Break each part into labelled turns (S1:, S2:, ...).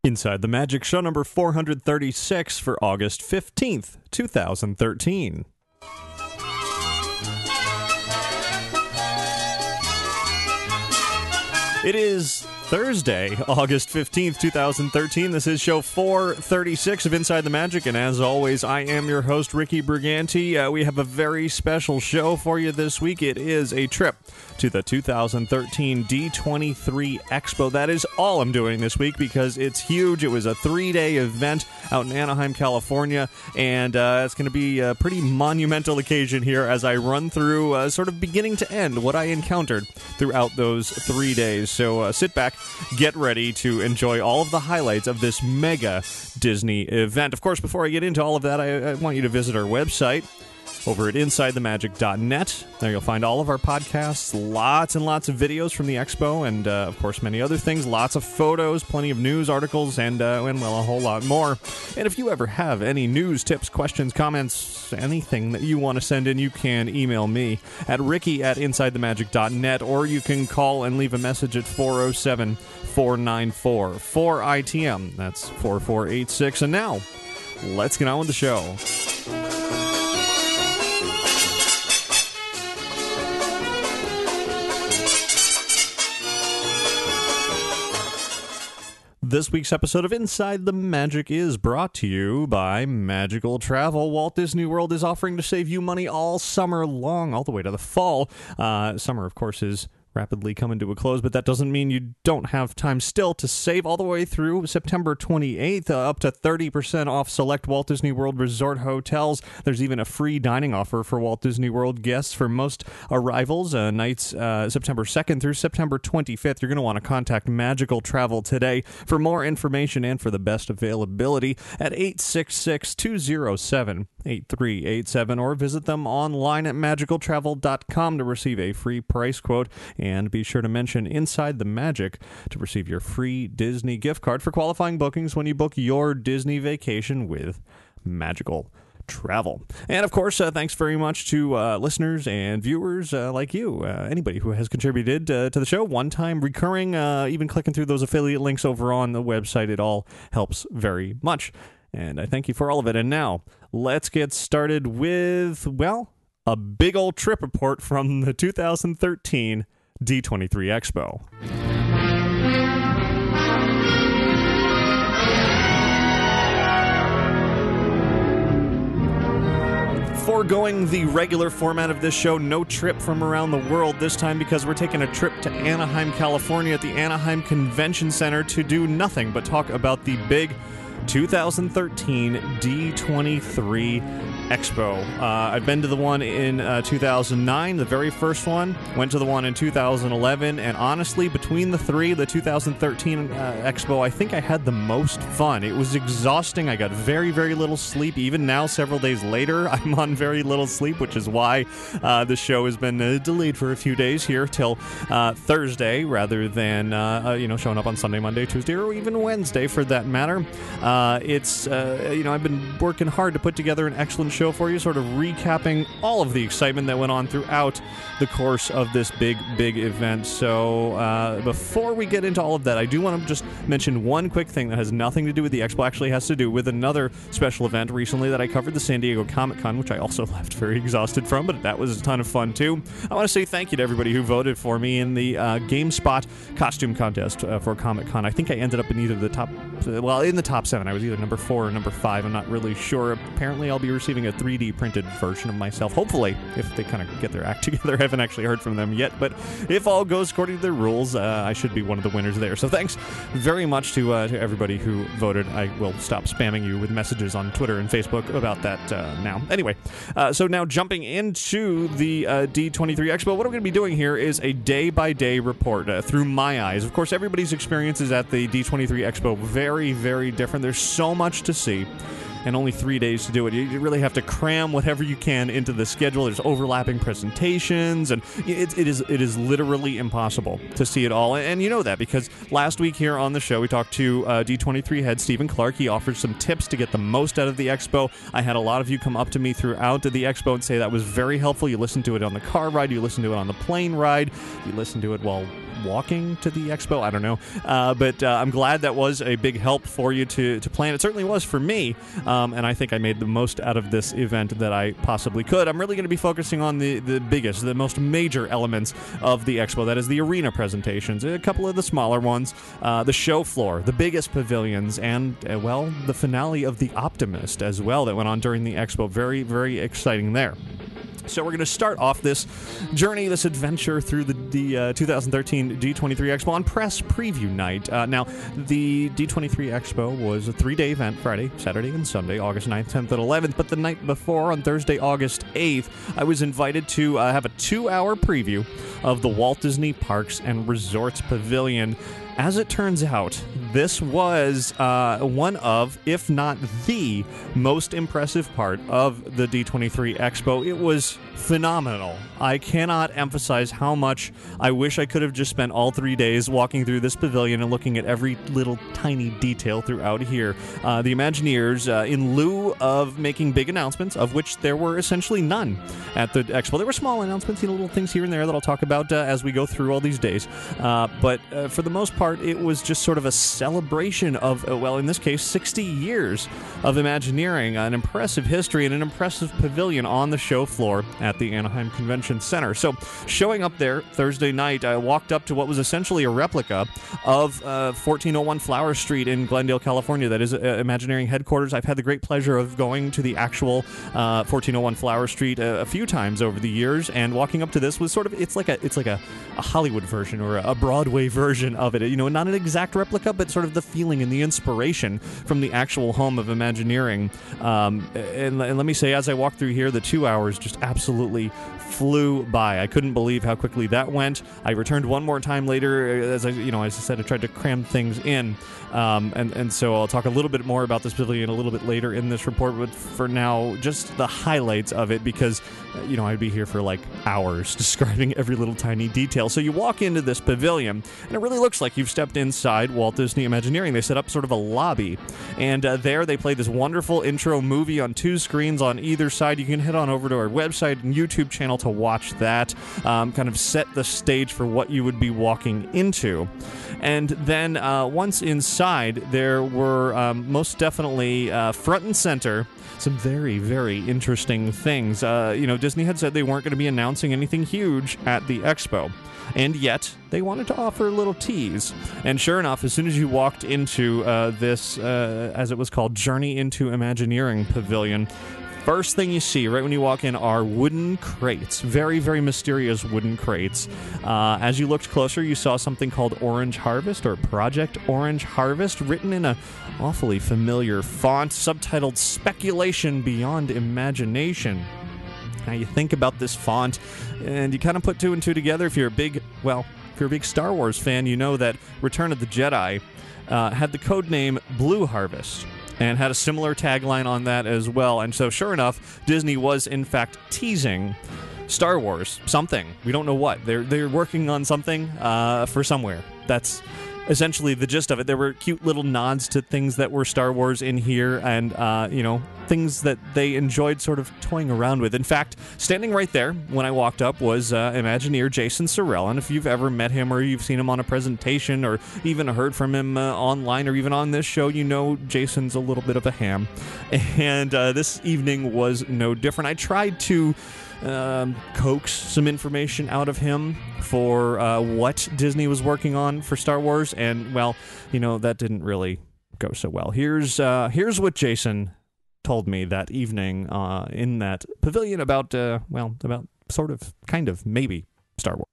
S1: Inside the Magic, show number 436 for August 15th, 2013. It is Thursday, August 15th, 2013. This is show 436 of Inside the Magic, and as always, I am your host, Ricky Briganti. We have a very special show for you this week. It is a trip to the 2013 D23 Expo. That is all I'm doing this week because it's huge. It was a 3-day event out in Anaheim, California, and it's going to be a pretty monumental occasion here as I run through sort of beginning to end what I encountered throughout those 3 days. So sit back, get ready to enjoy all of the highlights of this mega Disney event. Of course, before I get into all of that, I want you to visit our website over at InsideTheMagic.net. There you'll find all of our podcasts, lots and lots of videos from the expo, and of course many other things, lots of photos, plenty of news articles, and well, a whole lot more. And if you ever have any news, tips, questions, comments, anything that you want to send in, you can email me at ricky@InsideTheMagic.net, or you can call and leave a message at 407-494-4ITM. That's 4486. And now, let's get on with the show. This week's episode of Inside the Magic is brought to you by Magical Travel. Walt Disney World is offering to save you money all summer long, all the way to the fall. Summer, of course, is rapidly coming to a close, but that doesn't mean you don't have time still to save all the way through September 28th, up to 30% off select Walt Disney World Resort hotels. There's even a free dining offer for Walt Disney World guests for most arrivals, nights September 2nd through September 25th. You're going to want to contact Magical Travel today for more information and for the best availability at 866-207-8387, or visit them online at magicaltravel.com to receive a free price quote. And be sure to mention Inside the Magic to receive your free Disney gift card for qualifying bookings when you book your Disney vacation with Magical Travel. And of course, thanks very much to listeners and viewers like you, anybody who has contributed to the show, one-time, recurring, even clicking through those affiliate links over on the website. It all helps very much. And I thank you for all of it. And now, let's get started with, well, a big old trip report from the 2013 D23 Expo. Foregoing the regular format of this show, no trip from around the world this time because we're taking a trip to Anaheim, California at the Anaheim Convention Center to do nothing but talk about the big 2013 D23 Expo. I've been to the one in 2009, the very first one. Went to the one in 2011, and honestly, between the three, the 2013 Expo, I think I had the most fun. It was exhausting. I got very, very little sleep. Even now, several days later, I'm on very little sleep, which is why the show has been delayed for a few days here till Thursday, rather than showing up on Sunday, Monday, Tuesday, or even Wednesday for that matter. I've been working hard to put together an excellent show for you, sort of recapping all of the excitement that went on throughout the course of this big event. So before we get into all of that, I do want to just mention one quick thing that has nothing to do with the Expo, actually has to do with another special event recently that I covered, the San Diego Comic-Con, which I also left very exhausted from, but that was a ton of fun too. I want to say thank you to everybody who voted for me in the GameSpot costume contest for Comic-Con. I think I ended up in either the top 7. I was either number 4 or number 5. I'm not really sure. Apparently, I'll be receiving a 3D printed version of myself. Hopefully, if they kind of get their act together. I haven't actually heard from them yet, but if all goes according to their rules, I should be one of the winners there. So thanks very much to everybody who voted. I will stop spamming you with messages on Twitter and Facebook about that now. Anyway, so now jumping into the D23 Expo, what I'm going to be doing here is a day-by-day report through my eyes. Of course, everybody's experiences at the D23 Expo very, very different. There's so much to see, and only 3 days to do it. You really have to cram whatever you can into the schedule. There's overlapping presentations, and it is literally impossible to see it all. And you know that because last week here on the show, we talked to D23 head Stephen Clark. He offered some tips to get the most out of the expo. I had a lot of you come up to me throughout the expo and say that was very helpful. You listened to it on the car ride. You listened to it on the plane ride. You listened to it while walking to the expo. I don't know. But I'm glad that was a big help for you to plan. It certainly was for me. And I think I made the most out of this event that I possibly could. I'm really going to be focusing on the biggest, the most major elements of the expo. That is the arena presentations, a couple of the smaller ones, the show floor, the biggest pavilions, and, well, the finale of the Optimist as well that went on during the expo. Very, very exciting there. So we're going to start off this journey, this adventure through the 2013 D23 Expo on press preview night. Now, the D23 Expo was a 3-day event, Friday, Saturday, and Sunday, August 9th, 10th, and 11th. But the night before, on Thursday, August 8th, I was invited to have a 2-hour preview of the Walt Disney Parks and Resorts Pavilion. As it turns out, this was one of, if not the most impressive part of the D23 Expo. It was phenomenal. I cannot emphasize how much I wish I could have just spent all 3 days walking through this pavilion and looking at every little tiny detail throughout here. The Imagineers, in lieu of making big announcements, of which there were essentially none at the Expo. There were small announcements, little things here and there that I'll talk about as we go through all these days. But for the most part, it was just sort of a celebration of, well, in this case, 60 years of Imagineering, an impressive history, and an impressive pavilion on the show floor at the Anaheim Convention Center. So, showing up there Thursday night, I walked up to what was essentially a replica of 1401 Flower Street in Glendale, California. That is Imagineering headquarters. I've had the great pleasure of going to the actual 1401 Flower Street a few times over the years, and walking up to this was sort of, it's like a Hollywood version or a Broadway version of it. You know, not an exact replica, but sort of the feeling and the inspiration from the actual home of Imagineering. And let me say, as I walked through here, the 2 hours just absolutely flew by. I couldn't believe how quickly that went. I returned one more time later. As I said, I tried to cram things in. And so I'll talk a little bit more about this pavilion a little bit later in this report, but for now, just the highlights of it, because, I'd be here for like hours describing every little tiny detail. So you walk into this pavilion, and it really looks like you've stepped inside Walt Disney Imagineering. They set up sort of a lobby, and there they play this wonderful intro movie on 2 screens on either side. You can head on over to our website and YouTube channel to watch that, kind of set the stage for what you would be walking into. And then once inside, there were most definitely front and center some very, very interesting things. Disney had said they weren't going to be announcing anything huge at the expo, and yet they wanted to offer a little tease. And sure enough, as soon as you walked into this, as it was called, Journey into Imagineering Pavilion, first thing you see right when you walk in are wooden crates. Very, very mysterious wooden crates. As you looked closer, you saw something called Orange Harvest, or Project Orange Harvest, written in a awfully familiar font, subtitled Speculation Beyond Imagination. Now, you think about this font, and you kind of put 2 and 2 together. If you're a big Star Wars fan, you know that Return of the Jedi had the code name Blue Harvest, and had a similar tagline on that as well. And so, sure enough, Disney was, in fact, teasing Star Wars. Something. We don't know what. They're working on something for somewhere. That's essentially the gist of it. There were cute little nods to things that were Star Wars in here, and, things that they enjoyed sort of toying around with. In fact, standing right there when I walked up was Imagineer Jason Sorrell, and if you've ever met him or you've seen him on a presentation or even heard from him online or even on this show, you know Jason's a little bit of a ham. And this evening was no different. I tried to coax some information out of him for what Disney was working on for Star Wars, and, well, that didn't really go so well. Here's what Jason told me that evening in that pavilion about sort of, kind of, maybe Star Wars.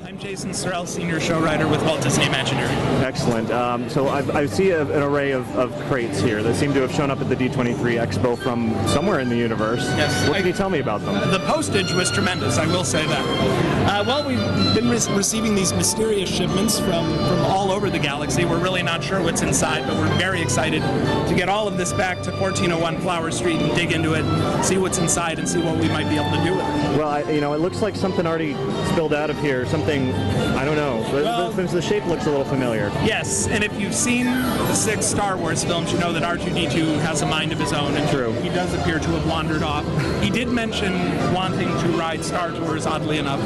S2: I'm Jason Sorrell, senior show writer with Walt Disney Imagineering.
S1: Excellent. So I see an array of crates here that seem to have shown up at the D23 Expo from somewhere in the universe.
S2: Yes.
S1: What can you tell me about them?
S2: The postage was tremendous, I will say that. We've been receiving these mysterious shipments from all over the galaxy. We're really not sure what's inside, but we're very excited to get all of this back to 1401 Flower Street and dig into it, see what's inside, and see what we might be able to do with it.
S1: Well, it looks like something already spilled out of here. Something, I don't know. The shape looks a little familiar.
S2: Yes, and if you've seen the 6 Star Wars films, you know that R2-D2 has a mind of his own, and
S1: True.
S2: He does appear to have wandered off. He did mention wanting to ride Star Tours, oddly enough.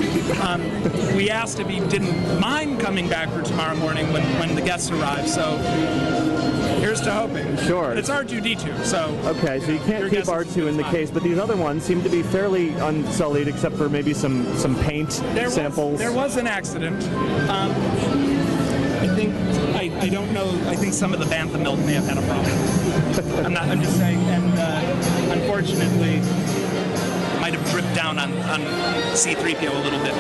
S2: We asked if he didn't mind coming back for tomorrow morning when the guests arrive. So here's to hoping.
S1: Sure.
S2: It's R2-D2, so...
S1: Okay, so you can't keep R2 in the case, but these other ones seem to be fairly unsullied, except for maybe some paint samples.
S2: There was an accident. I don't know. I think some of the bantha milk may have had a problem. I'm just saying, and unfortunately, might have dripped down on C-3PO a little bit.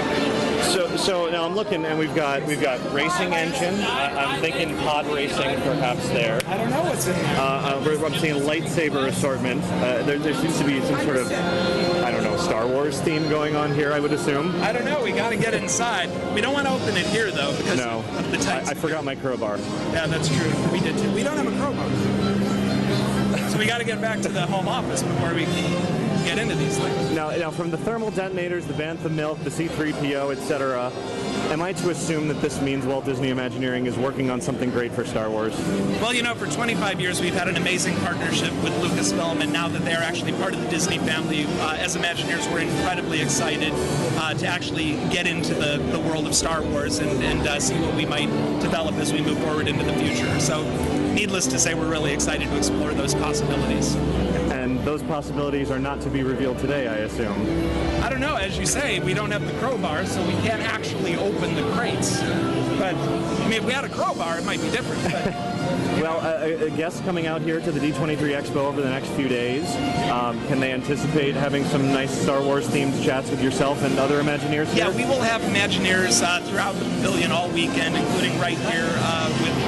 S1: So now I'm looking, and we've got racing engine. I'm thinking pod racing, perhaps there.
S2: I don't know what's in there.
S1: I'm seeing lightsaber assortment. There seems to be some sort of, I don't know, Star Wars theme going on here, I would assume.
S2: I don't know. We got to get inside. We don't want to open it here, though, because of the tight.
S1: I forgot my crowbar.
S2: Yeah, that's true. We did too. We don't have a crowbar. So we got to get back to the home office before we get into these things.
S1: Now, from the thermal detonators, the bantha milk, the C-3PO, etc., am I to assume that this means Walt Disney Imagineering is working on something great for Star Wars?
S2: Well, for 25 years we've had an amazing partnership with Lucasfilm, and now that they're actually part of the Disney family, as Imagineers, we're incredibly excited to actually get into the world of Star Wars and see what we might develop as we move forward into the future. So, needless to say, we're really excited to explore those possibilities.
S1: And those possibilities are not to be revealed today, I assume.
S2: I don't know. As you say, we don't have the crowbar, so we can't actually open the crates. But, if we had a crowbar, it might be different. But.
S1: Well, guests coming out here to the D23 Expo over the next few days, can they anticipate having some nice Star Wars-themed chats with yourself and other Imagineers here?
S2: Yeah, we will have Imagineers throughout the pavilion all weekend, including right here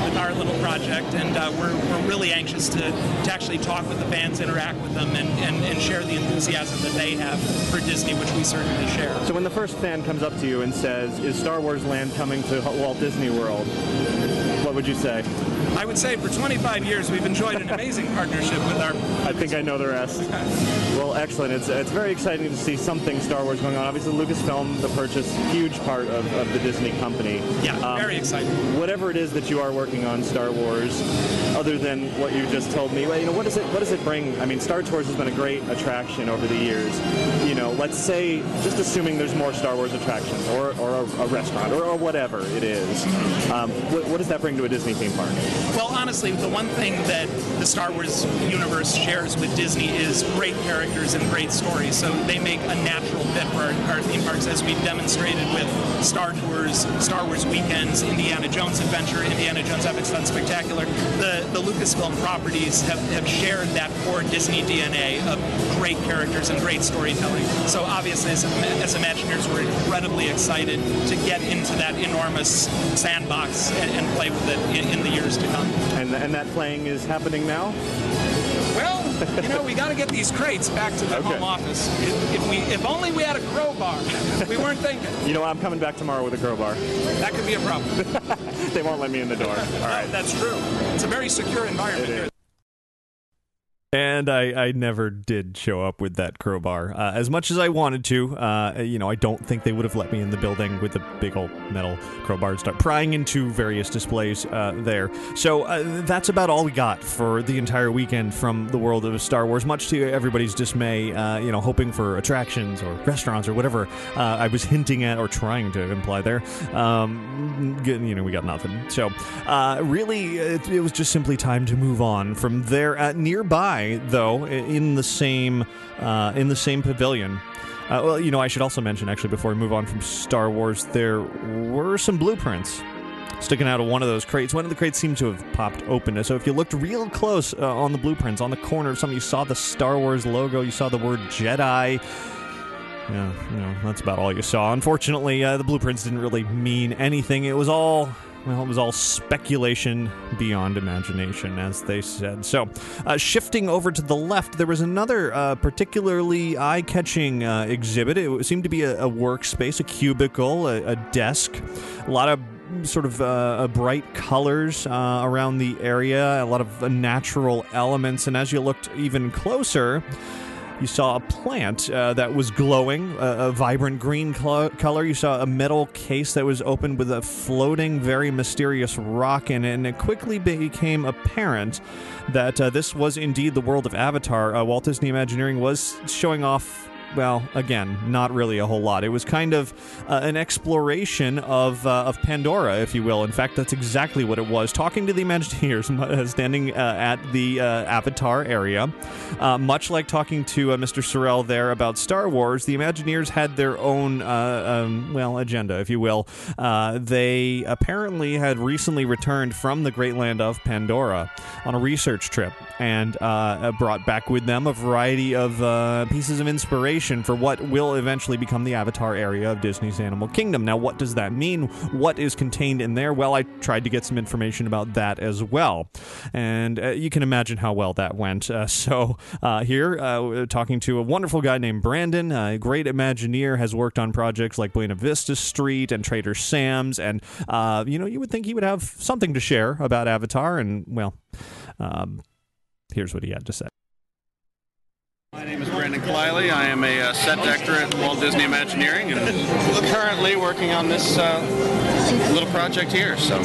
S2: with our little project, and we're really anxious to actually talk with the fans, interact with them, and share the enthusiasm that they have for Disney, which we certainly share.
S1: So when the first fan comes up to you and says, "Is Star Wars Land coming to Walt Disney World?" what would you say?
S2: I would say for 25 years we've enjoyed an amazing partnership with our...
S1: I think I know the rest. Well, excellent. It's very exciting to see something Star Wars going on. Obviously, Lucasfilm, the purchase, huge part of the Disney company.
S2: Yeah, very exciting.
S1: Whatever it is that you are working on Star Wars, other than what you just told me, what does it bring? I mean, Star Tours has been a great attraction over the years. Let's say, just assuming there's more Star Wars attractions, or a restaurant, or whatever it is. What does that bring to a Disney theme park?
S2: Well, honestly, the one thing that the Star Wars universe shares with Disney is great characters and great stories. So they make a natural fit for our theme parks, as we've demonstrated with Star Tours, Star Wars Weekends, Indiana Jones Adventure, Indiana Jones Epic Stunt Spectacular. The Lucasfilm properties have shared that core Disney DNA of great characters and great storytelling. So obviously, as Imagineers, we're incredibly excited to get into that enormous sandbox and play with it in the years to come.
S1: And that playing is happening now?
S2: Well, we got to get these crates back to the home office. If only we had a crowbar. We weren't thinking.
S1: I'm coming back tomorrow with a crowbar.
S2: That could be a problem.
S1: They won't let me in the door. All right.
S2: That's true. It's a very secure environment here.
S1: And I never did show up with that crowbar. As much as I wanted to, I don't think they would have let me in the building with the big old metal crowbar and start prying into various displays there. So that's about all we got for the entire weekend from the world of Star Wars, much to everybody's dismay, hoping for attractions or restaurants or whatever I was hinting at or trying to imply there. We got nothing. So really, it was just simply time to move on from there. Nearby, though, in the same pavilion. I should also mention, actually, before we move on from Star Wars, there were some blueprints sticking out of one of those crates. One of the crates seemed to have popped open. So if you looked real close on the blueprints, on the corner of something, you saw the Star Wars logo, you saw the word Jedi. Yeah, that's about all you saw. Unfortunately, the blueprints didn't really mean anything. It was all speculation beyond imagination, as they said. So, shifting over to the left, there was another particularly eye-catching exhibit. It seemed to be a workspace, a cubicle, a desk, a lot of sort of bright colors around the area, a lot of natural elements, and as you looked even closer, you saw a plant that was glowing, a vibrant green color. You saw a metal case that was open with a floating, very mysterious rock in it, and it quickly became apparent that this was indeed the world of Avatar. Walt Disney Imagineering was showing off well, again, not really a whole lot. It was kind of an exploration of Pandora, if you will. In fact, that's exactly what it was. Talking to the Imagineers, standing at the Avatar area, much like talking to Mr. Sorrell there about Star Wars, the Imagineers had their own, agenda, if you will. They apparently had recently returned from the great land of Pandora on a research trip and brought back with them a variety of pieces of inspiration for what will eventually become the Avatar area of Disney's Animal Kingdom. Now, what does that mean? What is contained in there? Well, I tried to get some information about that as well. And you can imagine how well that went. Here, talking to a wonderful guy named Brandon, a great Imagineer, has worked on projects like Buena Vista Street and Trader Sam's. And, you would think he would have something to share about Avatar. And, well, here's what he had to say.
S3: My name is Brandon Kiley. I am a set director at Walt Disney Imagineering and currently working on this little project here, so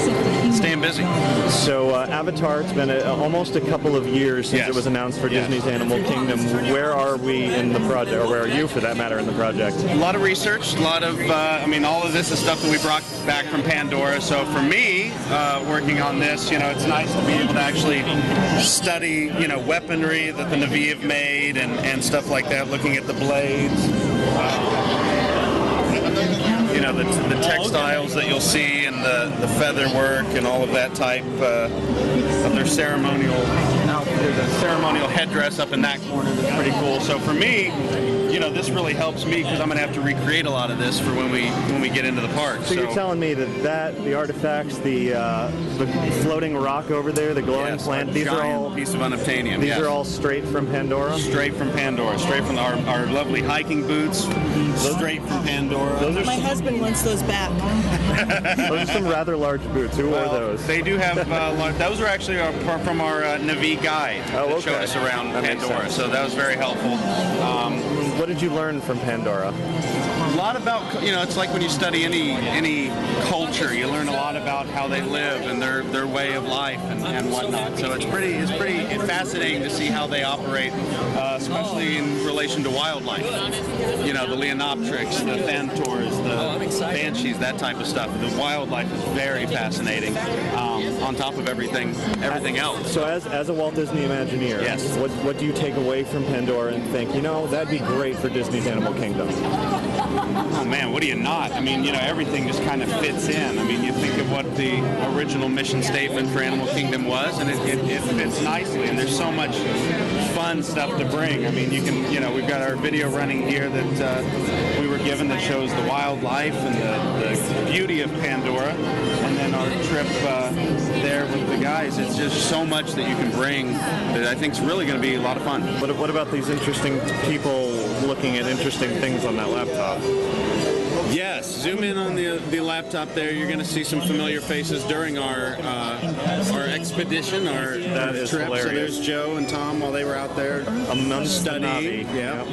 S3: staying busy.
S4: So Avatar, it's been almost a couple of years since it was announced for Disney's Animal Kingdom. Where are we in the project, or where are you for that matter in the project?
S3: A lot of research, a lot of, all of this is stuff that we brought back from Pandora. So for me, working on this, it's nice to be able to actually study, weaponry that the Na'vi have made and stuff like that, looking at the blades. The textiles that you'll see and the feather work and all of that type of their ceremonial outfit. There's a ceremonial headdress up in that corner that's pretty cool. So for me, this really helps me because I'm going to have to recreate a lot of this for when we get into the park.
S4: So you're telling me that the artifacts, the floating rock over there, the glowing plant, these are all
S3: piece of unobtainium.
S4: These are all straight from Pandora.
S3: Straight from Pandora. Straight from our lovely hiking boots. Straight from Pandora.
S5: My husband wants those back.
S4: Those are some rather large boots. Who wore those?
S3: They do have. Those were actually from our Na'vi guide that showed us around Pandora. So that was very helpful.
S4: What did you learn from Pandora?
S3: A lot about, it's like when you study any culture, you learn a lot about how they live and their way of life and whatnot. So it's pretty fascinating to see how they operate, especially in relation to wildlife. The Leonopteryx, the Thantors, the Banshees, that type of stuff. The wildlife is very fascinating. On top of everything else.
S4: So as a Walt Disney Imagineer, what do you take away from Pandora and think, that'd be great for Disney's Animal Kingdom?
S3: Oh man, what do you not? Everything just kind of fits in. You think of what the original mission statement for Animal Kingdom was, and it fits nicely, and there's so much fun stuff to bring. You can, we've got our video running here that we were given that shows the wildlife and the beauty of Pandora, and then our trip there with the guys. It's just so much that you can bring that I think is really going to be a lot of fun.
S4: What about these interesting people looking at interesting things on that laptop?
S3: Yes, zoom in on the laptop there. You're going to see some familiar faces during our expedition, our trip.
S4: Hilarious.
S3: So there's Joe and Tom while they were out there studying. Yeah.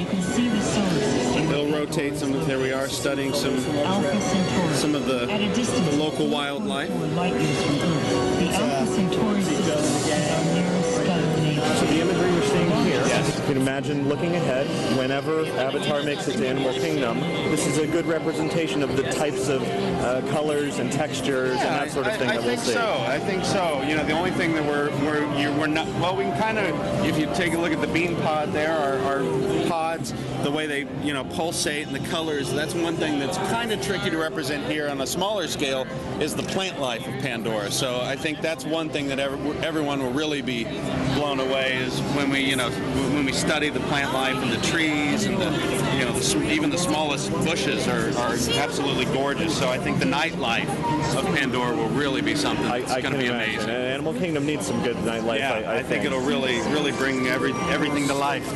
S3: They'll rotate some. There we are studying some of the local wildlife.
S4: So the imagery you're seeing here, you can imagine looking ahead, whenever Avatar makes it to Animal Kingdom, this is a good representation of the types of colors and textures and that sort of thing that we'll see.
S3: I think so. The only thing that we're not, well, we can kind of, if you take a look at the bean pod there, our pods, the way they, pulsate and the colors, that's one thing that's kind of tricky to represent here on a smaller scale is the plant life of Pandora. So I think that's one thing that everyone will really be blown away is when we study the plant life and the trees and even the smallest bushes are absolutely gorgeous. So I think the nightlife of Pandora will really be something that's going to be amazing.
S4: Animal Kingdom needs some good nightlife.
S3: Yeah, I think it'll really bring everything to life.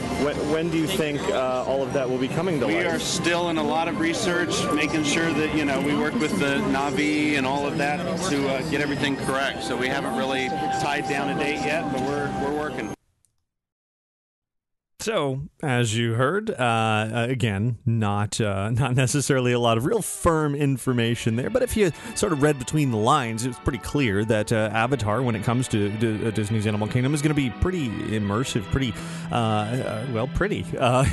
S4: When do you think all of that will be coming to life?
S3: We are still in a lot of research, making sure that we work with the Na'vi and all of that to get everything correct. So we haven't really tied down a date yet, but we're working.
S1: So, as you heard, again, not necessarily a lot of real firm information there, but if you sort of read between the lines, it's pretty clear that Avatar, when it comes to Disney's Animal Kingdom, is going to be pretty immersive, pretty.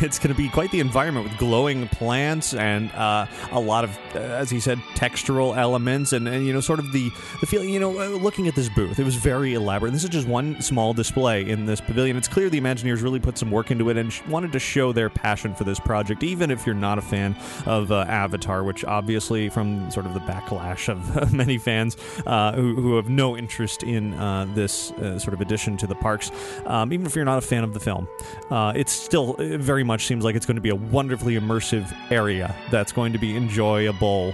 S1: It's going to be quite the environment with glowing plants and a lot of, as he said, textural elements and sort of the feeling, looking at this booth, it was very elaborate. This is just one small display in this pavilion. It's clear the Imagineers really put some work into it and wanted to show their passion for this project, even if you're not a fan of Avatar, which obviously from sort of the backlash of many fans who have no interest in this sort of addition to the parks, even if you're not a fan of the film, it still very much seems like it's going to be a wonderfully immersive area that's going to be enjoyable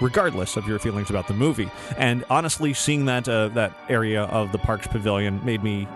S1: regardless of your feelings about the movie. And honestly, seeing that area of the Parks Pavilion made me,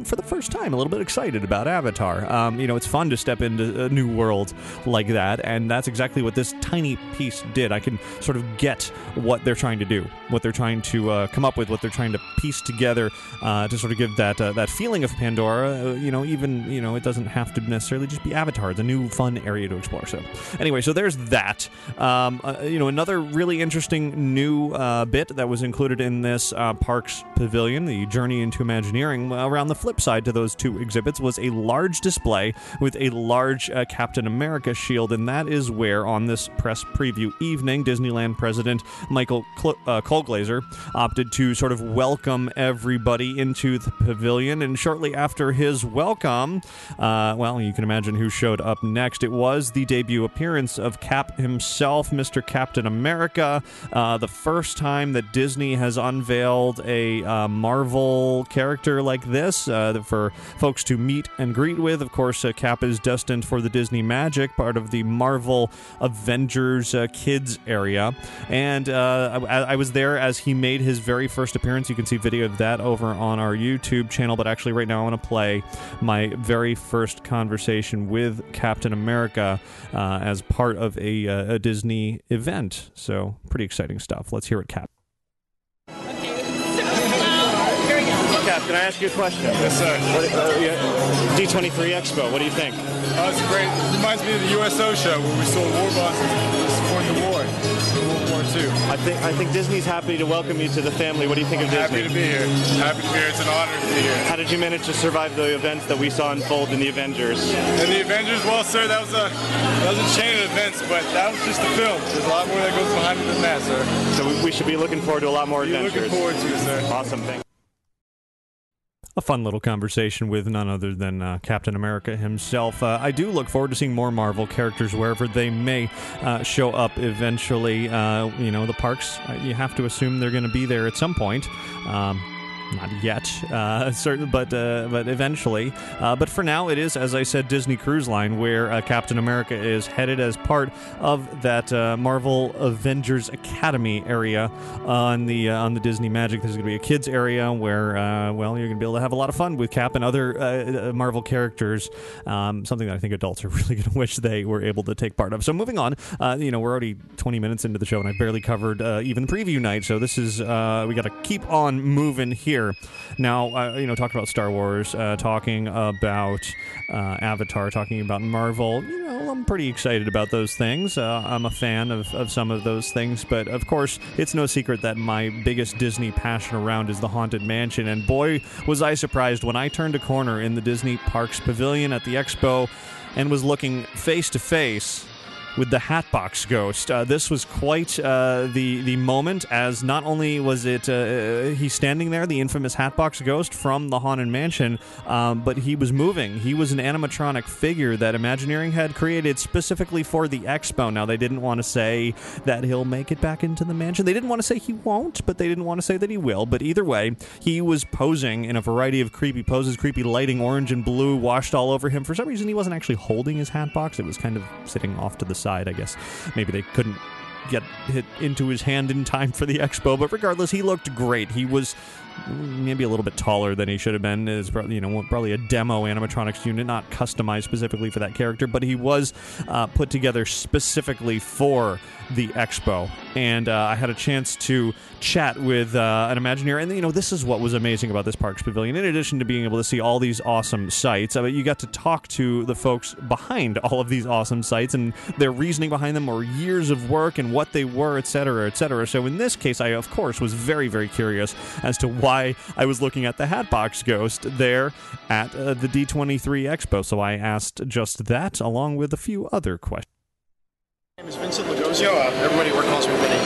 S1: for the first time, a little bit excited about Avatar. It's fun to step into a new world like that, and that's exactly what this tiny piece did. I can sort of get what they're trying to do, what they're trying to come up with, what they're trying to piece together to sort of give that feeling of Pandora. It doesn't have to necessarily just be Avatar. It's a new, fun area to explore. So, anyway, so there's that. Another really interesting new bit that was included in this Parks Pavilion, the Journey into Imagineering, around the flip side to those two exhibits was a large display with a large Captain America shield, and that is where, on this press preview evening, Disneyland President Michael Colglazer opted to sort of welcome everybody into the pavilion, and shortly after his welcome, you can imagine who showed up next. It was the debut appearance of Cap himself, Mr. Captain America, the first time that Disney has unveiled a Marvel character like this for folks to meet and greet with. Of course, Cap is destined for the Disney Magic, part of the Marvel Avengers Kids area. And I was there as he made his very first appearance. You can see video of that over on our YouTube channel, but actually right now I want to play my very first conversation with Captain America as part of a Disney event. So, pretty exciting stuff. Let's hear it, Cap.
S4: Cap, can I ask you a question?
S5: Yes, sir.
S4: D23 Expo, what do you think?
S5: It's great. It reminds me of the USO show where we sold war bonds to support the war, World War II.
S4: I think Disney's happy to welcome you to the family. What do you think of Disney?
S5: Happy to be here. Happy to be here. It's an honor to be here.
S4: How did you manage to survive the events that we saw unfold in the Avengers?
S5: And the Avengers, well, sir, that was a chain of events, but that was just a film. There's a lot more that goes behind it than that, sir.
S4: So we should be looking forward to a lot more adventures.
S5: Looking forward to it, sir.
S4: Awesome, thanks.
S1: A fun little conversation with none other than Captain America himself. I do look forward to seeing more Marvel characters wherever they may show up eventually. The parks, you have to assume they're going to be there at some point. Not yet, certain, but eventually. But for now, it is, as I said, Disney Cruise Line, where Captain America is headed as part of that Marvel Avengers Academy area on the Disney Magic. There's going to be a kids area where, you're going to be able to have a lot of fun with Cap and other Marvel characters. Something that I think adults are really going to wish they were able to take part of. So moving on, we're already 20 minutes into the show, and I barely covered even preview night. So this is we got to keep on moving here. Now, talking about Star Wars, talking about Avatar, talking about Marvel, I'm pretty excited about those things. I'm a fan of some of those things, but of course, it's no secret that my biggest Disney passion around is the Haunted Mansion, and boy, was I surprised when I turned a corner in the Disney Parks Pavilion at the Expo and was looking face to face with the Hatbox Ghost. This was quite the moment, as not only was it he standing there, the infamous Hatbox Ghost from the Haunted Mansion, but he was moving. He was an animatronic figure that Imagineering had created specifically for the Expo. Now, they didn't want to say that he'll make it back into the mansion. They didn't want to say he won't, but they didn't want to say that he will. But either way, he was posing in a variety of creepy poses, creepy lighting, orange and blue washed all over him. For some reason, he wasn't actually holding his Hatbox. It was kind of sitting off to the side, I guess. Maybe they couldn't get hit into his hand in time for the Expo, but regardless, he looked great. He was maybe a little bit taller than he should have been. Is probably a demo animatronics unit, not customized specifically for that character, but he was put together specifically for the expo, and I had a chance to chat with an Imagineer, and this is what was amazing about this Parks Pavilion. In addition to being able to see all these awesome sites, you got to talk to the folks behind all of these awesome sites and their reasoning behind them, or years of work and what they were, etc., etc. So in this case, I of course was very, very curious as to why I was looking at the Hatbox Ghost there at the D23 Expo. So I asked just that, along with a few other questions.
S6: My name is Vincent Lagozio. Everybody at work calls me Vinny.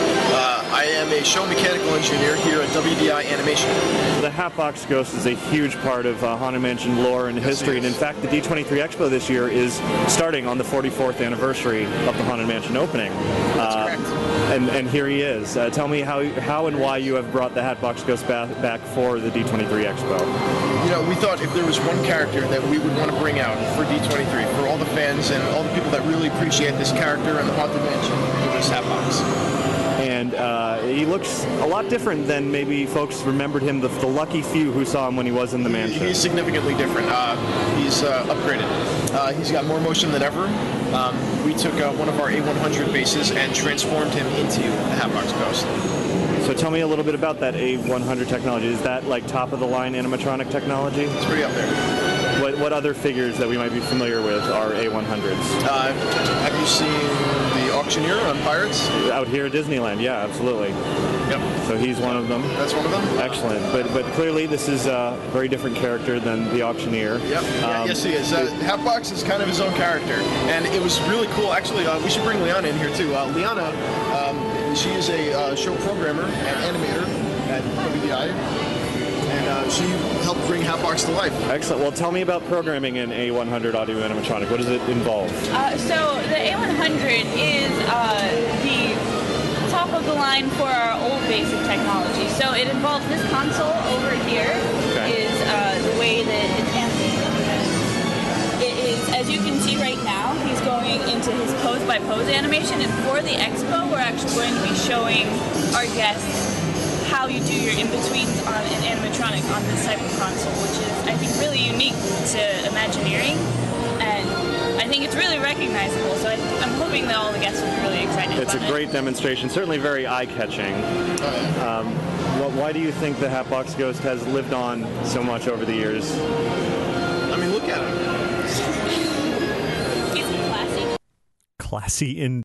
S6: I am a show mechanical engineer here at WDI Animation.
S4: The Hatbox Ghost is a huge part of Haunted Mansion lore and history, and in fact the D23 Expo this year is starting on the 44th anniversary of the Haunted Mansion opening.
S6: That's correct.
S4: And here he is. Tell me how and why you have brought the Hatbox Ghost back for the D23 Expo.
S6: We thought if there was one character that we would want to bring out for D23, for all the fans and all the people that really appreciate this character and the Haunted Mansion, it was Hatbox.
S4: And he looks a lot different than maybe folks remembered him, the lucky few who saw him when he was in the mansion.
S6: He's significantly different. He's upgraded. He's got more motion than ever. We took one of our A100 bases and transformed him into the Hatbox Ghost.
S4: So tell me a little bit about that A100 technology. Is that like top-of-the-line animatronic technology?
S6: It's pretty up there.
S4: What other figures that we might be familiar with are A100s?
S6: Have you seen the Auctioneer on Pirates?
S4: Out here at Disneyland, yeah, absolutely.
S6: Yep.
S4: So he's one of them.
S6: That's one of them?
S4: Excellent. But clearly this is a very different character than the Auctioneer.
S6: Yep. Yes, he is. Hatbox is kind of his own character. And it was really cool. Actually, we should bring Liana in here, too. Liana, she is a show programmer and animator at WDI. And she helped bring Hatbox to life.
S4: Excellent. Well, tell me about programming an A100 audio animatronic. What does it involve?
S7: So the A100 is the top of the line for our old basic technology. So it involves this console over here.
S4: Okay.
S7: Is the way that it's animated. It is, as you can see right now, he's going into his pose-by-pose animation, and for the expo, we're actually going to be showing our guests how you do your in-betweens on an animatronic on this type of console, which is, I think, really unique to Imagineering, and I think it's really recognizable, so I'm hoping that all the guests will be really excited
S4: It's
S7: about
S4: a great demonstration, certainly very eye-catching. Why do you think the Hatbox Ghost has lived on so much over the years?
S6: I mean, look at him.
S7: He's classy.
S1: Classy indeed.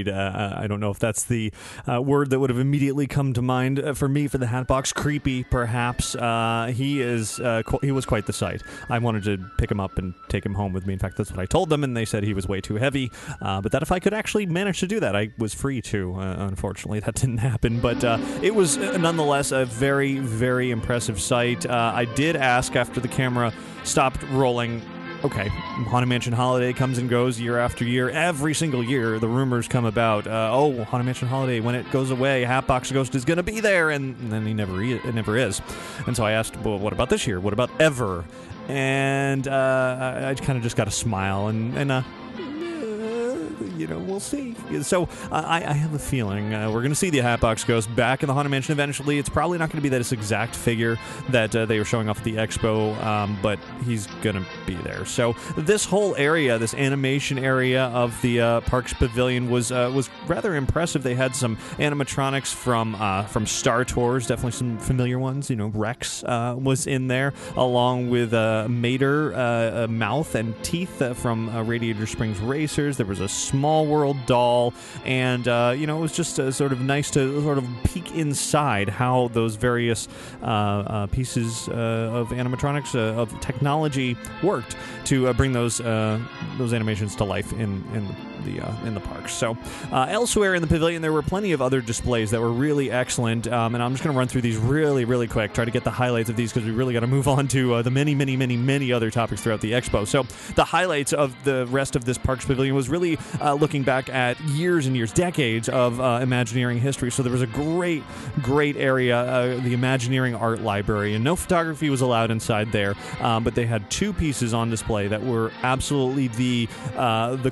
S1: I don't know if that's the word that would have immediately come to mind for me for the Hatbox. Creepy, perhaps. He was quite the sight. I wanted to pick him up and take him home with me. In fact, that's what I told them, and they said he was way too heavy. But that if I could actually manage to do that, I was free to. Unfortunately, that didn't happen. But it was nonetheless a very, very impressive sight. I did ask after the camera stopped rolling. Okay, Haunted Mansion Holiday comes and goes year after year. Every single year, the rumors come about, Haunted Mansion Holiday, when it goes away, Hatbox Ghost is going to be there, and then it never is. And so I asked, well, what about this year? What about ever? And I kind of just got a smile, and we'll see. So I have a feeling we're going to see the Hatbox Ghost back in the Haunted Mansion eventually. It's probably not going to be this exact figure that they were showing off at the expo, but he's going to be there. So this whole area, this animation area of the Parks Pavilion was rather impressive. They had some animatronics from Star Tours, definitely some familiar ones. Rex was in there, along with Mater, mouth and teeth from Radiator Springs Racers. There was a Small World doll, and it was just sort of nice to sort of peek inside how those various pieces of animatronics of technology worked to bring those animations to life in the parks. So elsewhere in the pavilion, there were plenty of other displays that were really excellent, and I'm just going to run through these really, really quick, try to get the highlights of these because we really got to move on to the many, many, many, many other topics throughout the expo. So the highlights of the rest of this Parks Pavilion was really looking back at years and years, decades of Imagineering history. So there was a great, great area, the Imagineering Art Library, and no photography was allowed inside there, but they had two pieces on display that were absolutely the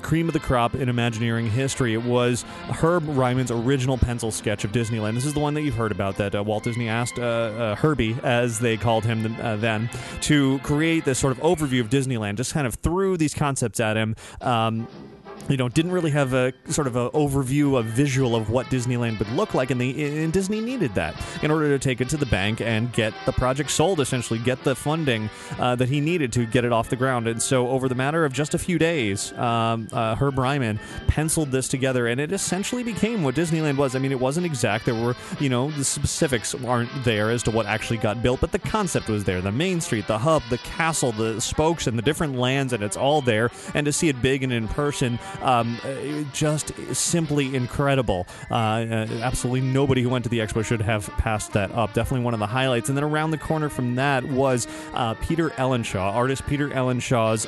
S1: cream of the crop in Imagineering history. It was Herb Ryman's original pencil sketch of Disneyland. This is the one that you've heard about, that Walt Disney asked Herbie, as they called him then, to create this sort of overview of Disneyland, just kind of threw these concepts at him. didn't really have a sort of a overview, a visual of what Disneyland would look like, and Disney needed that in order to take it to the bank and get the project sold, essentially, get the funding that he needed to get it off the ground. And so over the matter of just a few days, Herb Ryman penciled this together, and it essentially became what Disneyland was. I mean, it wasn't exact. There were, the specifics aren't there as to what actually got built, but the concept was there. The Main Street, the hub, the castle, the spokes, and the different lands, and it's all there. And to see it big and in person, just simply incredible. Absolutely nobody who went to the expo should have passed that up. Definitely one of the highlights. And then around the corner from that was Peter Ellenshaw, artist Peter Ellenshaw's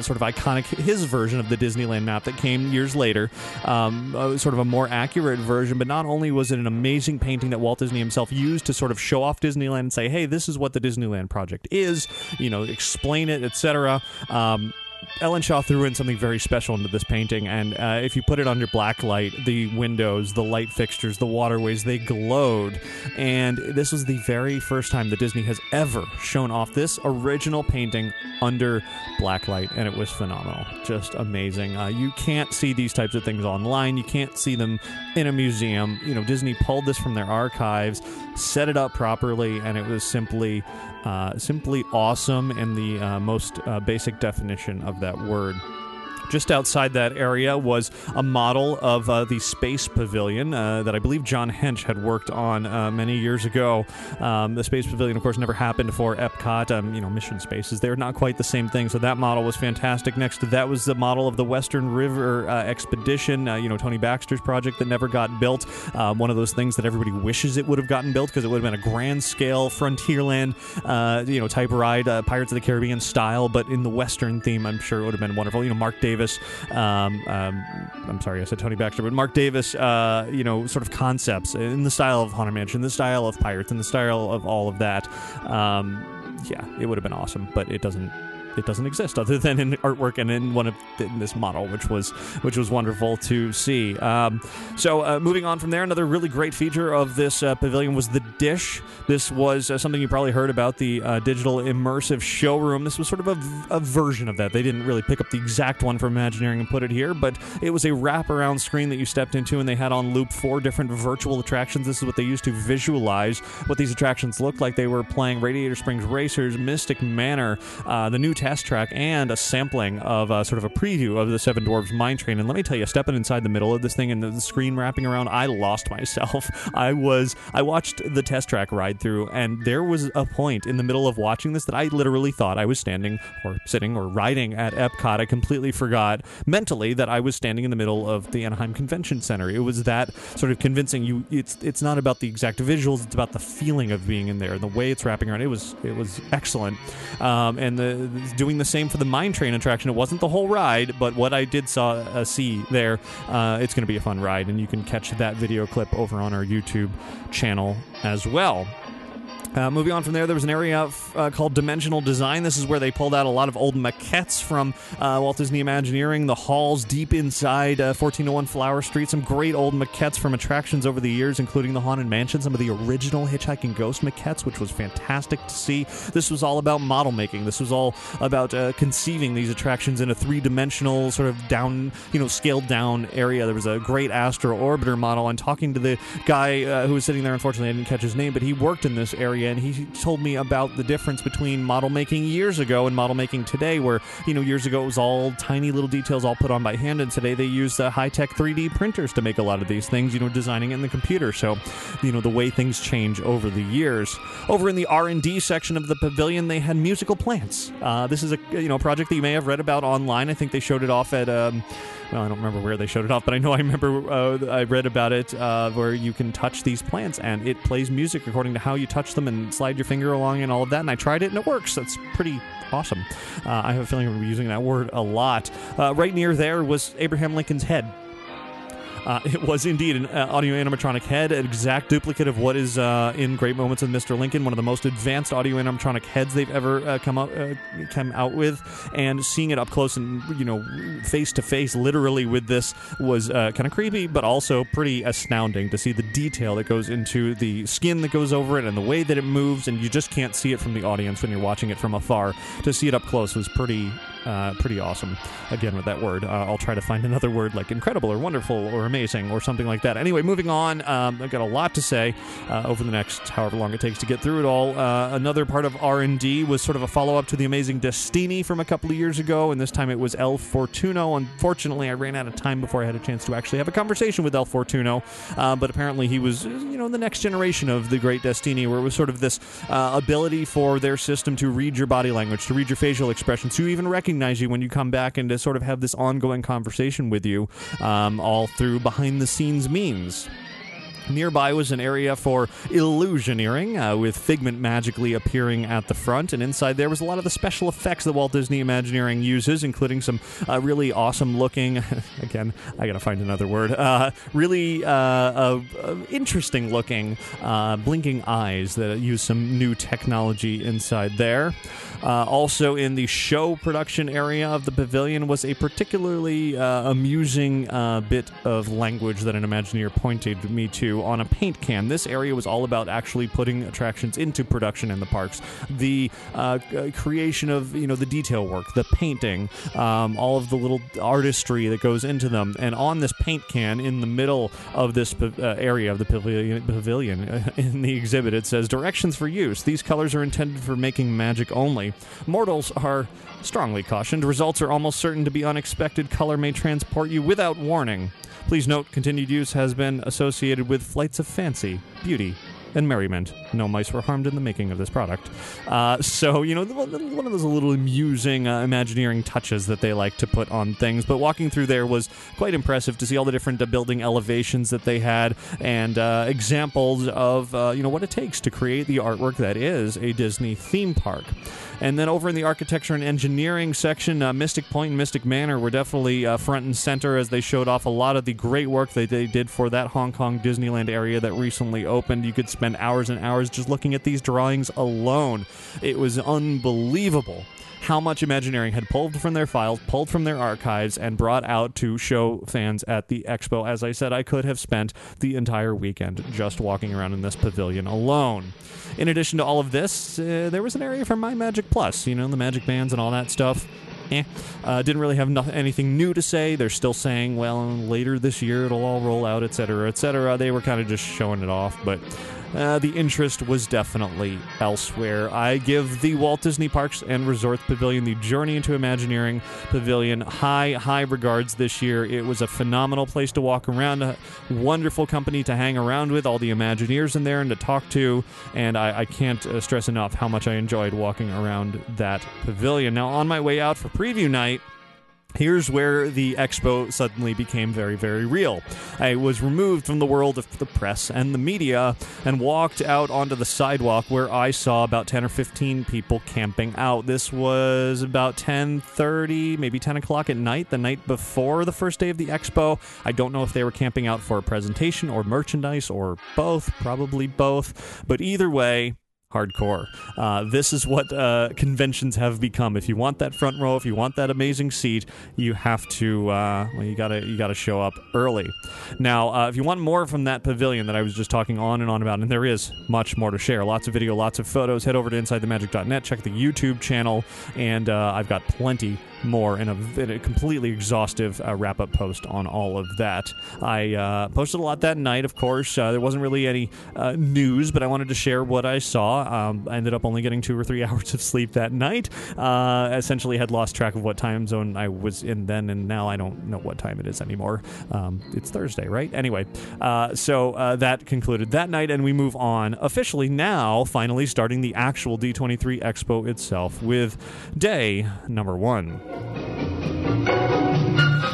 S1: sort of iconic, his version of the Disneyland map that came years later, sort of a more accurate version. But not only was it an amazing painting that Walt Disney himself used to sort of show off Disneyland and say, hey, this is what the Disneyland project is, explain it, etc. Ellenshaw threw in something very special into this painting, and if you put it under black light, the windows, the light fixtures, the waterways, they glowed. And this was the very first time that Disney has ever shown off this original painting under black light, and it was phenomenal. Just amazing. You can't see these types of things online. You can't see them in a museum. Disney pulled this from their archives, set it up properly, and it was simply awesome in the most basic definition of that word. Just outside that area was a model of the Space Pavilion that I believe John Hench had worked on many years ago. The Space Pavilion, of course, never happened for Epcot. Mission Spaces, they're not quite the same thing, so that model was fantastic. Next to that was the model of the Western River Expedition, Tony Baxter's project that never got built. One of those things that everybody wishes it would have gotten built because it would have been a grand-scale Frontierland, type ride, Pirates of the Caribbean style, but in the Western theme, I'm sure it would have been wonderful. Mark Davis, I'm sorry, I said Tony Baxter, but Mark Davis, sort of concepts in the style of Haunted Mansion, the style of Pirates, and the style of all of that. It would have been awesome, but it doesn't exist other than in artwork and in this model, which was wonderful to see. So moving on from there, another really great feature of this pavilion was the dish. This was something you probably heard about, the digital immersive showroom. This was sort of a version of that. They didn't really pick up the exact one from Imagineering and put it here, but it was a wraparound screen that you stepped into, and they had on loop 4 different virtual attractions. This is what they used to visualize what these attractions looked like. They were playing Radiator Springs Racers, Mystic Manor, the new test track, and a sampling of sort of a preview of the Seven Dwarfs Mine Train. And let me tell you, stepping inside the middle of this thing and the screen wrapping around, I lost myself. I watched the test track ride through, and there was a point in the middle of watching this that I literally thought I was standing or sitting or riding at Epcot. I completely forgot mentally that I was standing in the middle of the Anaheim Convention Center. It was that sort of convincing you. It's not about the exact visuals, it's about the feeling of being in there and the way it's wrapping around. It was excellent. And doing the same for the Mine Train attraction. It wasn't the whole ride, but what I did see there, it's going to be a fun ride, and you can catch that video clip over on our YouTube channel as well. Moving on from there was an area called Dimensional Design. This is where they pulled out a lot of old maquettes from Walt Disney Imagineering, the halls deep inside 1401 Flower Street. Some great old maquettes from attractions over the years, including the Haunted Mansion, some of the original Hitchhiking Ghost maquettes, which was fantastic to see. This was all about model making. This was all about conceiving these attractions in a three-dimensional, sort of down, scaled down area. There was a great Astro Orbiter model, and talking to the guy who was sitting there, unfortunately I didn't catch his name, but he worked in this area, and he told me about the difference between model making years ago and model making today, where, years ago it was all tiny little details all put on by hand, and today they use high-tech 3D printers to make a lot of these things, designing it in the computer. So, the way things change over the years. Over in the R&D section of the pavilion, they had musical plants. This is a project that you may have read about online. I think they showed it off at I don't remember where they showed it off, but I know I remember I read about it where you can touch these plants and it plays music according to how you touch them and slide your finger along and all of that, and I tried it and it works. That's pretty awesome. I have a feeling we'll be using that word a lot. Right near there was Abraham Lincoln's head. It was indeed an audio animatronic head, an exact duplicate of what is in Great Moments with Mr. Lincoln, one of the most advanced audio animatronic heads they've ever come out with. And seeing it up close and face to face, literally with this, was kind of creepy, but also pretty astounding to see the detail that goes into the skin that goes over it and the way that it moves, and you just can't see it from the audience when you're watching it from afar. To see it up close was pretty Pretty awesome. Again, with that word. I'll try to find another word like incredible or wonderful or amazing or something like that. Anyway, moving on. I've got a lot to say over the next however long it takes to get through it all. Another part of R&D was sort of a follow-up to the amazing Destiny from a couple of years ago, and this time it was El Fortuno. Unfortunately, I ran out of time before I had a chance to actually have a conversation with El Fortuno, but apparently he was, the next generation of the great Destiny, where it was sort of this ability for their system to read your body language, to read your facial expressions, to even recognize you when you come back, and to sort of have this ongoing conversation with you, all through behind-the-scenes means. Nearby was an area for illusioneering, with Figment magically appearing at the front, and inside there was a lot of the special effects that Walt Disney Imagineering uses, including some really awesome-looking, again, I gotta find another word, really interesting-looking blinking eyes that use some new technology inside there. Also in the show production area of the pavilion was a particularly amusing bit of language that an Imagineer pointed me to on a paint can. This area was all about actually putting attractions into production in the parks. The creation of, the detail work, the painting, all of the little artistry that goes into them. And on this paint can, in the middle of this area of the pavilion in the exhibit, it says, "Directions for use. These colors are intended for making magic only. Mortals are strongly cautioned. Results are almost certain to be unexpected. Color may transport you without warning. Please note, continued use has been associated with flights of fancy, beauty, and merriment. No mice were harmed in the making of this product." So, one of those little amusing Imagineering touches that they like to put on things. But walking through there was quite impressive to see all the different building elevations that they had, and examples of, what it takes to create the artwork that is a Disney theme park. And then over in the architecture and engineering section, Mystic Point and Mystic Manor were definitely front and center as they showed off a lot of the great work that they did for that Hong Kong Disneyland area that recently opened. You could spend hours and hours just looking at these drawings alone. It was unbelievable how much Imagineering had pulled from their files, pulled from their archives, and brought out to show fans at the expo. As I said, I could have spent the entire weekend just walking around in this pavilion alone. In addition to all of this, there was an area for My Magic Plus, the Magic Bands and all that stuff. Didn't really have anything new to say. They're still saying, well, later this year it'll all roll out, etc., etc. They were kind of just showing it off, but the interest was definitely elsewhere. I give the Walt Disney Parks and Resorts Pavilion, the Journey into Imagineering Pavilion, high regards this year. It was a phenomenal place to walk around, a wonderful company to hang around with, all the Imagineers in there and to talk to, and I can't stress enough how much I enjoyed walking around that pavilion. Now, on my way out for preview night, here's where the expo suddenly became very, very real. I was removed from the world of the press and the media and walked out onto the sidewalk where I saw about 10 or 15 people camping out. This was about 10:30, maybe 10 o'clock at night, the night before the first day of the expo. I don't know if they were camping out for a presentation or merchandise or both, probably both, but either way, hardcore. This is what conventions have become. If you want that front row, if you want that amazing seat, you have to. You gotta show up early. Now, if you want more from that pavilion that I was just talking on and on about, and there is much more to share, lots of video, lots of photos. Head over to InsideTheMagic.net. Check the YouTube channel, and I've got plenty more in a completely exhaustive wrap-up post on all of that. I posted a lot that night, of course. There wasn't really any news, but I wanted to share what I saw. I ended up only getting 2 or 3 hours of sleep that night. Essentially had lost track of what time zone I was in then, and now I don't know what time it is anymore. It's Thursday, right? Anyway, so that concluded that night, and we move on officially now, finally starting the actual D23 Expo itself with day number 1.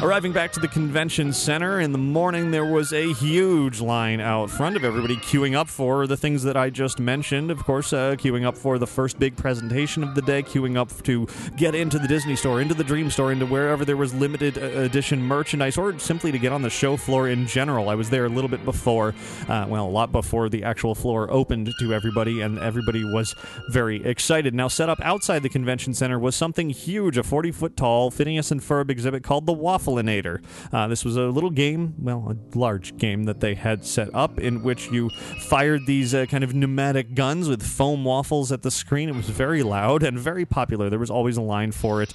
S1: Arriving back to the convention center in the morning, there was a huge line out front of everybody queuing up for the things that I just mentioned. Of course, queuing up for the first big presentation of the day, queuing up to get into the Disney store, into the Dream store, into wherever there was limited edition merchandise, or simply to get on the show floor in general. I was there a little bit before, a lot before the actual floor opened to everybody, and everybody was very excited. Now, set up outside the convention center was something huge, a 40-foot tall Phineas and Ferb exhibit called the Waffle Waffleinator. This was a little game, well, a large game that they had set up in which you fired these kind of pneumatic guns with foam waffles at the screen. It was very loud and very popular. There was always a line for it.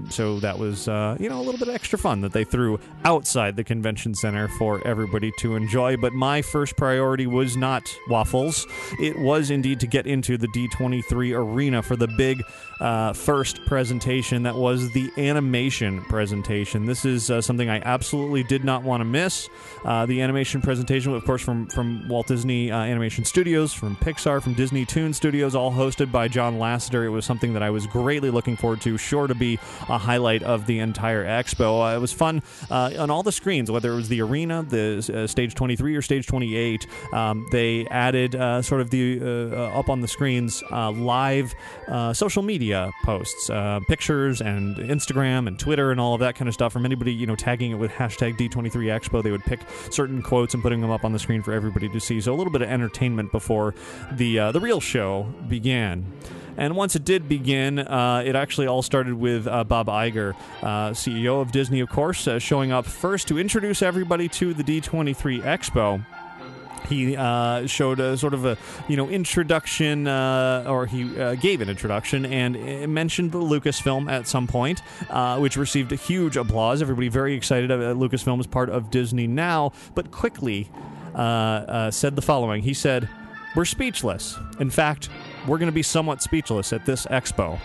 S1: So that was, a little bit extra fun that they threw outside the convention center for everybody to enjoy. But my first priority was not waffles. It was indeed to get into the D23 arena for the big first presentation. That was the animation presentation. This is something I absolutely did not want to miss. The animation presentation, of course, from Walt Disney Animation Studios, from Pixar, from Disney Toon Studios, all hosted by John Lasseter. It was something that I was greatly looking forward to, sure to be a highlight of the entire expo. It was fun on all the screens, whether it was the arena, the stage 23 or stage 28. They added sort of the up on the screens live social media posts, pictures and Instagram and Twitter and all of that kind of stuff. From anybody tagging it with hashtag D23 Expo, they would pick certain quotes and putting them up on the screen for everybody to see. So a little bit of entertainment before the real show began. And once it did begin, it actually all started with Bob Iger, CEO of Disney, of course, showing up first to introduce everybody to the D23 Expo. He showed a sort of a, introduction, or he gave an introduction and mentioned the Lucasfilm at some point, which received a huge applause. Everybody very excited. Lucasfilm is part of Disney now, but quickly said the following. He said, "We're speechless. In fact, we're going to be somewhat speechless at this expo."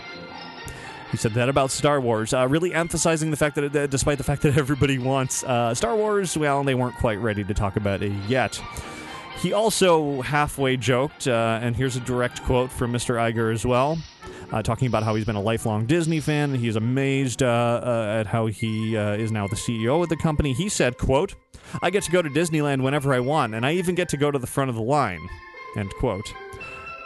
S1: He said that about Star Wars, really emphasizing the fact that despite the fact that everybody wants Star Wars, well, they weren't quite ready to talk about it yet. He also halfway joked, and here's a direct quote from Mr. Iger as well, talking about how he's been a lifelong Disney fan. He's amazed at how he is now the CEO of the company. He said, quote, "I get to go to Disneyland whenever I want, and I even get to go to the front of the line," end quote.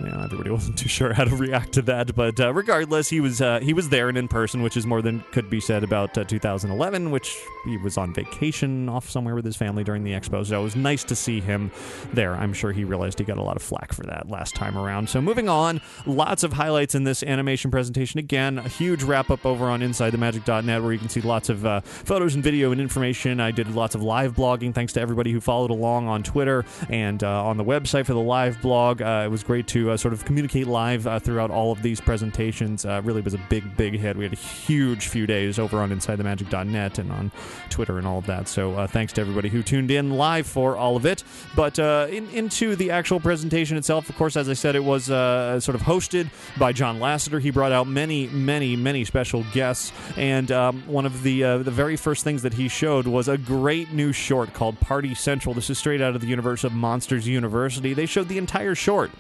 S1: Everybody wasn't too sure how to react to that, but regardless, he was there and in person, which is more than could be said about 2011, which he was on vacation off somewhere with his family during the expo, so it was nice to see him there. I'm sure he realized he got a lot of flack for that last time around. So moving on, lots of highlights in this animation presentation. Again, a huge wrap-up over on InsideTheMagic.net where you can see lots of photos and video and information. I did lots of live blogging, thanks to everybody who followed along on Twitter and on the website for the live blog. It was great to sort of communicate live throughout all of these presentations. Really was a big hit. We had a huge few days over on InsideTheMagic.net and on Twitter and all of that. So thanks to everybody who tuned in live for all of it. But into the actual presentation itself, of course, as I said, it was sort of hosted by John Lasseter. He brought out many special guests. And one of the very first things that he showed was a great new short called Party Central. This is straight out of the universe of Monsters University. They showed the entire short.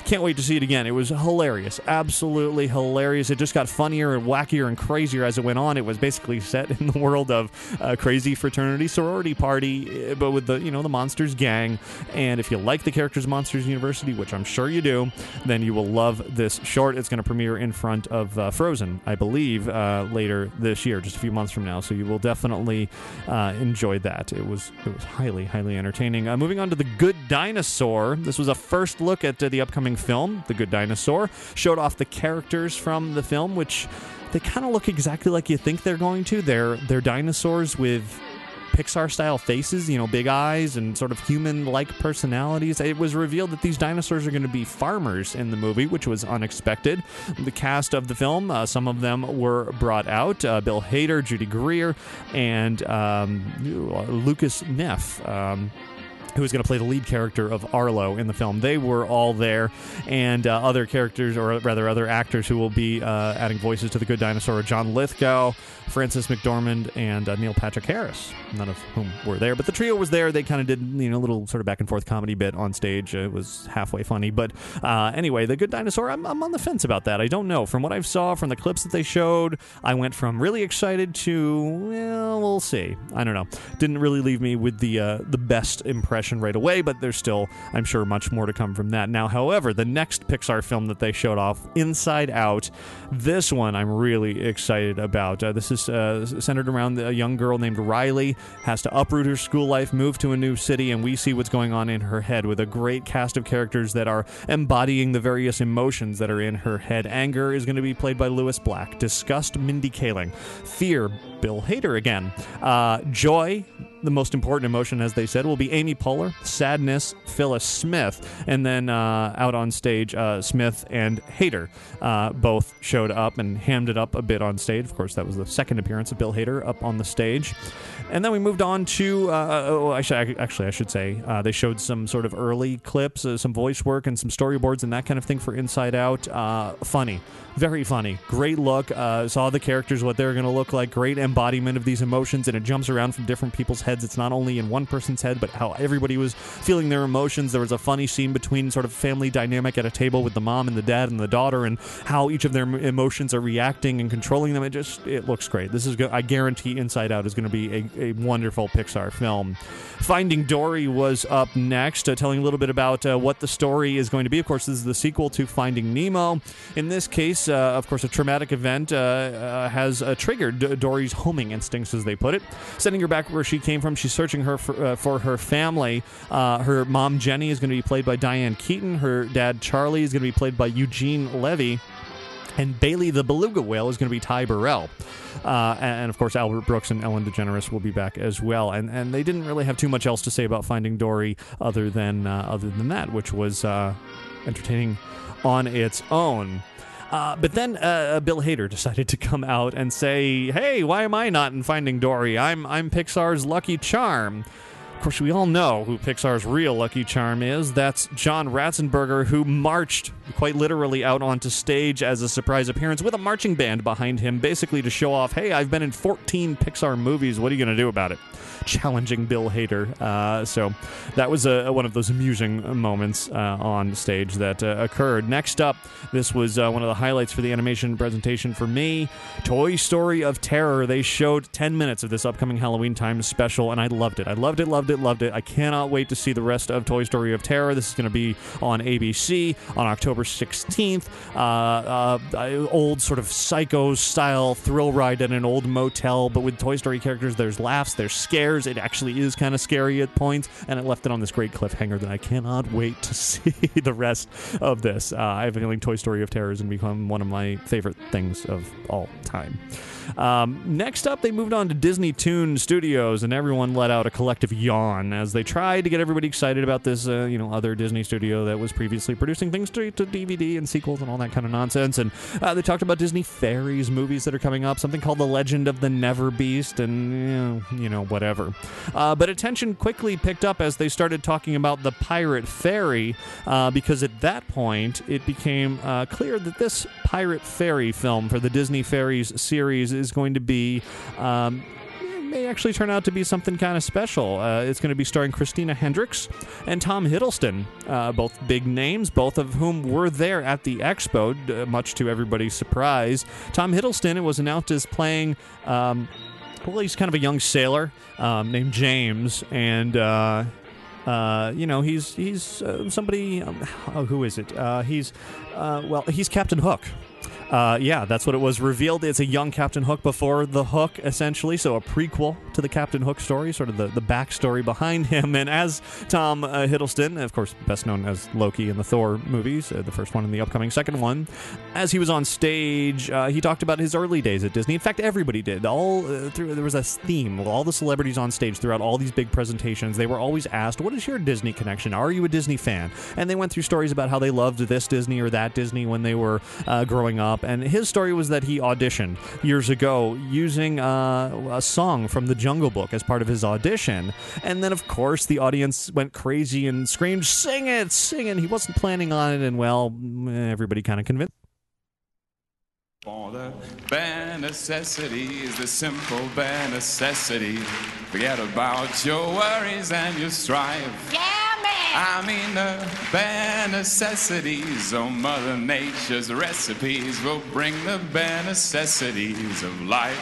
S1: Can't wait to see it again. It was hilarious. Absolutely hilarious. It just got funnier and wackier and crazier as it went on. It was basically set in the world of crazy fraternity sorority party, but with the Monsters gang. And if you like the characters of Monsters University, which I'm sure you do, then you will love this short. It's going to premiere in front of Frozen, I believe, later this year, just a few months from now. So you will definitely enjoy that. It was highly entertaining. Moving on to The Good Dinosaur. This was a first look at the upcoming film, The Good Dinosaur. Showed off the characters from the film, which they kind of look exactly like you think they're going to. They're dinosaurs with Pixar-style faces, big eyes and sort of human-like personalities. It was revealed that these dinosaurs are going to be farmers in the movie, which was unexpected. The cast of the film, some of them were brought out. Bill Hader, Judy Greer, and Lucas Neff, who is going to play the lead character of Arlo in the film. They were all there, and other characters, or rather other actors who will be adding voices to The Good Dinosaur, John Lithgow, Frances McDormand, and Neil Patrick Harris, none of whom were there. But the trio was there. They kind of did, a little sort of back and forth comedy bit on stage. It was halfway funny. But anyway, The Good Dinosaur, I'm on the fence about that. I don't know. From what I saw, from the clips that they showed, I went from really excited to, well, we'll see. I don't know. Didn't really leave me with the best impression impression right away, but there's still, I'm sure, much more to come from that. Now, however, the next Pixar film that they showed off, Inside Out, this one I'm really excited about. This is centered around a young girl named Riley, has to uproot her school life, move to a new city, and we see what's going on in her head with a great cast of characters that are embodying the various emotions that are in her head. Anger is going to be played by Lewis Black. Disgust, Mindy Kaling. Fear, Bill Hader again. Joy, the most important emotion, as they said, will be Amy Poehler. Sadness, Phyllis Smith. And then out on stage, Smith and Hader both showed up and hammed it up a bit on stage. Of course, that was the second appearance of Bill Hader up on the stage. And then we moved on to, I should say, they showed some sort of early clips, some voice work and some storyboards and that kind of thing for Inside Out. Funny. Very funny. Great look. Saw the characters, what they're going to look like. Great embodiment of these emotions, and it jumps around from different people's heads. It's not only in one person's head, but how everybody was feeling their emotions. There was a funny scene between sort of family dynamic at a table with the mom and the dad and the daughter, and how each of their emotions are reacting and controlling them. It looks great. This is, I guarantee Inside Out is going to be a wonderful Pixar film. Finding Dory was up next, telling a little bit about what the story is going to be. Of course, this is the sequel to Finding Nemo. In this case, of course, a traumatic event has triggered Dory's homing instincts, as they put it, sending her back where she came from. She's searching for her family. Her mom, Jenny, is going to be played by Diane Keaton. Her dad, Charlie, is going to be played by Eugene Levy. And Bailey the Beluga Whale is going to be Ty Burrell. And of course, Albert Brooks and Ellen DeGeneres will be back as well. And they didn't really have too much else to say about Finding Dory other than that, which was entertaining on its own. But then Bill Hader decided to come out and say, "Hey, why am I not in Finding Dory? I'm Pixar's Lucky Charm." Of course, we all know who Pixar's real Lucky Charm is. That's John Ratzenberger, who marched quite literally out onto stage as a surprise appearance with a marching band behind him, basically to show off, hey, I've been in 14 Pixar movies. What are you going to do about it? Challenging Bill Hader. So that was one of those amusing moments on stage that occurred. Next up, this was one of the highlights for the animation presentation for me, Toy Story of Terror. They showed 10 minutes of this upcoming Halloween time special, and I loved it. I loved it. I cannot wait to see the rest of Toy Story of Terror. This is going to be on ABC on October 16th. Old sort of Psycho-style thrill ride at an old motel, but with Toy Story characters, there's laughs, there's scares. It actually is kind of scary at points, and it left it on this great cliffhanger that I cannot wait to see the rest of this. I have a feeling Toy Story of Terror is going to become one of my favorite things of all time. Next up, they moved on to Disney Toon Studios, and everyone let out a collective yawn as they tried to get everybody excited about this, other Disney studio that was previously producing things to DVD and sequels and all that kind of nonsense. And they talked about Disney Fairies movies that are coming up, something called The Legend of the Never Beast, and whatever. But attention quickly picked up as they started talking about the Pirate Fairy, because at that point it became clear that this Pirate Fairy film for the Disney Fairies series is going to be may actually turn out to be something kind of special. It's going to be starring Christina Hendricks and Tom Hiddleston, both big names, both of whom were there at the expo, much to everybody's surprise. Tom Hiddleston was announced as playing he's kind of a young sailor named James, and he's somebody. Who is it? He's Captain Hook. That's what it was revealed. It's a young Captain Hook before the Hook, essentially, so a prequel to the Captain Hook story, sort of the backstory behind him. And as Tom Hiddleston, of course, best known as Loki in the Thor movies, the first one and the upcoming second one, as he was on stage, he talked about his early days at Disney. In fact, everybody did. There was a theme with all the celebrities on stage throughout all these big presentations. They were always asked, what is your Disney connection? Are you a Disney fan? And they went through stories about how they loved this Disney or that Disney when they were growing up. And his story was that he auditioned years ago using a song from the Jungle Book as part of his audition. And then, of course, the audience went crazy and screamed, "Sing it, sing it!" He wasn't planning on it, and, well, everybody kind of convinced.
S8: For the bare necessities, the simple bare necessities. Forget about your worries and your strife. Yeah, man! I mean the bare necessities. Oh, Mother Nature's recipes will bring the bare necessities of life.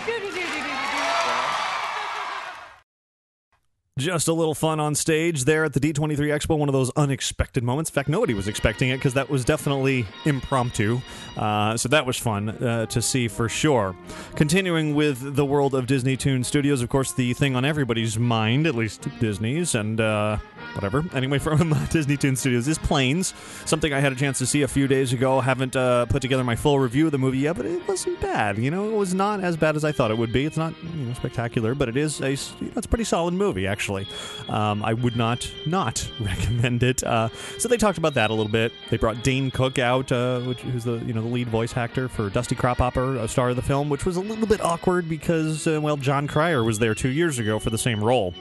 S1: Just a little fun on stage there at the D23 Expo, one of those unexpected moments. In fact, nobody was expecting it because that was definitely impromptu. So that was fun to see for sure. Continuing with the world of Disney Toon Studios, of course, the thing on everybody's mind, at least Disney's, and whatever. Anyway, from Disney Toon Studios is Planes, something I had a chance to see a few days ago. Haven't put together my full review of the movie yet, but it wasn't bad. You know, it was not as bad as I thought it would be. It's not spectacular, but it is it's a pretty solid movie, actually. I would not recommend it. So they talked about that a little bit. They brought Dane Cook out, who's the lead voice actor for Dusty Cropper, a star of the film, which was a little bit awkward because John Cryer was there 2 years ago for the same role.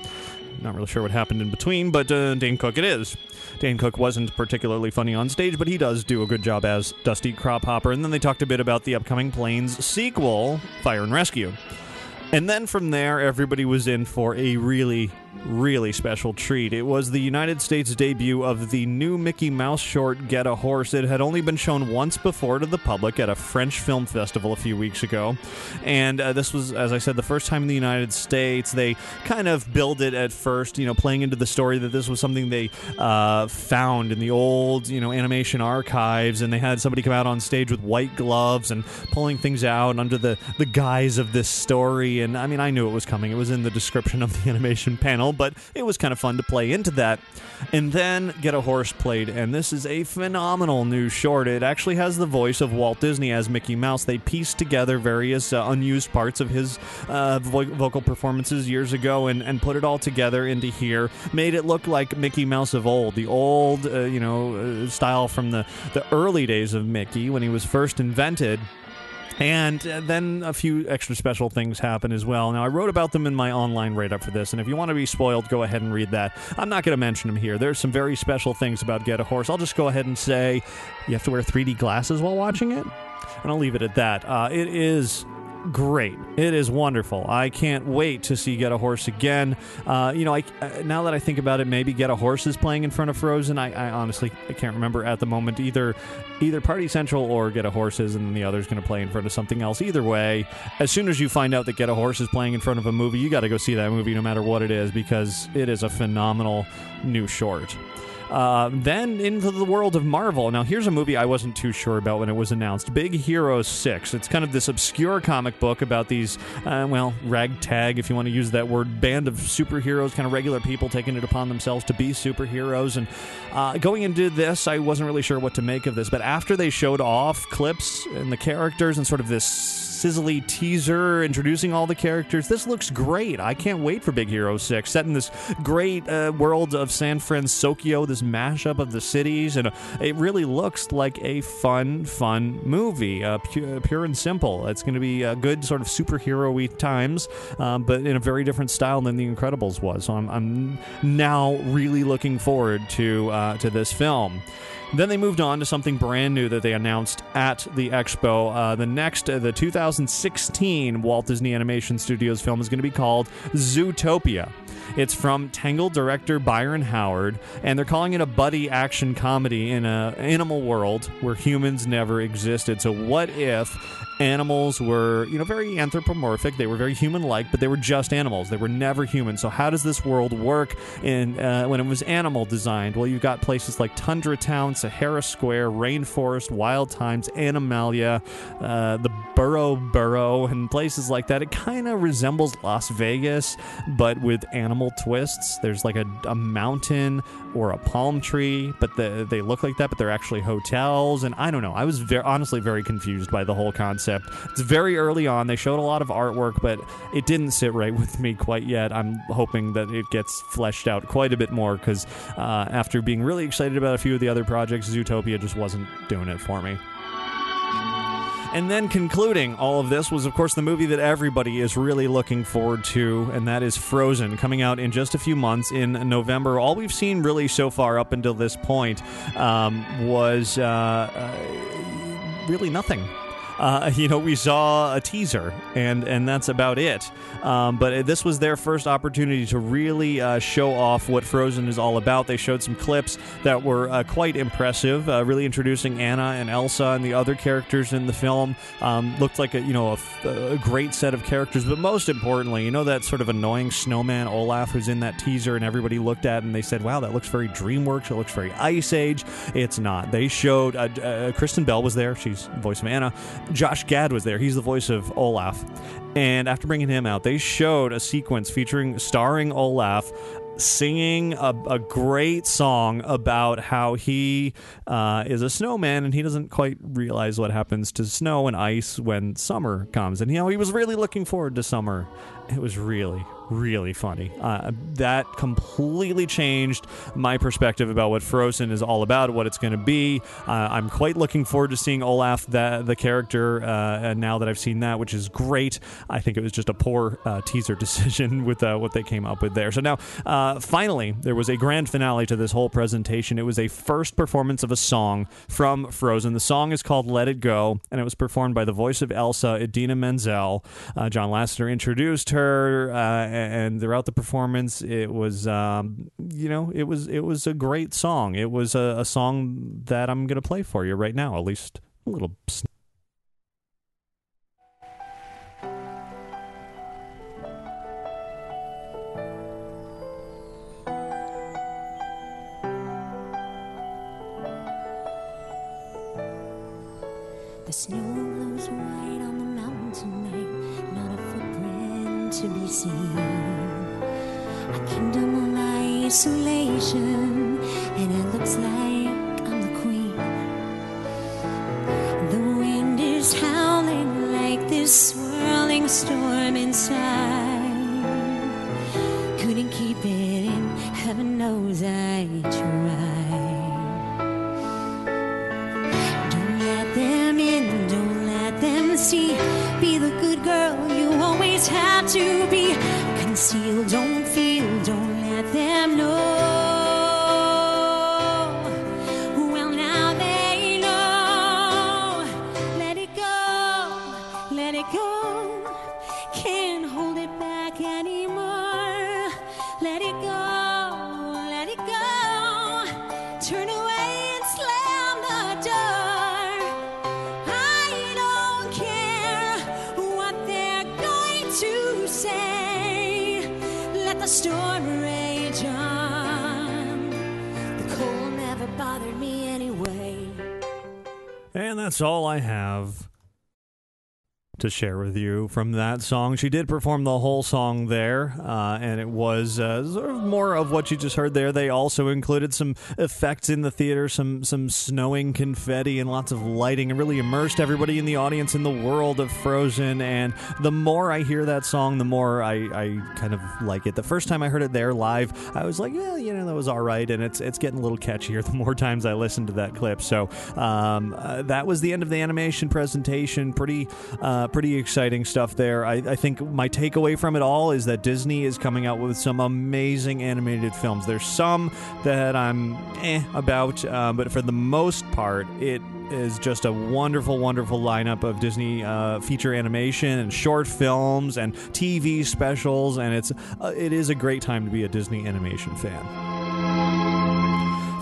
S1: Not really sure what happened in between, but Dane Cook it is. Dane Cook wasn't particularly funny on stage, but he does do a good job as Dusty Cropper. And then they talked a bit about the upcoming Planes sequel, Fire and Rescue. And then from there, everybody was in for a really, really special treat. It was the United States debut of the new Mickey Mouse short, Get a Horse. It had only been shown once before to the public at a French film festival a few weeks ago. And this was, as I said, the first time in the United States. They kind of billed it at first, playing into the story that this was something they found in the old, animation archives. And they had somebody come out on stage with white gloves and pulling things out under the guise of this story. And I mean, I knew it was coming. It was in the description of the animation panel, but it was kind of fun to play into that. And then Get a Horse played, and this is a phenomenal new short. It actually has the voice of Walt Disney as Mickey Mouse. They pieced together various unused parts of his vocal performances years ago and put it all together into here. Made it look like Mickey Mouse of old, the old, style from the early days of Mickey when he was first invented. And then a few extra special things happen as well. Now, I wrote about them in my online write-up for this, and if you want to be spoiled, go ahead and read that. I'm not going to mention them here. There's some very special things about Get a Horse. I'll just go ahead and say you have to wear 3D glasses while watching it, and I'll leave it at that. It is great. It is wonderful. I can't wait to see Get a Horse again. Now that I think about it, maybe Get a Horse is playing in front of Frozen. I honestly can't remember at the moment. Either Party Central or Get a Horse is, and then the other's going to play in front of something else. Either way, as soon as you find out that Get a Horse is playing in front of a movie, you got to go see that movie no matter what it is, because it is a phenomenal new short. Then into the world of Marvel. Now, here's a movie I wasn't too sure about when it was announced. Big Hero 6. It's kind of this obscure comic book about these, ragtag, if you want to use that word, band of superheroes, kind of regular people taking it upon themselves to be superheroes. And going into this, I wasn't really sure what to make of this. But after they showed off clips and the characters and sort of this sizzly teaser introducing all the characters, this looks great. I can't wait for Big Hero 6, set in this great world of San Francisco, this mashup of the cities, and it really looks like a fun movie, pure and simple. It's going to be a good sort of superhero-y times, but in a very different style than The Incredibles was. So I'm now really looking forward to this film. Then they moved on to something brand new that they announced at the Expo. The 2016 Walt Disney Animation Studios film is going to be called Zootopia. It's from Tangled director Byron Howard, and they're calling it a buddy action comedy in an animal world where humans never existed. So what if animals were, very anthropomorphic? They were very human-like, but they were just animals. They were never human. So how does this world work when it was animal designed? Well, you've got places like Tundra Town, Sahara Square, Rainforest, Wild Times, Animalia, the Burrow, and places like that. It kind of resembles Las Vegas, but with animal twists. There's like a mountain or a palm tree, but they look like that, but they're actually hotels. And I don't know. I was honestly very confused by the whole concept. It's very early on. They showed a lot of artwork, but it didn't sit right with me quite yet. I'm hoping that it gets fleshed out quite a bit more, because after being really excited about a few of the other projects, Zootopia just wasn't doing it for me. And then concluding all of this was, of course, the movie that everybody is really looking forward to, and that is Frozen, coming out in just a few months in November. All we've seen really so far up until this point was really nothing. we saw a teaser, and that's about it. But this was their first opportunity to really show off what Frozen is all about. They showed some clips that were quite impressive, really introducing Anna and Elsa and the other characters in the film. Looked like a great set of characters, but most importantly, that sort of annoying snowman Olaf who's in that teaser, and everybody looked at and they said, wow, that looks very DreamWorks, it looks very Ice Age. It's not. They showed Kristen Bell was there, she's the voice of Anna. Josh Gad was there, he's the voice of Olaf. And after bringing him out, they showed a sequence starring Olaf singing a great song about how he is a snowman and he doesn't quite realize what happens to snow and ice when summer comes. And he was really looking forward to summer. It was really, really funny. That completely changed my perspective about what Frozen is all about, what it's going to be. I'm quite looking forward to seeing Olaf, the character, now that I've seen that, which is great. I think it was just a poor teaser decision with what they came up with there. So now, finally, there was a grand finale to this whole presentation. It was a first performance of a song from Frozen. The song is called Let It Go, and it was performed by the voice of Elsa, Idina Menzel. John Lasseter introduced her, and throughout the performance, it was, it was a great song. It was a song that I'm going to play for you right now, at least a little.
S9: The snow glows white on the mountain tonight, not a footprint to be seen. A kingdom of isolation, and it looks like I'm the queen. The wind is howling like this swirling storm inside. Couldn't keep it in, heaven knows I tried. See, be the good girl you always had to be. Conceal, don't feel, don't let them know. Well, now they know. Let it go, let it go. Can't hold it back anymore. Let it go, let it go. Turn away and slam the door. The storm rage on. The cold never bothered me anyway.
S1: And that's all I have to share with you from that song. She did perform the whole song there, and it was sort of more of what you just heard there. They also included some effects in the theater, some snowing confetti and lots of lighting, and really immersed everybody in the audience in the world of Frozen. And the more I hear that song, the more I kind of like it. The first time I heard it there live, I was like, yeah, that was all right, and it's getting a little catchier the more times I listen to that clip. So that was the end of the animation presentation. Pretty exciting stuff there. I think my takeaway from it all is that Disney is coming out with some amazing animated films. There's some that I'm about, but for the most part, it is just a wonderful, wonderful lineup of Disney feature animation and short films and TV specials, and it is a great time to be a Disney animation fan.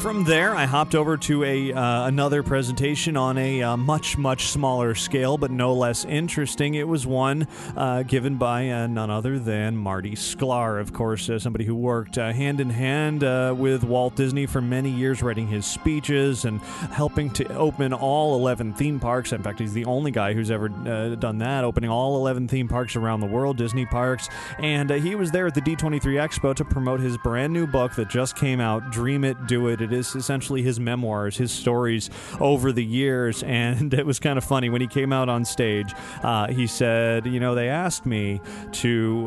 S1: From there, I hopped over to another presentation on a much, much smaller scale, but no less interesting. It was one given by none other than Marty Sklar, of course, somebody who worked hand in hand with Walt Disney for many years, writing his speeches and helping to open all 11 theme parks. In fact, he's the only guy who's ever done that, opening all 11 theme parks around the world, Disney parks. And he was there at the D23 Expo to promote his brand new book that just came out, Dream It, Do It. It is essentially his memoirs, his stories over the years, and it was kind of funny when he came out on stage. He said, they asked me to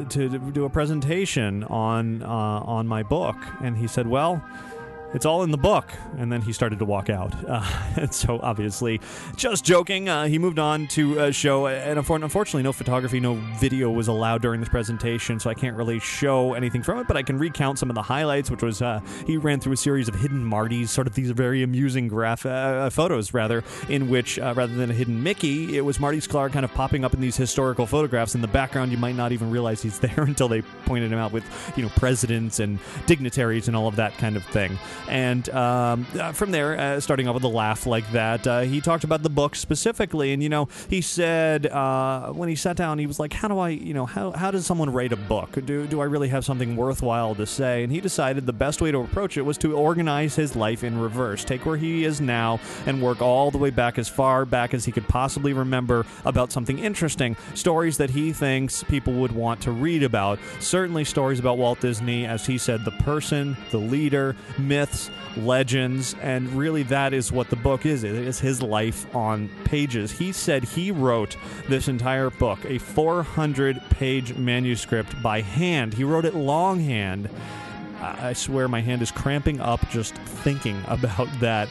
S1: do a presentation on my book, and he said, well, it's all in the book. And then he started to walk out. And so obviously, just joking, he moved on to show, and unfortunately no photography, no video was allowed during this presentation, so I can't really show anything from it, but I can recount some of the highlights, which was he ran through a series of hidden Martys, sort of these very amusing photos, in which, rather than a hidden Mickey, it was Marty Sklar kind of popping up in these historical photographs. In the background, you might not even realize he's there until they pointed him out with, presidents and dignitaries and all of that kind of thing. And from there, starting off with a laugh like that, he talked about the book specifically, and, he said when he sat down, he was like, how do I, how does someone write a book? Do I really have something worthwhile to say? And he decided the best way to approach it was to organize his life in reverse, take where he is now and work all the way back, as far back as he could possibly remember, about something interesting, stories that he thinks people would want to read about. Certainly stories about Walt Disney, as he said, the person, the leader, myths, legends, and really that is what the book is. It is his life on pages. He said he wrote this entire book, a 400-page manuscript, by hand. He wrote it longhand. I swear my hand is cramping up just thinking about that.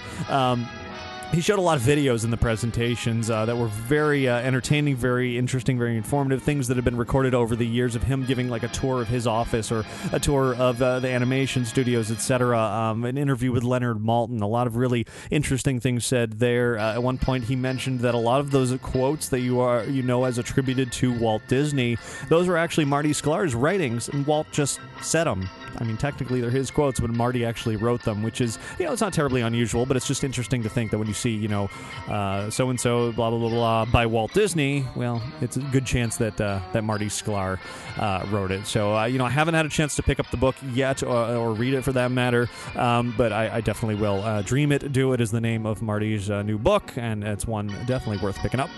S1: He showed a lot of videos in the presentations that were very entertaining, very interesting, very informative, things that have been recorded over the years of him giving like a tour of his office or a tour of the animation studios, etc. An interview with Leonard Maltin, a lot of really interesting things said there. At one point he mentioned that a lot of those quotes that you know as attributed to Walt Disney, those were actually Marty Sklar's writings, and Walt just said them. I mean, technically they're his quotes, but Marty actually wrote them, which is, it's not terribly unusual, but it's just interesting to think that when you see, so-and-so, blah, blah, blah, blah, by Walt Disney, well, it's a good chance that Marty Sklar wrote it. So, I haven't had a chance to pick up the book yet, or read it for that matter, but I definitely will. Dream It, Do It is the name of Marty's new book, and it's one definitely worth picking up.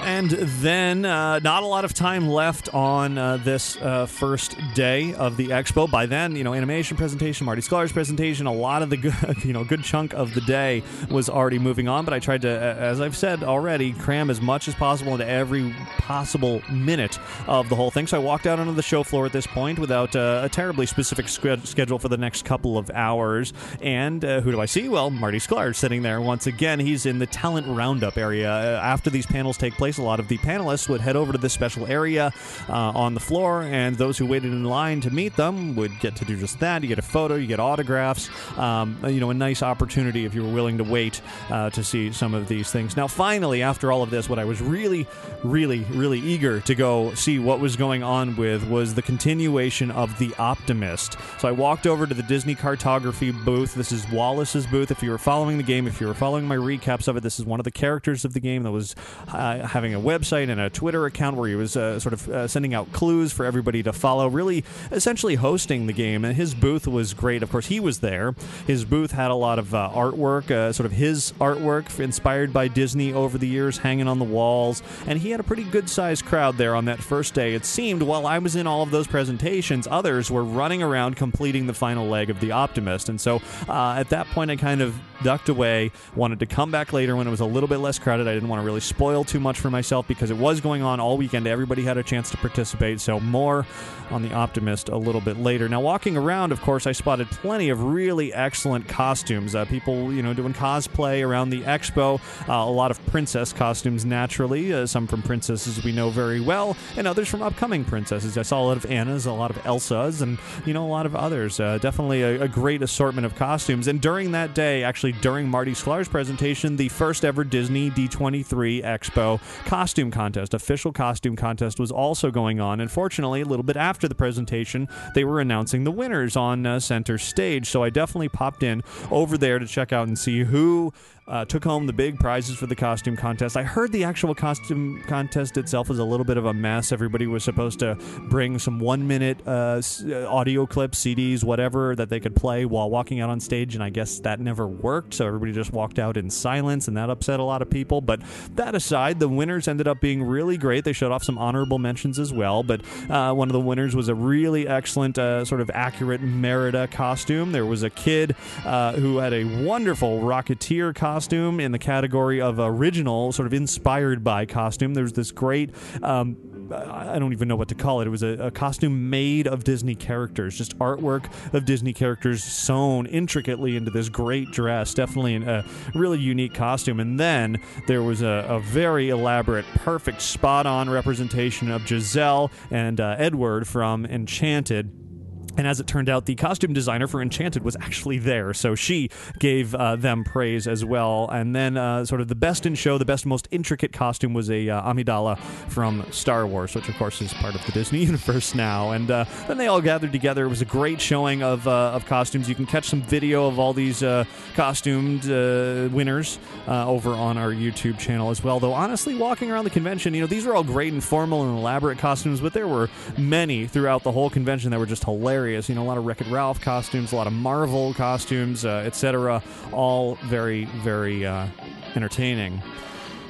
S1: And then, not a lot of time left on this first day of the expo. By then, animation presentation, Marty Sklar's presentation, a lot of the good chunk of the day was already moving on. But I tried to, as I've said already, cram as much as possible into every possible minute of the whole thing. So I walked out onto the show floor at this point without a terribly specific schedule for the next couple of hours. And who do I see? Well, Marty Sklar sitting there once again. He's in the talent roundup area. After these panels take place, a lot of the panelists would head over to this special area on the floor, and those who waited in line to meet them would get to do just that. You get a photo, you get autographs, a nice opportunity if you were willing to wait to see some of these things. Now, finally, after all of this, what I was really, really, really eager to go see what was going on with was the continuation of The Optimist. So I walked over to the Disney Cartography booth. This is Wallace's booth. If you were following the game, if you were following my recaps of it, this is one of the characters of the game that was having a website and a Twitter account where he was sending out clues for everybody to follow, really essentially hosting the game. And his booth was great. Of course, he was there. His booth had a lot of artwork, sort of his artwork inspired by Disney over the years, hanging on the walls. And he had a pretty good-sized crowd there on that first day. It seemed while I was in all of those presentations, others were running around completing the final leg of The Optimist. And so at that point, I kind of ducked away, wanted to come back later when it was a little bit less crowded. I didn't want to really spoil too much for myself because it was going on all weekend. Everybody had a chance to participate, so more on The Optimist a little bit later. Now, walking around, of course, I spotted plenty of really excellent costumes. People, doing cosplay around the expo. A lot of princess costumes, naturally. Some from princesses we know very well, and others from upcoming princesses. I saw a lot of Annas, a lot of Elsas, and, a lot of others. Definitely a great assortment of costumes. And during that day, actually during Marty Sklar's presentation, the first ever Disney D23 Expo costume contest, official costume contest, was also going on. And fortunately, a little bit after the presentation, they were announcing the winners on center stage. So I definitely popped in over there to check out and see who took home the big prizes for the costume contest. I heard the actual costume contest itself was a little bit of a mess. Everybody was supposed to bring some 1-minute audio clips, CDs, whatever, that they could play while walking out on stage, and I guess that never worked, so everybody just walked out in silence, and that upset a lot of people. But that aside, the winners ended up being really great. They showed off some honorable mentions as well, but one of the winners was a really excellent, sort of accurate Merida costume. There was a kid who had a wonderful Rocketeer costume in the category of original, sort of inspired by costume. There's this great I don't even know what to call it. It was a costume made of Disney characters, just artwork of Disney characters sewn intricately into this great dress. Definitely a really unique costume. And then there was a very elaborate, perfect, spot-on representation of Giselle and Edward from Enchanted. And as it turned out, the costume designer for Enchanted was actually there, so she gave them praise as well. And then sort of the best in show, the best, most intricate costume was a Amidala from Star Wars, which of course is part of the Disney universe now. And then they all gathered together. It was a great showing of costumes. You can catch some video of all these costumed winners over on our YouTube channel as well. Though honestly, walking around the convention, these were all great and formal and elaborate costumes, but there were many throughout the whole convention that were just hilarious. A lot of Wreck-It Ralph costumes, a lot of Marvel costumes, etc. All very, very entertaining.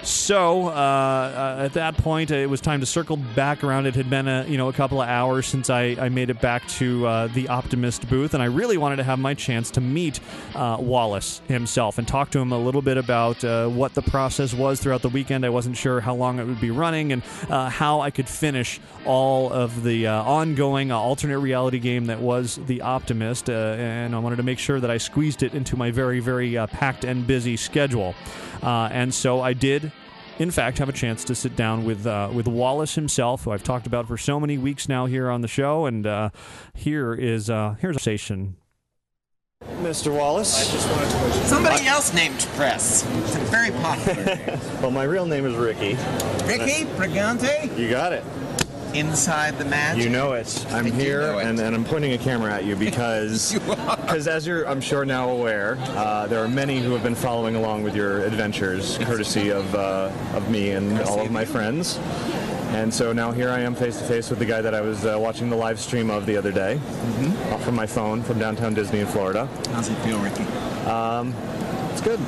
S1: So at that point, it was time to circle back around. It had been a couple of hours since I made it back to the Optimist booth, and I really wanted to have my chance to meet Wallace himself and talk to him a little bit about what the process was throughout the weekend. I wasn't sure how long it would be running and how I could finish all of the ongoing alternate reality game that was the Optimist, and I wanted to make sure that I squeezed it into my very, very packed and busy schedule. And so I did, in fact, have a chance to sit down with Wallace himself, who I've talked about for so many weeks now here on the show. And here's a conversation. Mr. Wallace.
S10: Somebody else named Press. It's very popular.
S4: Well, my real name is Ricky.
S10: Ricky Brigante?
S4: You got it.
S10: Inside the magic.
S4: You know it. I'm here, and I'm pointing a camera at you because, as you're, I'm sure, now aware, there are many who have been following along with your adventures, courtesy of me and all of my friends. And so now here I am face-to-face with the guy that I was watching the live stream of the other day, from my phone from downtown Disney in Florida.
S10: How's it feel, Ricky?
S4: It's good.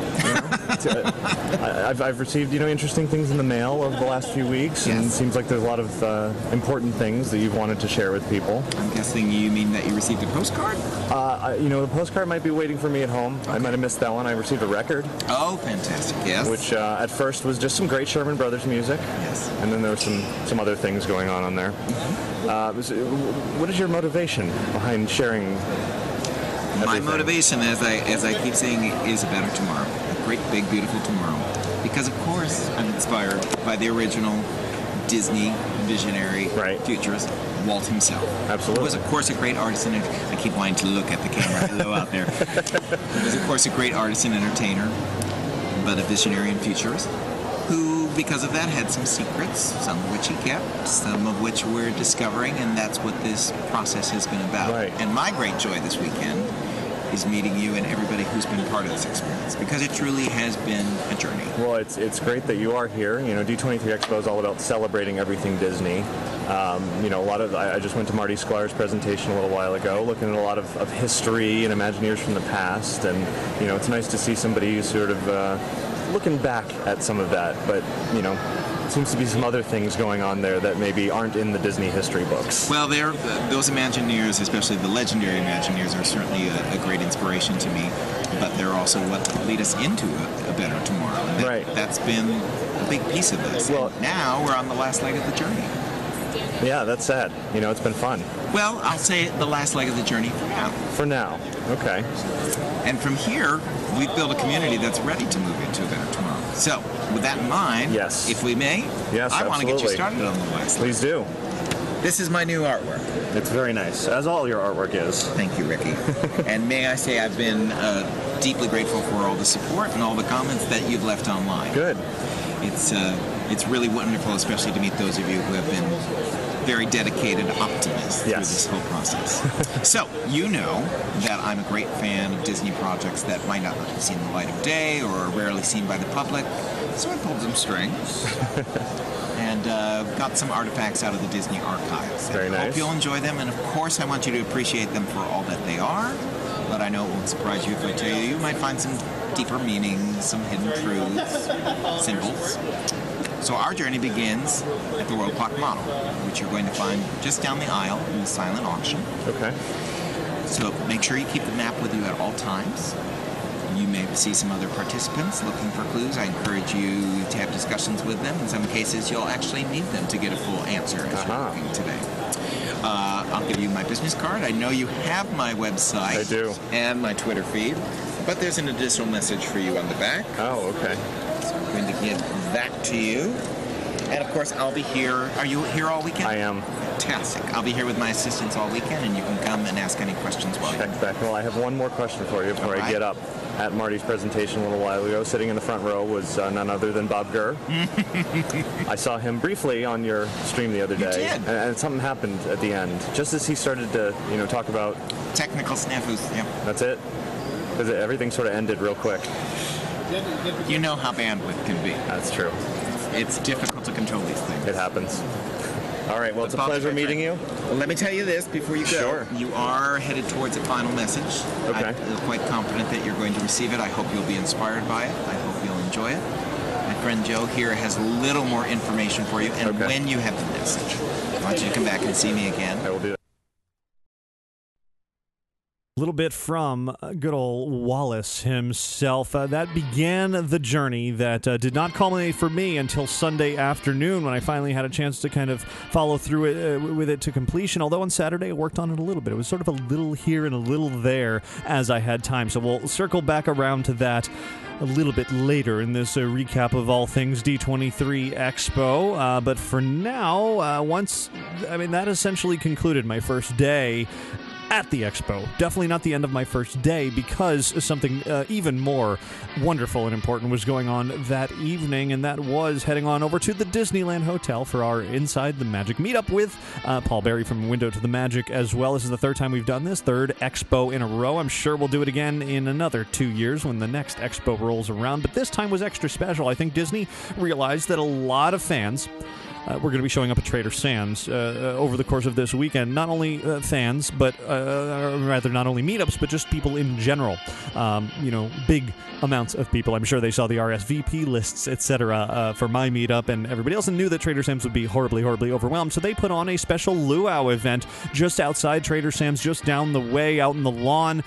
S4: I've received interesting things in the mail over the last few weeks, and it seems like there's a lot of important things that you've wanted to share with people.
S10: I'm guessing you mean that you received a postcard?
S4: The postcard might be waiting for me at home. Okay. I might have missed that one. I received a record.
S10: Oh, fantastic! Yes.
S4: Which at first was just some great Sherman Brothers music.
S10: Yes.
S4: And then there were some other things going on there. What is your motivation behind sharing?
S10: My motivation, as I keep saying, is a better tomorrow. A great, big, beautiful tomorrow. Because, of course, I'm inspired by the original Disney visionary futurist, Walt himself.
S4: Absolutely.
S10: Who was, of course, a great artist and I keep wanting to look at the camera. Hello out there. He was, of course, a great artist and entertainer, but a visionary and futurist, who, because of that, had some secrets, some of which he kept, some of which we're discovering, and that's what this process has been about.
S4: Right.
S10: And my great joy this weekend is meeting you and everybody who's been part of this experience, because it truly has been a journey.
S4: Well, it's great that you are here. D23 Expo is all about celebrating everything Disney. I just went to Marty Sklar's presentation a little while ago, looking at a lot of history and Imagineers from the past, and it's nice to see somebody sort of looking back at some of that, but seems to be some other things going on there that maybe aren't in the Disney history books.
S10: Well, those Imagineers, especially the legendary Imagineers, are certainly a great inspiration to me, but they're also what lead us into a better tomorrow. And that's been a big piece of this. Well, and now we're on the last leg of the journey.
S4: Yeah, that's sad. It's been fun.
S10: Well, I'll say the last leg of the journey for now.
S4: For now. Okay.
S10: And from here, we've built a community that's ready to move into a better tomorrow. So, with that in mind, if we may, I want to get you started on the last leg.
S4: Please do.
S10: This is my new artwork.
S4: It's very nice, as all your artwork is.
S10: Thank you, Ricky. And may I say I've been deeply grateful for all the support and all the comments that you've left online.
S4: Good.
S10: It's really wonderful, especially to meet those of you who have been very dedicated optimists through this whole process. So, you know that I'm a great fan of Disney projects that might not have seen the light of day or are rarely seen by the public. So I pulled some strings and got some artifacts out of the Disney archives.
S4: Very nice.
S10: I hope you'll enjoy them, and of course I want you to appreciate them for all that they are, but I know it won't surprise you if I tell you might find some deeper meanings, some hidden truths, symbols. So our journey begins at the World Clock model, which you're going to find just down the aisle in the silent auction.
S4: Okay.
S10: So make sure you keep the map with you at all times. you may see some other participants looking for clues. I encourage you to have discussions with them. In some cases, you'll actually need them to get a full answer as you're looking today. I'll give you my business card. I know you have my website.
S4: I do.
S10: And my Twitter feed. But there's an additional message for you on the back.
S4: Oh, okay.
S10: So I'm going to give that to you. And, of course, I'll be here. Are you here all weekend?
S4: I am.
S10: Fantastic. I'll be here with my assistants all weekend, and you can come and ask any questions while you're
S4: Check back. Well, I have one more question for you before I get up. At Marty's presentation a little while ago, sitting in the front row was none other than Bob Gurr. I saw him briefly on your stream the other day, and something happened at the end. Just as he started to, talk about
S10: technical snafus. Yeah,
S4: that's it. Because everything sort of ended real quick.
S10: You know how bandwidth can be.
S4: That's true.
S10: It's difficult to control these things.
S4: It happens. All right, well, it's a pleasure meeting you.
S10: Well, let me tell you this before you go.
S4: Sure.
S10: You are headed towards a final message.
S4: Okay.
S10: I feel quite confident that you're going to receive it. I hope you'll be inspired by it. I hope you'll enjoy it. My friend Joe here has a little more information for you. And when you have the message, I want you to come back and see me again.
S4: I will do that.
S1: A little bit from good old Wallace himself. That began the journey that did not culminate for me until Sunday afternoon when I finally had a chance to kind of follow through it with it to completion. Although on Saturday I worked on it a little bit. It was sort of a little here and a little there as I had time. So we'll circle back around to that a little bit later in this recap of all things D23 Expo. But for now, that essentially concluded my first day at the Expo. Definitely not the end of my first day, because something even more wonderful and important was going on that evening, and that was heading on over to the Disneyland Hotel for our Inside the Magic meetup with Paul Berry from Window to the Magic as well. This is the third time we've done this, third Expo in a row. I'm sure we'll do it again in another 2 years when the next Expo rolls around, but this time was extra special. I think Disney realized that a lot of fans we're going to be showing up at Trader Sam's over the course of this weekend. Not only fans, but rather not only meetups, but just people in general. Big amounts of people. I'm sure they saw the RSVP lists, etc. For my meetup and everybody else, and knew that Trader Sam's would be horribly, horribly overwhelmed. So they put on a special luau event just outside Trader Sam's, just down the way, out in the lawn.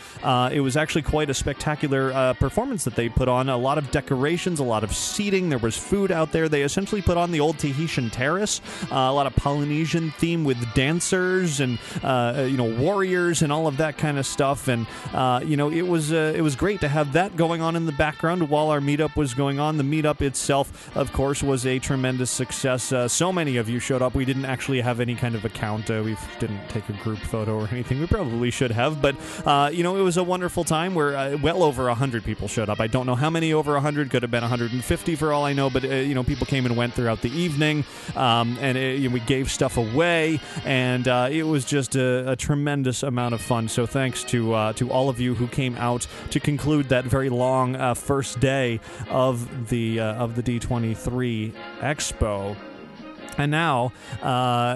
S1: It was actually quite a spectacular performance that they put on. A lot of decorations, a lot of seating. There was food out there. They essentially put on the old Tahitian terrace, a lot of Polynesian theme with dancers and warriors and all of that kind of stuff. And it was great to have that going on in the background while our meetup was going on. The meetup itself, of course, was a tremendous success. So many of you showed up. We didn't actually have any kind of account. We didn't take a group photo or anything. We probably should have, but it was a wonderful time where well over 100 people showed up. I don't know how many over 100. Could have been 150 for all I know, but people came and went throughout the evening. We gave stuff away, and it was just a tremendous amount of fun. So thanks to all of you who came out to conclude that very long first day of the D23 Expo. And now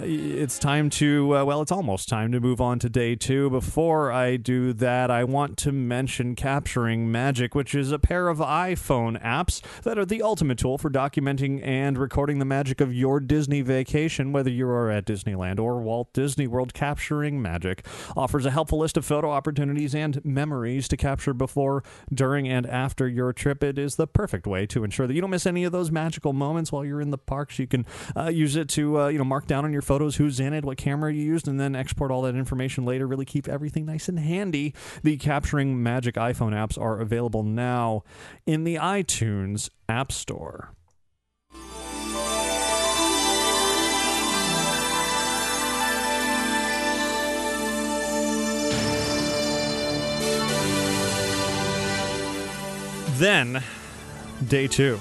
S1: it's time to, it's almost time to move on to day two. Before I do that, I want to mention Capturing Magic, which is a pair of iPhone apps that are the ultimate tool for documenting and recording the magic of your Disney vacation, whether you are at Disneyland or Walt Disney World. Capturing Magic offers a helpful list of photo opportunities and memories to capture before, during, and after your trip. It is the perfect way to ensure that you don't miss any of those magical moments while you're in the parks. You can use it to mark down on your photos who's in it, what camera you used, and then export all that information later. Really keep everything nice and handy. The Capturing Magic iPhone apps are available now in the iTunes App Store. Then, day two.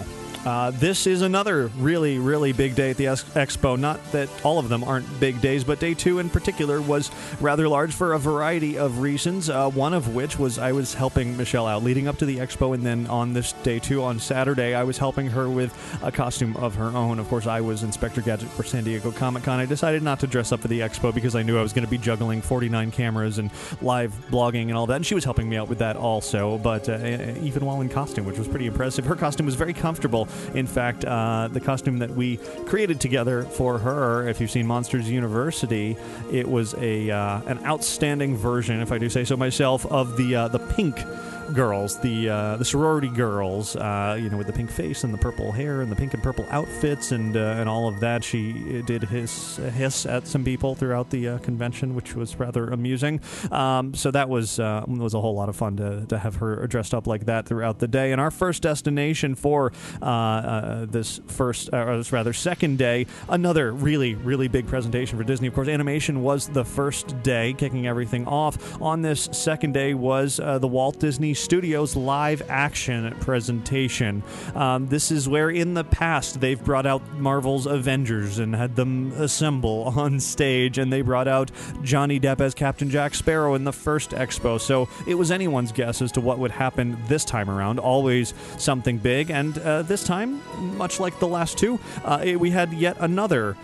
S1: This is another really, really big day at the Expo. Not that all of them aren't big days, but day two in particular was rather large for a variety of reasons, one of which was I was helping Michelle out leading up to the Expo, and then on this day two, on Saturday, I was helping her with a costume of her own. Of course, I was Inspector Gadget for San Diego Comic-Con. I decided not to dress up for the Expo because I knew I was going to be juggling 49 cameras and live blogging and all that, and she was helping me out with that also, but even while in costume, which was pretty impressive. Her costume was very comfortable. In fact, the costume that we created together for her, if you've seen Monsters University, it was an outstanding version, if I do say so myself, of the pink girls, the sorority girls, with the pink face and the purple hair and the pink and purple outfits and all of that. She did hiss at some people throughout the convention, which was rather amusing. So that was a whole lot of fun to have her dressed up like that throughout the day. And our first destination for this second day, another really, really big presentation for Disney. Of course, animation was the first day, kicking everything off. On this second day was the Walt Disney Studios live action presentation. This is where in the past they've brought out Marvel's Avengers and had them assemble on stage, and they brought out Johnny Depp as Captain Jack Sparrow in the first expo. So it was anyone's guess as to what would happen this time around. Always something big, and this time, much like the last two, we had yet another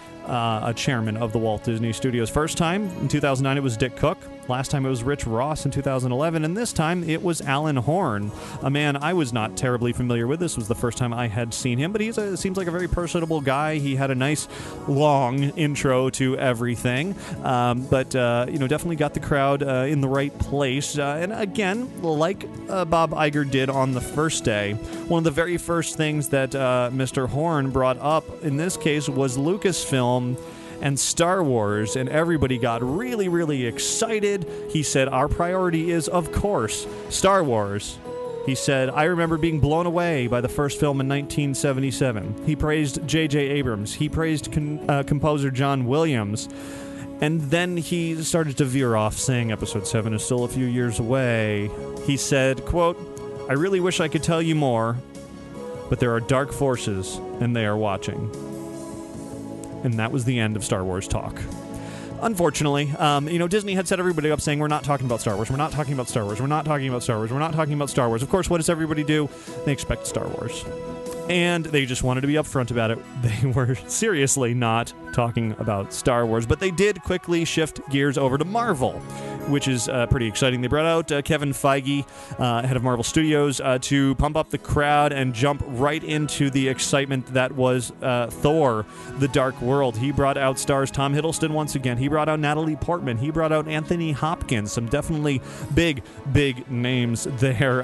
S1: chairman of the Walt Disney Studios. First time in 2009 it was Dick Cook. Last time it was Rich Ross in 2011, and this time it was Alan Horn, a man I was not terribly familiar with. This was the first time I had seen him, but he seems like a very personable guy. He had a nice long intro to everything, but definitely got the crowd in the right place. And again, like Bob Iger did on the first day, one of the very first things that Mr. Horn brought up in this case was Lucasfilm and Star Wars, and everybody got really, really excited. He said, our priority is, of course, Star Wars. He said, I remember being blown away by the first film in 1977. He praised J.J. Abrams. He praised composer John Williams. And then he started to veer off, saying Episode 7 is still a few years away. He said, quote, I really wish I could tell you more, but there are dark forces, and they are watching. And that was the end of Star Wars talk. Unfortunately, Disney had set everybody up saying, we're not talking about Star Wars, we're not talking about Star Wars, we're not talking about Star Wars, we're not talking about Star Wars. Of course, what does everybody do? They expect Star Wars. And they just wanted to be upfront about it. They were seriously not talking about Star Wars, but they did quickly shift gears over to Marvel, which is pretty exciting. They brought out Kevin Feige, head of Marvel Studios, to pump up the crowd and jump right into the excitement that was Thor, The Dark World. He brought out stars Tom Hiddleston once again. He brought out Natalie Portman. He brought out Anthony Hopkins. Some definitely big, big names there.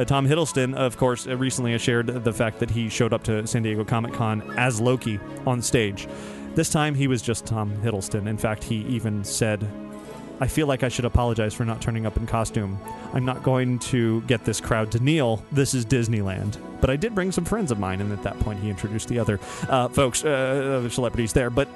S1: Tom Hiddleston, of course, recently has shared the fact that he showed up to San Diego Comic-Con as Loki on stage. This time, he was just Tom Hiddleston. In fact, he even said, I feel like I should apologize for not turning up in costume. I'm not going to get this crowd to kneel. This is Disneyland. But I did bring some friends of mine, and at that point, he introduced the other other celebrities there. But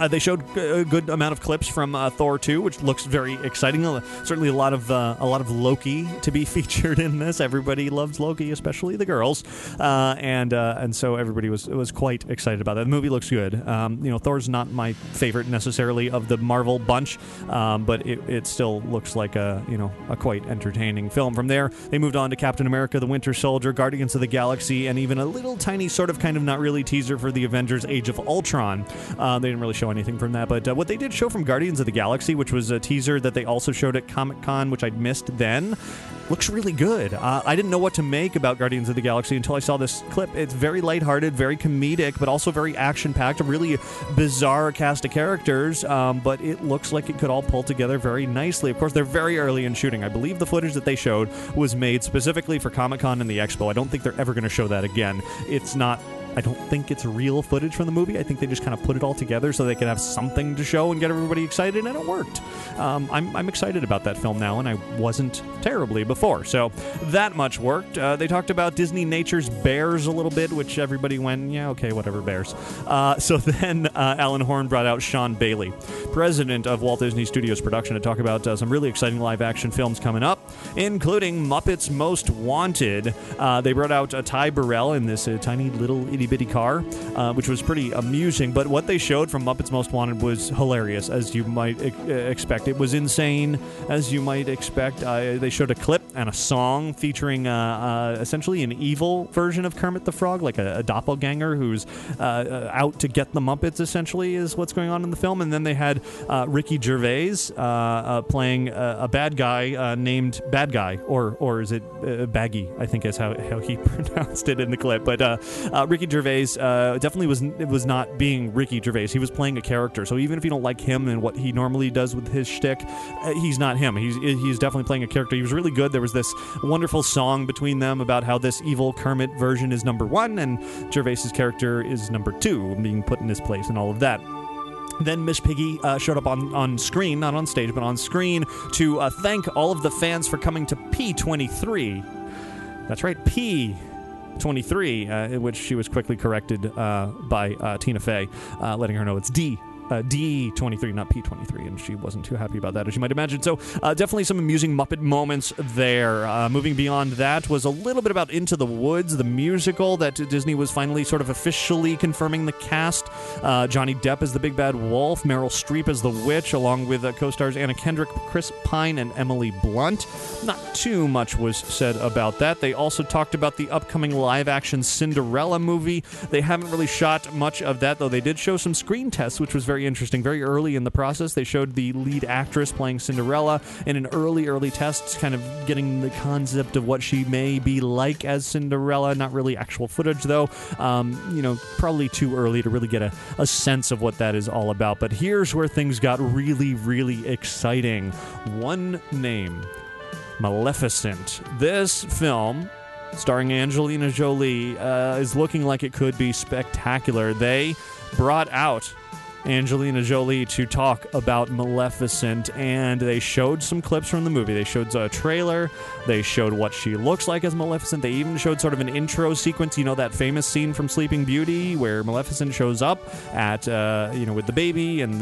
S1: they showed a good amount of clips from Thor 2, which looks very exciting. Certainly a lot of Loki to be featured in this. Everybody loves Loki, especially the girls, and so everybody was quite excited about that. The movie looks good. Thor's not my favorite necessarily of the Marvel bunch, but it still looks like a quite entertaining film. From there, they moved on to Captain America: The Winter Soldier, Guardians of the Galaxy, and even a little tiny sort of kind of not really teaser for the Avengers: Age of Ultron. They didn't really show anything from that, but what they did show from Guardians of the Galaxy, which was a teaser that they also showed at Comic-Con, which I'd missed then, looks really good. I didn't know what to make about Guardians of the Galaxy until I saw this clip. It's very lighthearted, very comedic, but also very action-packed, a really bizarre cast of characters, but it looks like it could all pull together very nicely. Of course, they're very early in shooting. I believe the footage that they showed was made specifically for Comic-Con and the Expo. I don't think they're ever going to show that again. I don't think it's real footage from the movie. I think they just kind of put it all together so they could have something to show and get everybody excited, and it worked. I'm excited about that film now, and I wasn't terribly before, so that much worked. They talked about Disney Nature's Bears a little bit, which everybody went, yeah, okay, whatever, bears. So then Alan Horn brought out Sean Bailey, president of Walt Disney Studios Production, to talk about some really exciting live-action films coming up, including Muppets Most Wanted. They brought out Ty Burrell in this tiny little itty-bitty car, which was pretty amusing, but what they showed from Muppets Most Wanted was hilarious, as you might expect. It was insane, as you might expect. They showed a clip and a song featuring essentially an evil version of Kermit the Frog, like a doppelganger who's out to get the Muppets, essentially, is what's going on in the film. And then they had Ricky Gervais playing a bad bad guy, or is it Baggy? I think is how he pronounced it in the clip. But Ricky Gervais definitely was not being Ricky Gervais. He was playing a character. So even if you don't like him and what he normally does with his shtick, he's not him. He's definitely playing a character. He was really good. There was this wonderful song between them about how this evil Kermit version is number 1 and Gervais's character is number 2, being put in his place and all of that. Then Miss Piggy showed up on screen, not on stage, but on screen, to thank all of the fans for coming to P23. That's right, P23, in which she was quickly corrected by Tina Fey, letting her know it's D23, not P23, and she wasn't too happy about that, as you might imagine. So definitely some amusing Muppet moments there. Moving beyond that was a little bit about Into the Woods, the musical that Disney was finally sort of officially confirming the cast. Johnny Depp as the Big Bad Wolf, Meryl Streep as the Witch, along with co-stars Anna Kendrick, Chris Pine, and Emily Blunt. Not too much was said about that. They also talked about the upcoming live-action Cinderella movie. They haven't really shot much of that, though they did show some screen tests, which was very interesting. Very early in the process, they showed the lead actress playing Cinderella in an early test, kind of getting the concept of what she may be like as Cinderella. Not really actual footage, though. Probably too early to really get a sense of what that is all about. But here's where things got really exciting. One name, Maleficent. This film, starring Angelina Jolie, is looking like it could be spectacular. They brought out Angelina Jolie to talk about Maleficent, and they showed some clips from the movie. They showed a trailer. They showed what she looks like as Maleficent. They even showed sort of an intro sequence, that famous scene from Sleeping Beauty where Maleficent shows up at, with the baby and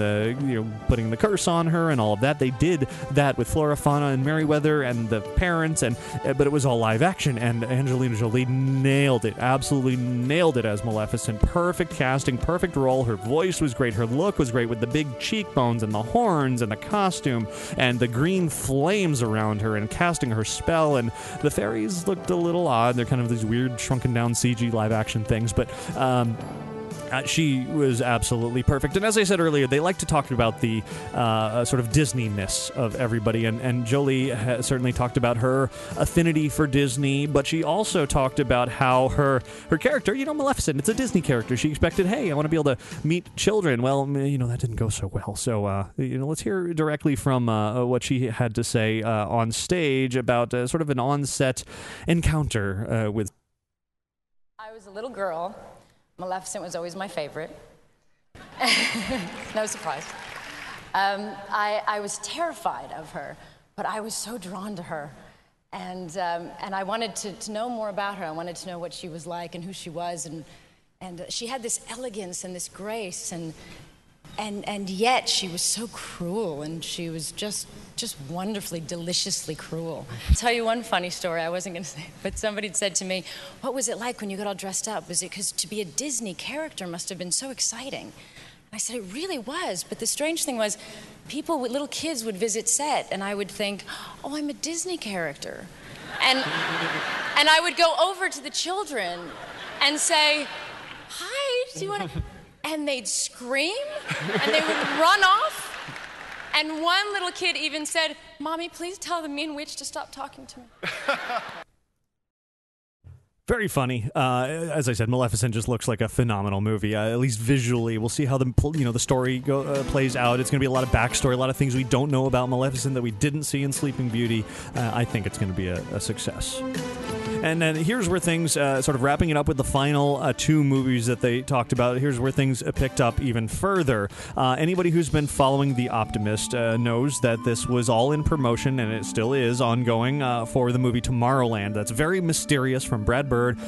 S1: putting the curse on her and all of that. They did that with Flora, Fauna, and Merryweather and the parents, but it was all live action, and Angelina Jolie nailed it, absolutely nailed it as Maleficent. Perfect casting, perfect role. Her voice was great. Her look was great with the big cheekbones and the horns and the costume and the green flames around her and casting her spell. And the fairies looked a little odd. They're kind of these weird shrunken down CG live action things, but she was absolutely perfect. And as I said earlier, they like to talk about the sort of Disney-ness of everybody, and Jolie certainly talked about her affinity for Disney, but she also talked about how her character, Maleficent, it's a Disney character. She expected, hey, I want to be able to meet children. Well, that didn't go so well. So, let's hear directly from what she had to say on stage about sort of an on-set encounter with...
S11: I was a little girl. Maleficent was always my favorite. No surprise. I was terrified of her, but I was so drawn to her. And I wanted to know more about her. I wanted to know what she was like and who she was. And she had this elegance and this grace, and yet she was so cruel, and she was just wonderfully, deliciously cruel. I'll tell you one funny story. I wasn't going to say it, but somebody said to me, what was it like when you got all dressed up? Was it because to be a Disney character must have been so exciting? And I said, it really was. But the strange thing was, little kids would visit set, and I would think, oh, I'm a Disney character. And I would go over to the children and say, hi, do you want to... And they'd scream, and they would run off. And one little kid even said, Mommy, please tell the mean witch to stop talking to me.
S1: Very funny. As I said, Maleficent just looks like a phenomenal movie, at least visually. We'll see how the story plays out. It's going to be a lot of backstory, a lot of things we don't know about Maleficent that we didn't see in Sleeping Beauty. I think it's going to be a success. And then here's where things, sort of wrapping it up with the final 2 movies that they talked about, here's where things picked up even further. Anybody who's been following The Optimist knows that this was all in promotion, and it still is ongoing for the movie Tomorrowland. That's very mysterious, from Brad Bird,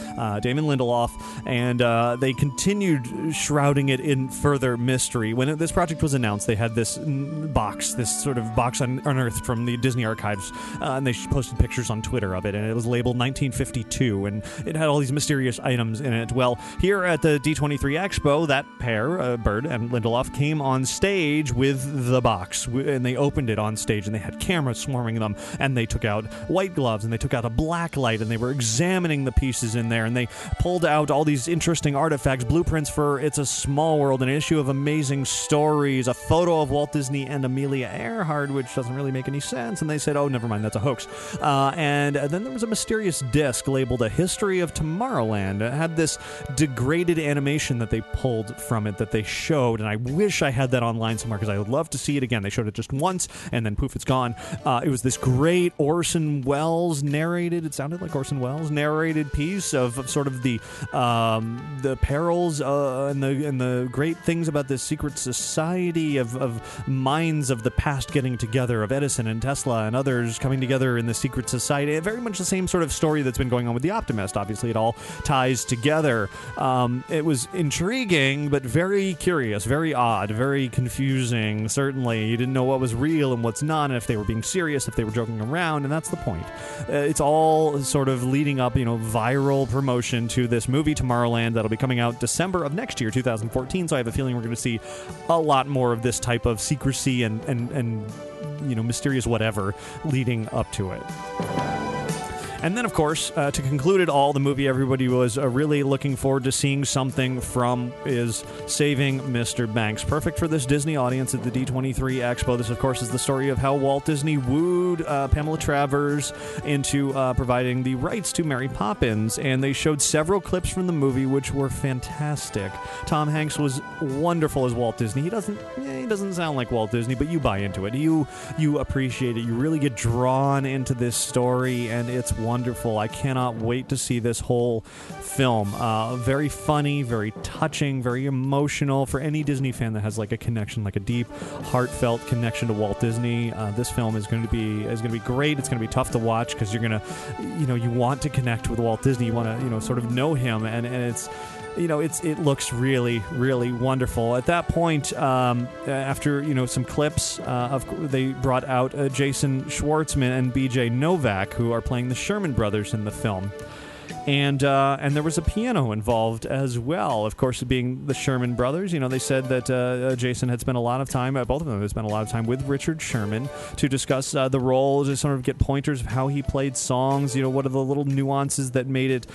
S1: Damon Lindelof, and they continued shrouding it in further mystery. When this project was announced, they had this sort of box unearthed from the Disney archives, and they posted pictures on Twitter of it, and it was labeled 1950 52, and it had all these mysterious items in it. Well, here at the D23 Expo, that pair, Bird and Lindelof, came on stage with the box, and they opened it on stage, and they had cameras swarming them, and they took out white gloves, and they took out a black light, and they were examining the pieces in there, and they pulled out all these interesting artifacts, blueprints for It's a Small World, an issue of Amazing Stories, a photo of Walt Disney and Amelia Earhart, which doesn't really make any sense, and they said, oh, never mind, that's a hoax. And then there was a mysterious disc labeled A History of Tomorrowland. It had this degraded animation that they pulled from it that they showed, and I wish I had that online somewhere because I would love to see it again. They showed it just once, and then poof, it's gone. It was this great Orson Welles narrated, it sounded like Orson Welles narrated piece of sort of the perils and the great things about this secret society of minds of the past getting together, of Edison and Tesla and others coming together in the secret society. Very much the same sort of story that's been going on with The Optimist. Obviously, it all ties together. It was intriguing, but very curious, very odd, very confusing. Certainly, you didn't know what was real and what's not, and if they were being serious, if they were joking around, and that's the point. It's all sort of leading up, viral promotion to this movie Tomorrowland that'll be coming out December of next year, 2014. So I have a feeling we're going to see a lot more of this type of secrecy and mysterious whatever leading up to it. And then, of course, to conclude it all, the movie everybody was really looking forward to seeing something from is Saving Mr. Banks. Perfect for this Disney audience at the D23 Expo. This, of course, is the story of how Walt Disney wooed Pamela Travers into providing the rights to Mary Poppins. And they showed several clips from the movie, which were fantastic. Tom Hanks was wonderful as Walt Disney. He doesn't sound like Walt Disney, but you buy into it. You appreciate it. You really get drawn into this story, and it's wonderful. I cannot wait to see this whole film. Very funny, very touching, very emotional for any Disney fan that has like a connection, like a deep, heartfelt connection to Walt Disney. This film is going to be great. It's going to be tough to watch because you're going to, you want to connect with Walt Disney. You want to, sort of know him, and it's. It looks really, really wonderful. At that point, after some clips, they brought out Jason Schwartzman and B.J. Novak, who are playing the Sherman brothers in the film. And there was a piano involved as well. Of course, being the Sherman brothers, they said that Jason had spent a lot of time, both of them had spent a lot of time with Richard Sherman to discuss the role, to sort of get pointers of how he played songs, what are the little nuances that made it,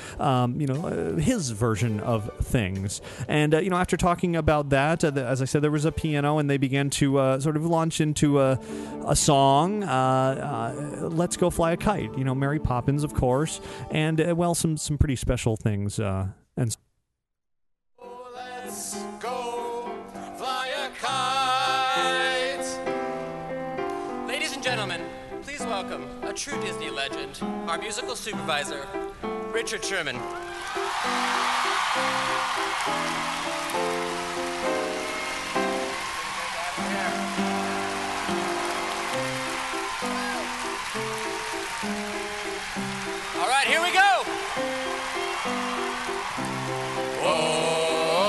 S1: his version of things. And, after talking about that, as I said, there was a piano, and they began to sort of launch into a song, Let's Go Fly a Kite, Mary Poppins, of course, and, some pretty special things. Let's
S12: go fly a kite. Ladies and gentlemen, please welcome a true Disney legend, our musical supervisor, Richard Sherman. All right, here we go. Oh,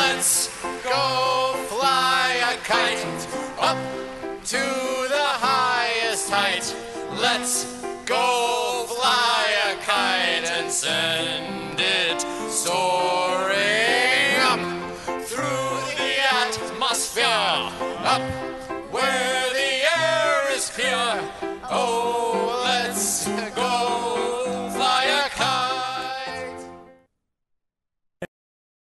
S12: let's go fly a kite up to the highest height. Let's go fly a kite and send it soaring up through the atmosphere, up where the air is clear. Oh, let's go fly a kite.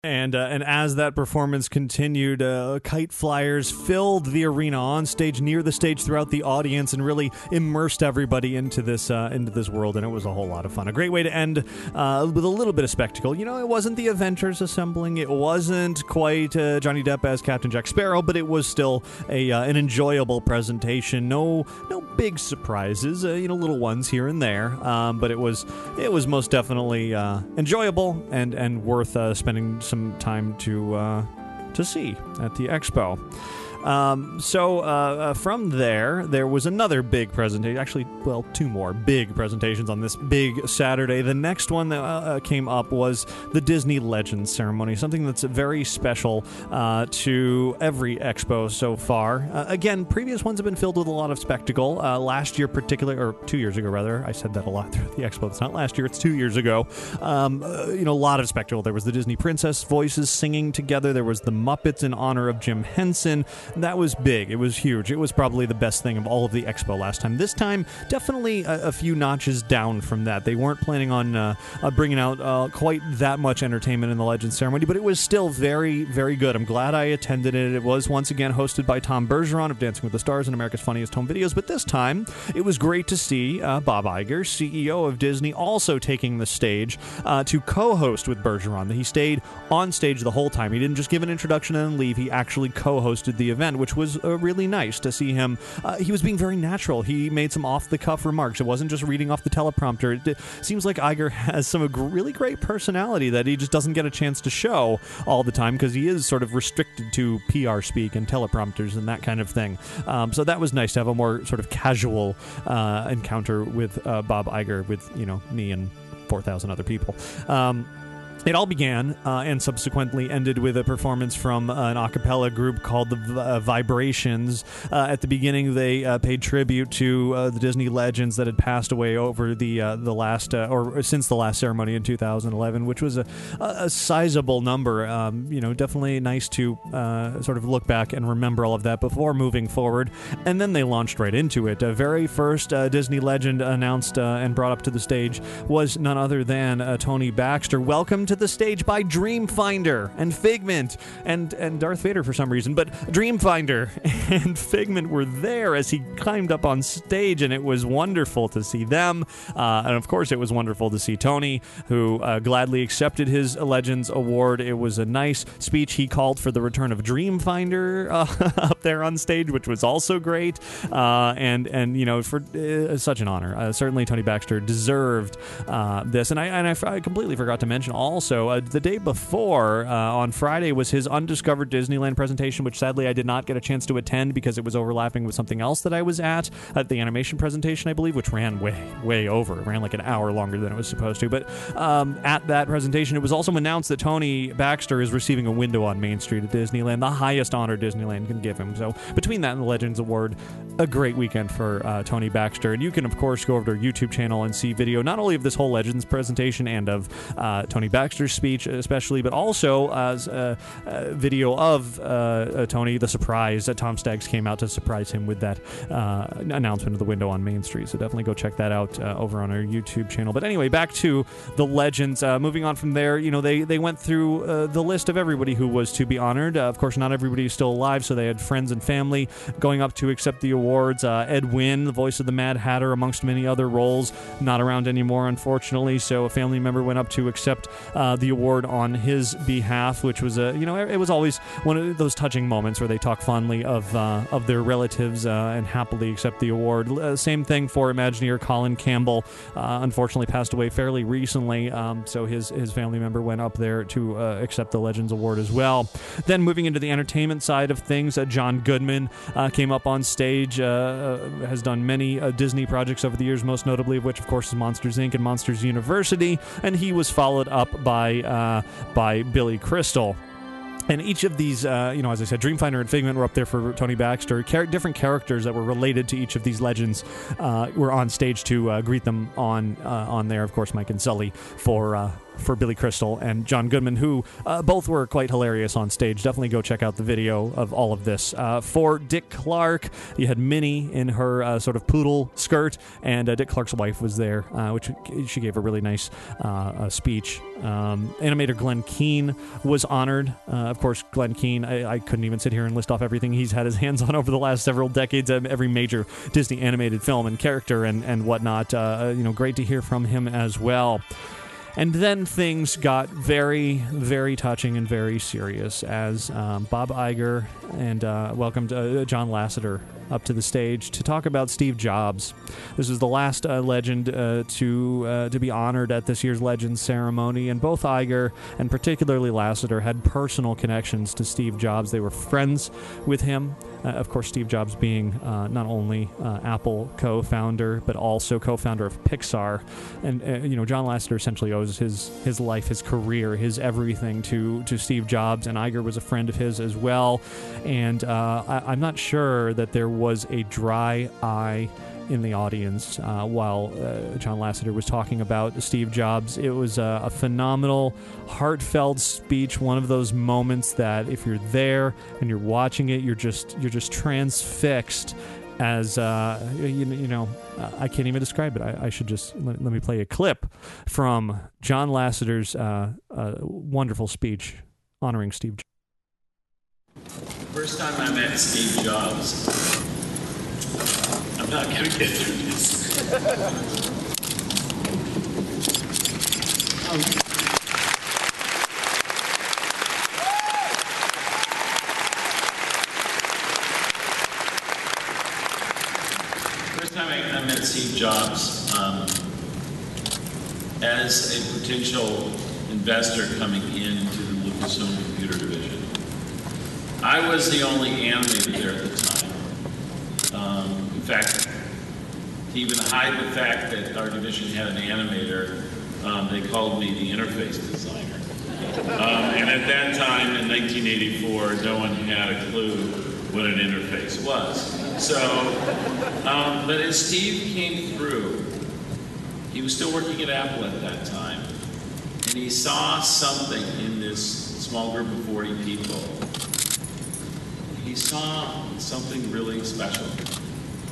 S1: And as that performance continued, kite flyers filled the arena on stage, near the stage, throughout the audience, and really immersed everybody into this world. And it was a whole lot of fun. A great way to end with a little bit of spectacle. It wasn't the Avengers assembling. It wasn't quite Johnny Depp as Captain Jack Sparrow, but it was still an enjoyable presentation. No big surprises. Little ones here and there. But it was most definitely enjoyable and worth spending some time to see at the expo. From there was another big presentation. Actually, well, two more big presentations on this big Saturday. The next one that came up was the Disney Legends ceremony, something that's very special to every expo so far. Again, previous ones have been filled with a lot of spectacle. Last year, or 2 years ago, rather. I said that a lot throughout the expo. It's not last year, it's 2 years ago. A lot of spectacle. There was the Disney Princess voices singing together. There was the Muppets in honor of Jim Henson. That was big. It was huge. It was probably the best thing of all of the expo last time. This time, definitely a few notches down from that. They weren't planning on bringing out quite that much entertainment in the Legends ceremony, but it was still very, very good. I'm glad I attended it. It was once again hosted by Tom Bergeron of Dancing with the Stars and America's Funniest Home Videos, but this time it was great to see Bob Iger, CEO of Disney, also taking the stage to co-host with Bergeron. He stayed on stage the whole time. He didn't just give an introduction and then leave. He actually co-hosted the event, which was really nice to see him. He was being very natural. He made some off-the-cuff remarks. It wasn't just reading off the teleprompter. It seems like Iger has some really great personality that he just doesn't get a chance to show all the time because he is sort of restricted to PR speak and teleprompters and that kind of thing. So that was nice to have a more sort of casual encounter with Bob Iger, with me and 4,000 other people. It all began and subsequently ended with a performance from an a cappella group called the Vibrations. At the beginning, they paid tribute to the Disney legends that had passed away over the last or since the last ceremony in 2011, which was a sizable number. Definitely nice to sort of look back and remember all of that before moving forward. And then they launched right into it. Very first Disney legend announced and brought up to the stage was none other than Tony Baxter. Welcome to the stage by Dreamfinder and Figment and Darth Vader for some reason, but Dreamfinder and Figment were there as he climbed up on stage, and it was wonderful to see them. And of course, it was wonderful to see Tony, who gladly accepted his Legends Award. It was a nice speech. He called for the return of Dreamfinder up there on stage, which was also great. For such an honor. Certainly, Tony Baxter deserved this, and I completely forgot to mention also. The day before, on Friday, was his Undiscovered Disneyland presentation, which sadly I did not get a chance to attend because it was overlapping with something else that I was at the animation presentation, I believe, which ran way over. It ran like an hour longer than it was supposed to. But at that presentation, it was also announced that Tony Baxter is receiving a window on Main Street at Disneyland, the highest honor Disneyland can give him. So between that and the Legends Award, a great weekend for Tony Baxter. And you can, of course, go over to our YouTube channel and see video not only of this whole Legends presentation and of Tony Baxter's speech especially, but also as a video of Tony, the surprise that Tom Staggs came out to surprise him with that announcement of the window on Main Street. So definitely go check that out over on our YouTube channel. But anyway, back to the Legends. Moving on from there, they went through the list of everybody who was to be honored. Of course, not everybody is still alive, so they had friends and family going up to accept the awards. Ed Wynn, the voice of the Mad Hatter, amongst many other roles, not around anymore, unfortunately. So a family member went up to accept the award on his behalf, which was it was always one of those touching moments where they talk fondly of their relatives and happily accept the award. Same thing for Imagineer Colin Campbell. Unfortunately, passed away fairly recently. So his family member went up there to accept the Legends Award as well. Then moving into the entertainment side of things, John Goodman came up on stage. Has done many Disney projects over the years, most notably of which, of course, is Monsters Inc. and Monsters University, and he was followed up by Billy Crystal. And each of these, as I said, Dreamfinder and Figment were up there for Tony Baxter. Different characters that were related to each of these legends were on stage to greet them on there. Of course, Mike and Sully for Billy Crystal and John Goodman, who both were quite hilarious on stage. Definitely go check out the video of all of this. For Dick Clark, you had Minnie in her sort of poodle skirt, and Dick Clark's wife was there, which she gave a really nice speech. Animator Glenn Keane was honored. Of course, Glenn Keane, I couldn't even sit here and list off everything he's had his hands on over the last several decades, every major Disney animated film and character and whatnot. Great to hear from him as well. And then things got very, very touching and very serious as Bob Iger and welcomed John Lasseter up to the stage to talk about Steve Jobs. This is the last legend to be honored at this year's Legends ceremony, and both Iger and particularly Lasseter had personal connections to Steve Jobs. They were friends with him. Of course, Steve Jobs being not only Apple co-founder, but also co-founder of Pixar. And, John Lasseter essentially owes his life, his career, his everything to Steve Jobs, and Iger was a friend of his as well. And I'm not sure that there was a dry eye in the audience while John Lasseter was talking about Steve Jobs. It was a phenomenal, heartfelt speech, one of those moments that if you're there and you're watching it, you're just transfixed as, I can't even describe it. I should just, let me play a clip from John Lasseter's wonderful speech honoring Steve Jobs.
S13: First time I met Steve Jobs, I'm not going to get through this. First time I met Steve Jobs as a potential investor coming into the Lucasfilm Computer Division. I was the only animator there at the time. In fact, to even hide the fact that our division had an animator, they called me the interface designer. And at that time, in 1984, no one had a clue what an interface was. So, but as Steve came through, he was still working at Apple at that time, and he saw something in this small group of 40 people. He saw something really special.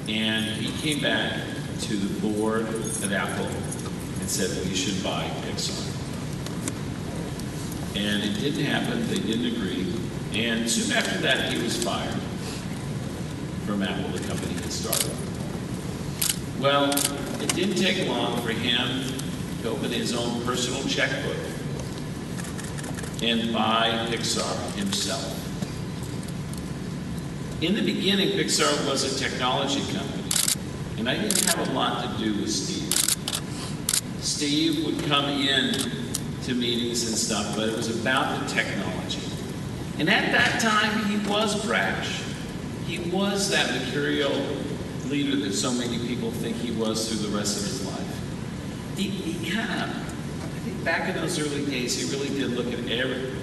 S13: And he came back to the board at Apple and said we should buy Pixar. And it didn't happen, they didn't agree. And soon after that, he was fired from Apple, the company he started. Well, it didn't take long for him to open his own personal checkbook and buy Pixar himself. In the beginning, Pixar was a technology company, and I didn't have a lot to do with Steve. Steve would come in to meetings and stuff, but it was about the technology. And at that time, he was brash. He was that mercurial leader that so many people think he was through the rest of his life. He kind of, I think back in those early days, he really did look at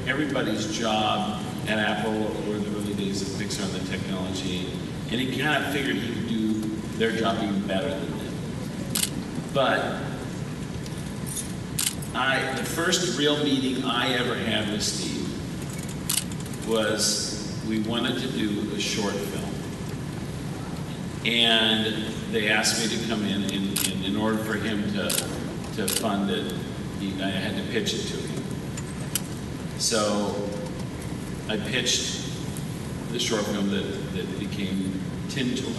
S13: everybody's job at Apple or the early days of Pixar and the technology, and he kind of figured he could do their job even better than them. But the first real meeting I ever had with Steve was we wanted to do a short film. And they asked me to come in in order for him to fund it, I had to pitch it to him. So I pitched the short film that became Tin Toy.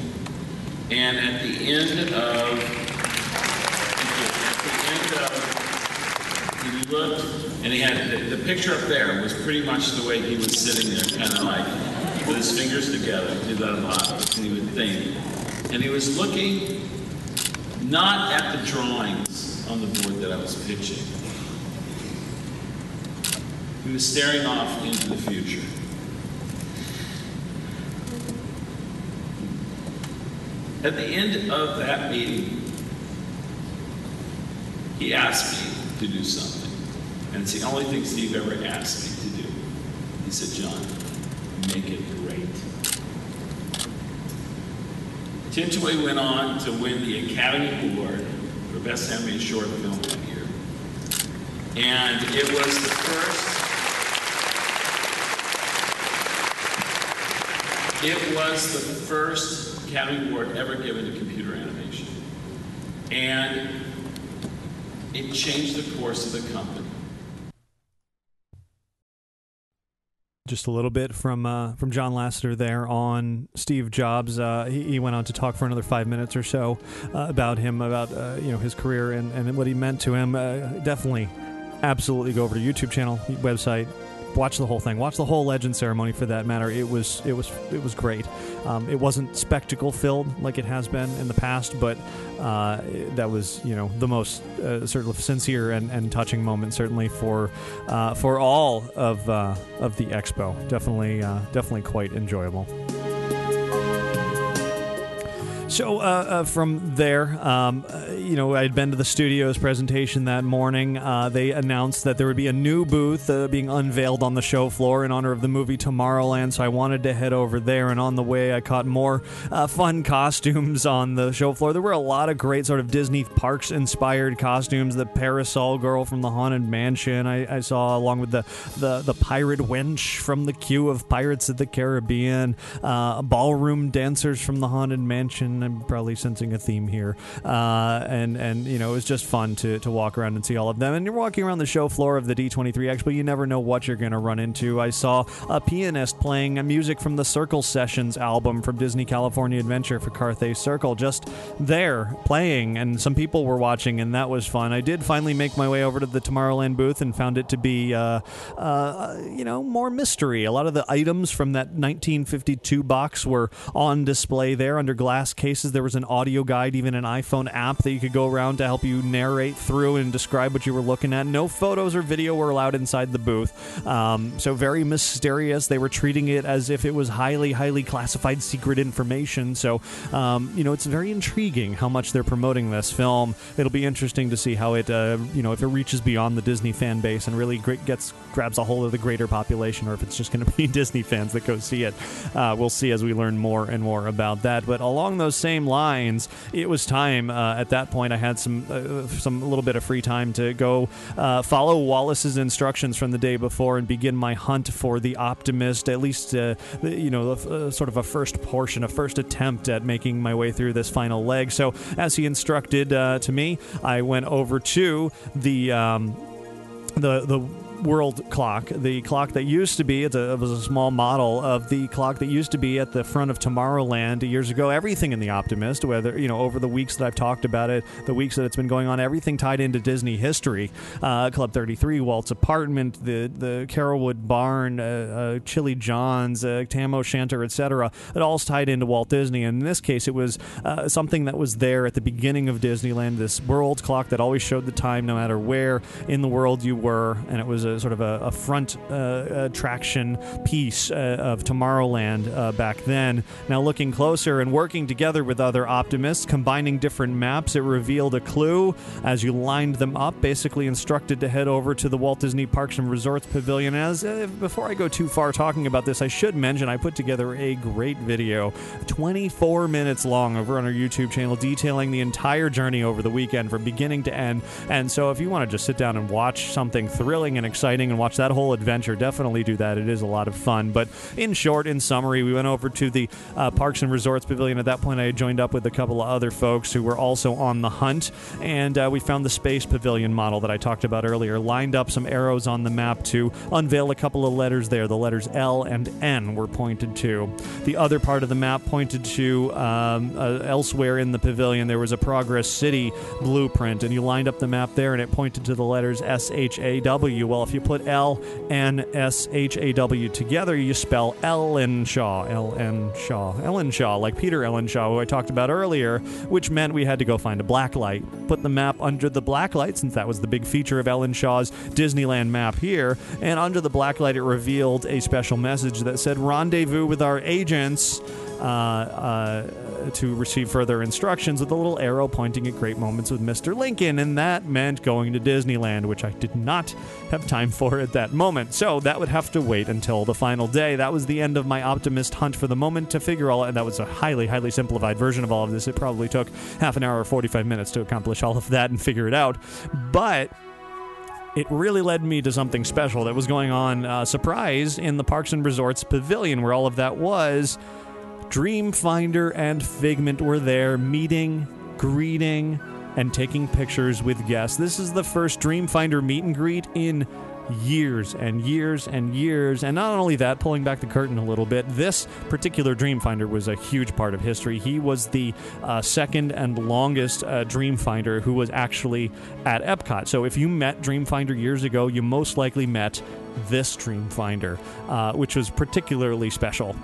S13: And at the end of, he looked, and he had, the picture up there was pretty much the way he was sitting there, kind of like, with his fingers together, he did that a lot, and he would think. And he was looking not at the drawings on the board that I was pitching. He was staring off into the future. At the end of that meeting, he asked me to do something. And it's the only thing Steve ever asked me to do. He said, John, make it great. Tin Toy went on to win the Academy Award for Best Animated Short Film that year. And it was the first Academy Award ever given to computer animation. And it changed the course of the company.
S1: Just a little bit from John Lasseter there on Steve Jobs. He went on to talk for another 5 minutes or so about him, about his career and what he meant to him. Definitely, absolutely go over to YouTube channel, website, watch the whole thing. Watch the whole Legend ceremony for that matter. It was great. It wasn't spectacle filled like it has been in the past, but that was the most sort of sincere and touching moment certainly for all of the expo. Definitely quite enjoyable. So from there, I'd been to the studios presentation that morning. They announced that there would be a new booth being unveiled on the show floor in honor of the movie Tomorrowland, so I wanted to head over there, and on the way I caught more fun costumes on the show floor. There were a lot of great sort of Disney parks-inspired costumes. The Parasol Girl from the Haunted Mansion I saw, along with the Pirate Wench from the queue of Pirates of the Caribbean, ballroom dancers from the Haunted Mansion. I'm probably sensing a theme here. And it was just fun to walk around and see all of them. And you're walking around the show floor of the D23 Expo, you never know what you're going to run into. I saw a pianist playing music from the Circle Sessions album from Disney California Adventure for Carthay Circle, just there playing, and some people were watching, and that was fun. I did finally make my way over to the Tomorrowland booth and found it to be, more mystery. A lot of the items from that 1952 box were on display there under glass cases. There was an audio guide, even an iPhone app that you could go around to help you narrate through and describe what you were looking at. No photos or video were allowed inside the booth. So very mysterious. They were treating it as if it was highly, highly classified secret information. So, it's very intriguing how much they're promoting this film. It'll be interesting to see how it, if it reaches beyond the Disney fan base and really grabs a hold of the greater population, or if it's just going to be Disney fans that go see it. We'll see as we learn more and more about that. But along those same lines, it was time. At that point, I had a little bit of free time to go follow Wallace's instructions from the day before and begin my hunt for the Optimist. At least, sort of a first attempt at making my way through this final leg. So, as he instructed to me, I went over to the world clock, the clock that used to be, it was a small model of the clock that used to be at the front of Tomorrowland years ago. Everything in the Optimist, whether, over the weeks that I've talked about it, the weeks that it's been going on, everything tied into Disney history. Club 33, Walt's apartment, the Carolwood Barn, Chili John's, Tam O'Shanter, etc. It all's tied into Walt Disney. And in this case, it was something that was there at the beginning of Disneyland, this world clock that always showed the time no matter where in the world you were, and it was sort of a front attraction piece of Tomorrowland back then. Now, looking closer and working together with other Optimists, combining different maps, it revealed a clue as you lined them up, basically instructed to head over to the Walt Disney Parks and Resorts Pavilion. Before I go too far talking about this, I should mention I put together a great video, 24 minutes long, over on our YouTube channel, detailing the entire journey over the weekend from beginning to end. And so if you want to just sit down and watch something thrilling and exciting and watch that whole adventure, definitely do that. It is a lot of fun. But in short, in summary, we went over to the Parks and Resorts Pavilion. At that point, I had joined up with a couple of other folks who were also on the hunt, and we found the Space Pavilion model that I talked about earlier, lined up some arrows on the map to unveil a couple of letters there. The letters L and N were pointed to. The other part of the map pointed to elsewhere in the pavilion. There was a Progress City blueprint, and you lined up the map there, and it pointed to the letters S-H-A-W. Well, if you put L-N-S-H-A-W together, you spell Ellenshaw, like Peter Ellenshaw, who I talked about earlier, which meant we had to go find a blacklight. Put the map under the blacklight, since that was the big feature of Ellenshaw's Disneyland map here, and under the blacklight it revealed a special message that said, rendezvous with our agents, to receive further instructions, with a little arrow pointing at great moments with Mr. Lincoln, and that meant going to Disneyland, which I did not have time for at that moment. So that would have to wait until the final day. That was the end of my Optimist hunt for the moment to figure all, and that was a highly, highly simplified version of all of this. It probably took half an hour or 45 minutes to accomplish all of that and figure it out. But it really led me to something special that was going on, surprise, in the Parks and Resorts Pavilion, where all of that was. Dreamfinder and Figment were there, meeting, greeting, and taking pictures with guests. This is the first Dreamfinder meet and greet in years and years and years. And not only that, pulling back the curtain a little bit, this particular Dreamfinder was a huge part of history. He was the second and longest Dreamfinder who was actually at Epcot. So if you met Dreamfinder years ago, you most likely met this Dreamfinder, which was particularly special.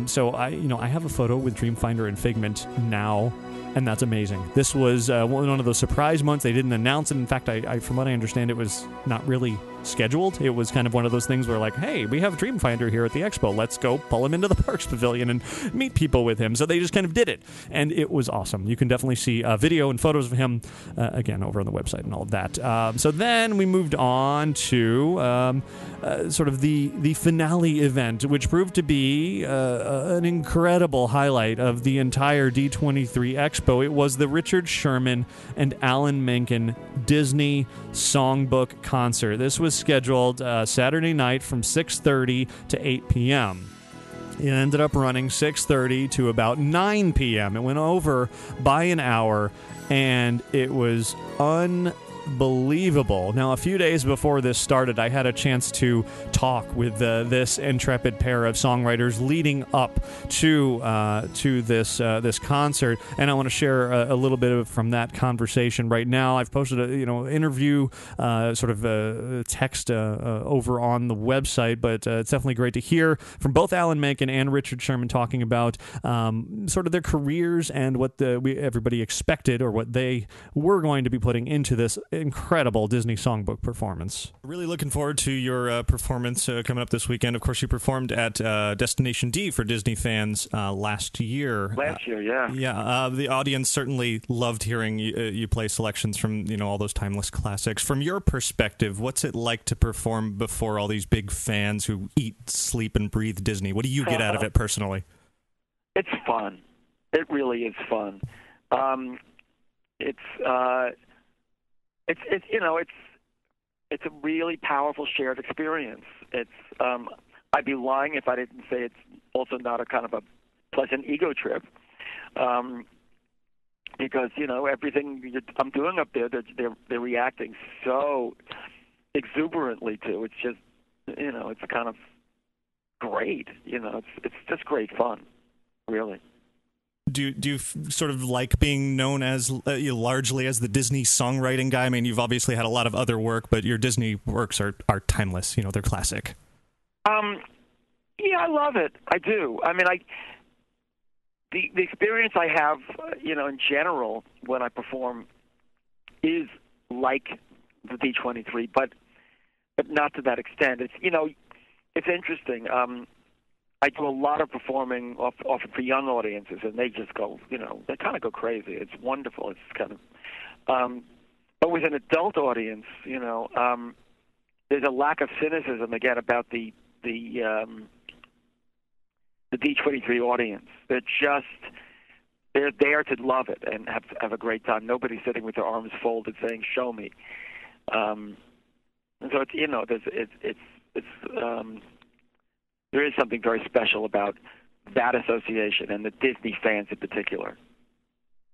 S1: So I have a photo with Dreamfinder and Figment now, and that's amazing. This was one of those surprise months. They didn't announce it. In fact, from what I understand, it was not really scheduled. It was kind of one of those things where, like, hey, we have Dreamfinder here at the expo. Let's go pull him into the Parks Pavilion and meet people with him. So they just kind of did it, and it was awesome. You can definitely see video and photos of him, again, over on the website and all of that. So then we moved on to sort of the finale event, which proved to be an incredible highlight of the entire D23 Expo. It was the Richard Sherman and Alan Menken Disney Songbook concert. This was scheduled Saturday night from 6:30 to 8 p.m. It ended up running 6:30 to about 9 p.m. It went over by an hour, and it was unbelievable. Now, a few days before this started, I had a chance to talk with this intrepid pair of songwriters leading up to this concert, and I want to share a little bit from that conversation right now. I've posted a interview, sort of a text over on the website, but it's definitely great to hear from both Alan Menken and Richard Sherman talking about sort of their careers and what everybody expected, or what they were going to be putting into this incredible Disney Songbook performance. Really looking forward to your performance coming up this weekend. Of course, you performed at Destination D for Disney fans last year.
S14: Last year, yeah.
S1: Yeah, the audience certainly loved hearing you play selections from all those timeless classics. From your perspective, what's it like to perform before all these big fans who eat, sleep, and breathe Disney? What do you get out of it personally?
S14: It's fun. It really is fun. It's a really powerful shared experience. I'd be lying if I didn't say it's also not a kind of a pleasant ego trip, because everything I'm doing up there, they're reacting so exuberantly to. It's just it's kind of great. It's just great fun, really.
S1: Do you sort of like being known as largely as the Disney songwriting guy? I mean, you've obviously had a lot of other work, but your Disney works are timeless. They're classic.
S14: Yeah, I love it. I do. I mean, the experience I have, in general when I perform is like the D23, but not to that extent. It's interesting. I do a lot of performing often for young audiences, and they just go, they kind of go crazy. It's wonderful. It's kind of, but with an adult audience, there's a lack of cynicism again about the D23 audience. They're there to love it and have a great time. Nobody's sitting with their arms folded saying, "Show me." And so there is something very special about that association and the Disney fans in particular.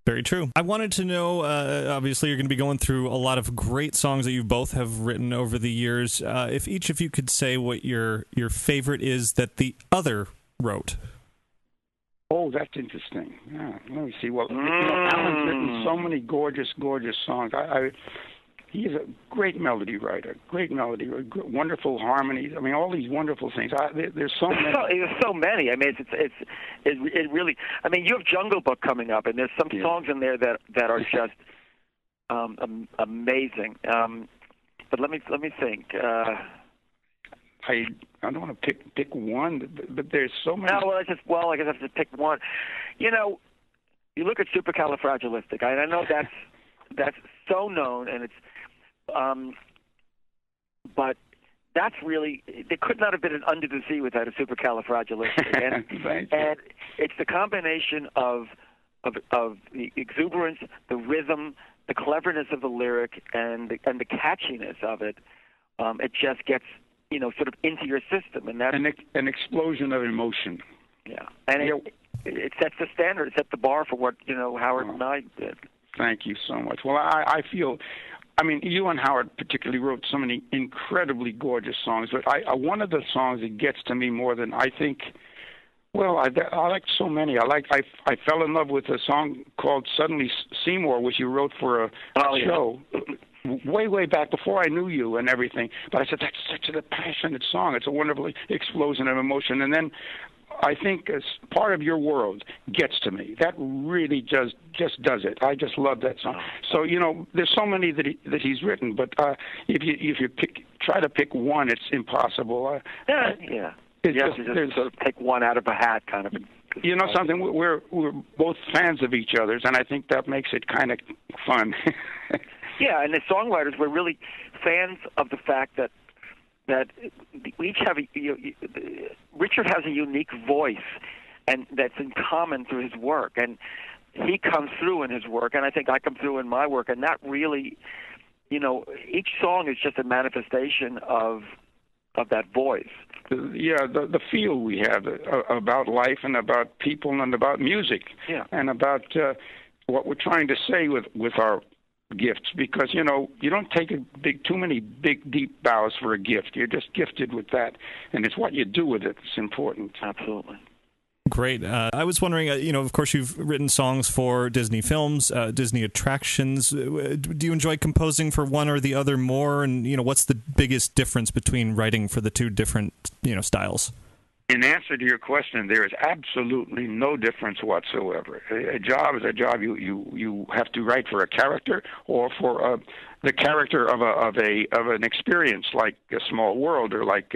S1: Very true. I wanted to know, obviously you're going to be going through a lot of great songs that you both have written over the years. If each of you could say what your favorite is that the other wrote.
S15: Oh, that's interesting. Yeah, let me see. Well, Alan's written so many gorgeous, gorgeous songs. He's a great melody writer, wonderful harmonies. I mean, all these wonderful things. There's so many.
S14: There's so many. I mean, it really. I mean, you have Jungle Book coming up, and there's some songs in there that are just amazing. But let me think.
S15: I don't want to pick one, but there's so many.
S14: No, I guess I have to pick one. You look at Supercalifragilistic. I know that's so known, and it's. But that's really, there could not have been an Under the Sea without a Supercalifragilistic. And it's the combination of the exuberance, the rhythm, the cleverness of the lyric, and the catchiness of it. It just gets, sort of into your system. And that's
S15: an explosion of emotion.
S14: Yeah. And it sets the standard. It sets the bar for what, Howard and I did.
S15: Thank you so much. Well, I feel I mean, you and Howard particularly wrote so many incredibly gorgeous songs, but one of the songs that gets to me more than I think. Well, I like so many. I fell in love with a song called "Suddenly Seymour," which you wrote for a show. Way back before I knew you and everything. But I said, that's such a passionate song. It's a wonderful explosion of emotion. And then I think as part of your world gets to me. That really just does it. I just love that song. So, there's so many that he's written, but if you try to pick one, it's impossible.
S14: Yeah. You have to just sort of take one out of a hat, kind of.
S15: You know something? We're both fans of each other's, and I think that makes it kind of fun.
S14: Yeah, and the songwriters were really fans of the fact that we each have Richard has a unique voice, and that's in common through his work, and he comes through in his work, and I think I come through in my work, and that really, each song is just a manifestation of that voice.
S15: The feel we have about life and about people and about music, and about what we're trying to say with our gifts, because you don't take too many big deep bows for a gift. You're just gifted with that, and it's what you do with it that's important.
S14: Absolutely.
S1: Great. I was wondering, of course you've written songs for Disney films, Disney attractions. Do you enjoy composing for one or the other more? And, what's the biggest difference between writing for the two different, styles?
S15: In answer to your question, there is absolutely no difference whatsoever. A job is a job. You have to write for a character or for the character of an experience, like A Small World or like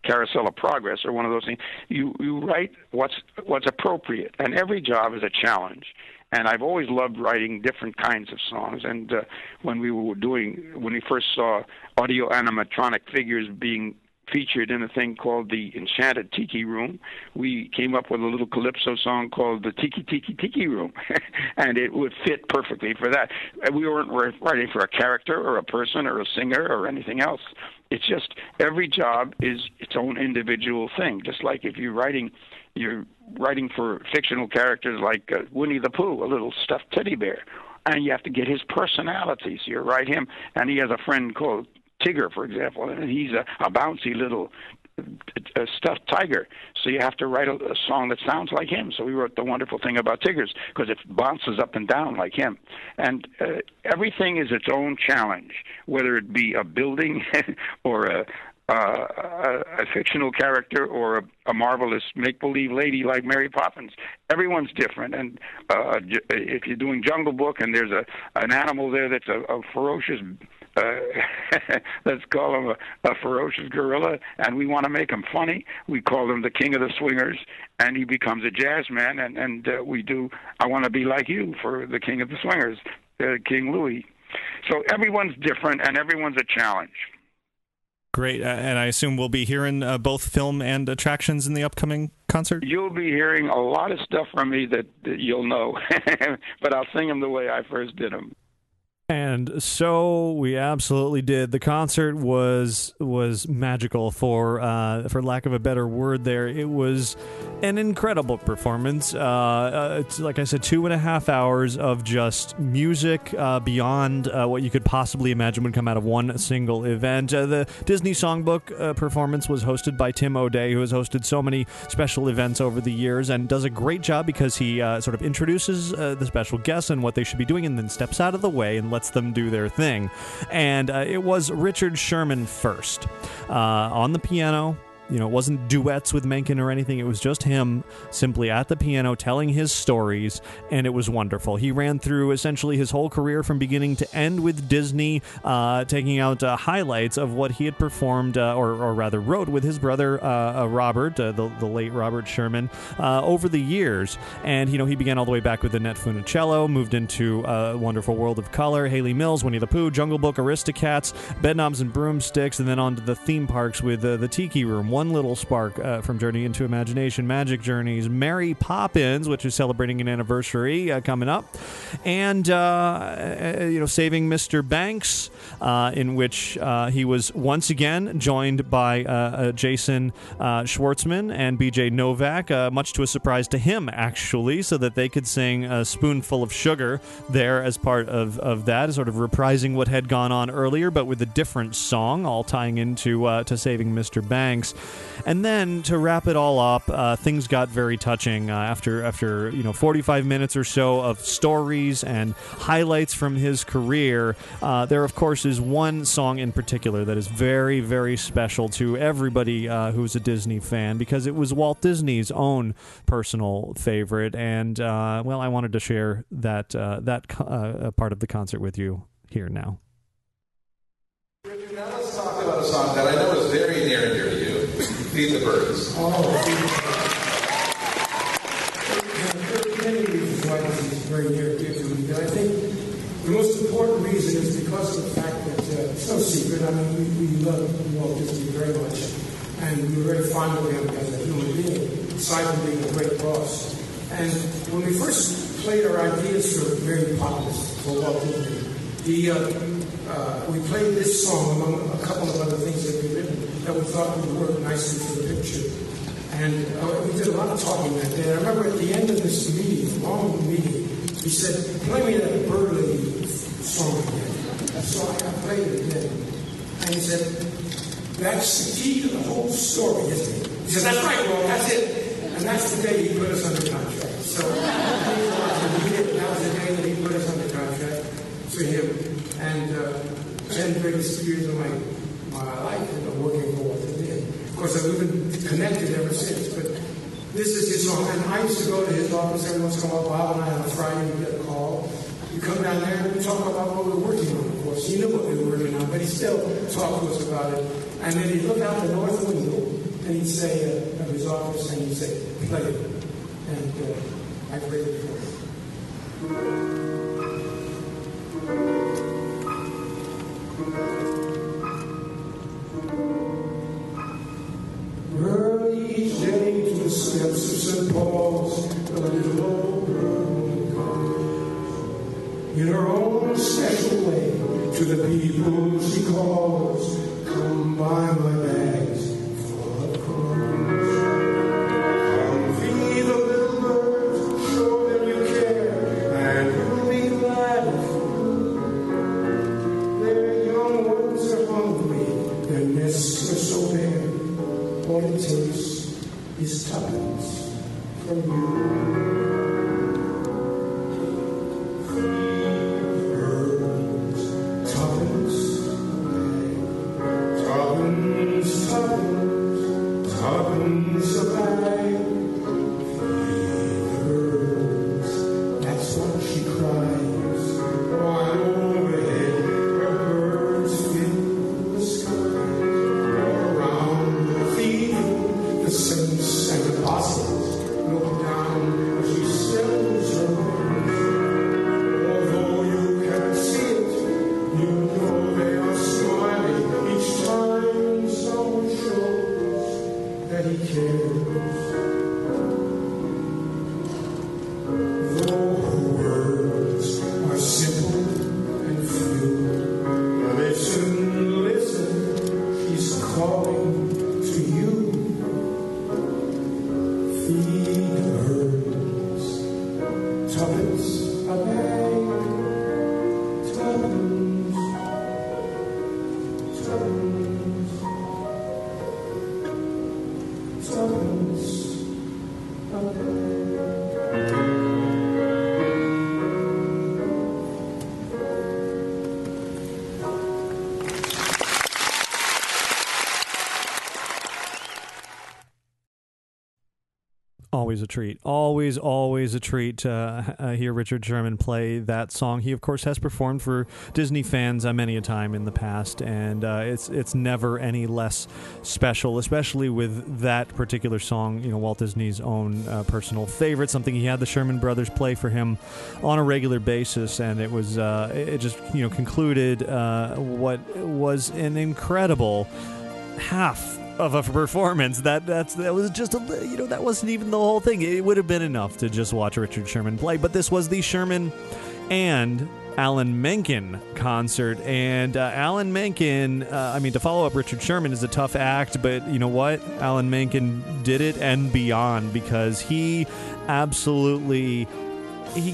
S15: Carousel of Progress or one of those things. You write what's appropriate, and every job is a challenge. And I've always loved writing different kinds of songs. And when we first saw audio animatronic figures being featured in a thing called the Enchanted Tiki Room, we came up with a little calypso song called the Tiki Tiki Tiki Room, and it would fit perfectly for that. We weren't writing for a character or a person or a singer or anything else. It's just every job is its own individual thing, just like if you're writing for fictional characters like Winnie the Pooh, a little stuffed teddy bear, and you have to get his personality. So you write him, and he has a friend called Tigger, for example, and he's a bouncy little stuffed tiger. So you have to write a song that sounds like him. So we wrote The Wonderful Thing About Tiggers, because it bounces up and down like him. And everything is its own challenge, whether it be a building or a fictional character or a marvelous make-believe lady like Mary Poppins. Everyone's different, and if you're doing Jungle Book and there's an animal there that's a ferocious let's call him a ferocious gorilla, and we want to make him funny, we call him the King of the Swingers, and he becomes a jazz man, and we do I Want to Be Like You for the King of the Swingers, King Louis. So everyone's different, and everyone's a challenge.
S1: Great, and I assume we'll be hearing both film and attractions in the upcoming concert?
S15: You'll be hearing a lot of stuff from me that you'll know, but I'll sing them the way I first did them.
S1: And so we absolutely did. The concert was magical, for lack of a better word there. It was an incredible performance. It's, like I said, 2.5 hours of just music beyond what you could possibly imagine would come out of one single event. The Disney Songbook performance was hosted by Tim O'Day, who has hosted so many special events over the years and does a great job because he sort of introduces the special guests and what they should be doing and then steps out of the way and lets them do their thing. And it was Richard Sherman first on the piano. It wasn't duets with Menken or anything. It was just him simply at the piano telling his stories, and it was wonderful. He ran through essentially his whole career from beginning to end with Disney, taking out highlights of what he had performed, or rather wrote with his brother Robert, the late Robert Sherman, over the years. And, he began all the way back with Annette Funicello, moved into Wonderful World of Color, Haley Mills, Winnie the Pooh, Jungle Book, Aristocats, Bedknobs and Broomsticks, and then on to the theme parks with the Tiki Room, One Little Spark from Journey into Imagination, Magic Journeys, Mary Poppins, which is celebrating an anniversary coming up, and Saving Mr. Banks, in which he was once again joined by Jason Schwartzman and BJ Novak, much to a surprise to him, actually, so that they could sing A Spoonful of Sugar there as part of that, sort of reprising what had gone on earlier, but with a different song, all tying into to Saving Mr. Banks. And then, to wrap it all up, things got very touching after 45 minutes or so of stories and highlights from his career. There, of course, is one song in particular that is very, very special to everybody who's a Disney fan, because it was Walt Disney's own personal favorite, and I wanted to share that part of the concert with you here now.
S16: Now let's talk about a song that I know is very near and dear to you, Feed the Birds.
S17: There are many reasons why this is very near and dear to me, but I think the most important reason is because of the fact that it's no secret. I mean, we love Walt Disney very much, and we were very fond of him as a human being, aside from being a great boss. And when we first played our ideas for Mary Poppins for Walt Disney, we played this song among a couple of other things that we'd written that we thought would work nicely for the picture. And we did a lot of talking that day. I remember at the end of this meeting, long meeting, he said, "Play me that Bird Lady song again." So I played it again. And he said, "That's the key to the whole story, isn't it?" He said, "That's right, Walt, that's it." And that's the day he put us under contract. So that was the day that he put us under contract to him. And 10 greatest years of my life working for Walt Disney. Of course, we've been connected ever since. But this is his song. And I used to go to his office every once in a while. Bob and I on a Friday would get a call. We come down there and we talk about what we were working on, of course. He knew what we were working on, but he still talked to us about it. And then he'd look out the north window and he'd say, of his office, and he'd say, "Play it." And I played it for him. Early each day to the steps of St. Paul's, the little old girl would come. In her own special way, to the people she calls, "Come buy my bags full of crumbs. Come feed the little birds, show them you care, and you'll be glad of food. Their young ones are hungry, their nests are so bare. All it takes is tuppence from you."
S1: Always a treat. Always a treat to hear Richard Sherman play that song. He, of course, has performed for Disney fans many a time in the past, and it's never any less special, especially with that particular song, Walt Disney's own personal favorite, something he had the Sherman Brothers play for him on a regular basis, and it was it just concluded what was an incredible half of a performance. That was just that wasn't even the whole thing. It would have been enough to just watch Richard Sherman play, but this was the Sherman and Alan Menken concert, and Alan Menken, to follow up Richard Sherman is a tough act, but you know what? Alan Menken did it and beyond, because he absolutely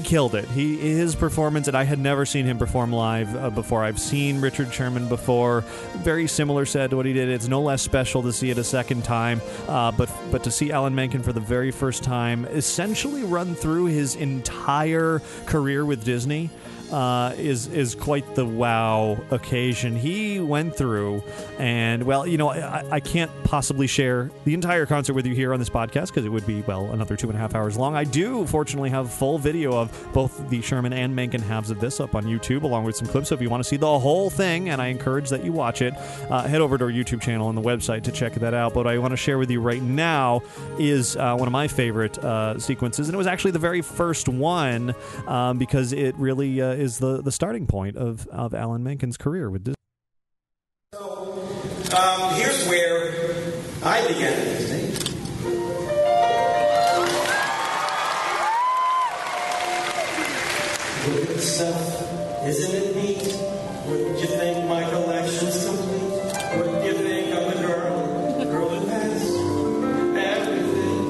S1: killed it. His performance, and I had never seen him perform live before. I've seen Richard Sherman before, very similar set to what he did. It's no less special to see it a second time, but to see Alan Menken for the very first time essentially run through his entire career with Disney is quite the wow occasion. He went through, and I can't possibly share the entire concert with you here on this podcast because it would be another 2.5 hours long. I do fortunately have full video of both the Sherman and Menken halves of this up on YouTube, along with some clips. So if you want to see the whole thing, and I encourage that you watch it, head over to our YouTube channel and the website to check that out. But what I want to share with you right now is one of my favorite sequences, and it was actually the very first one because it really is the starting point of Alan Menken's career with Disney.
S18: Here's where I began at Disney. Look at the stuff, isn't it neat? Wouldn't you think my collection's complete? Wouldn't you think I'm the girl who has everything?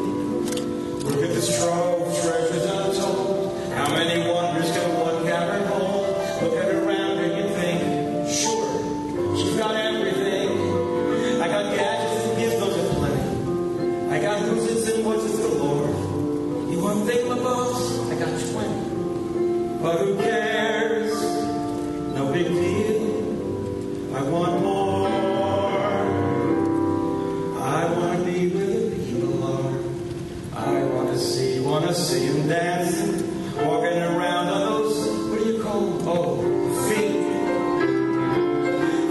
S18: Look at this trove of treasures untold. How many wonders can one cavern hold? Look at her around and you think, sure, she's got everything. I got gadgets and gizmos aplenty. I got who's and what's it galore. You want thingamabobs? I got 20. But who cares? No big deal. I want more. I want to be where the people are. I want to see them dancing, walking around on those, what do you call them? Oh, feet.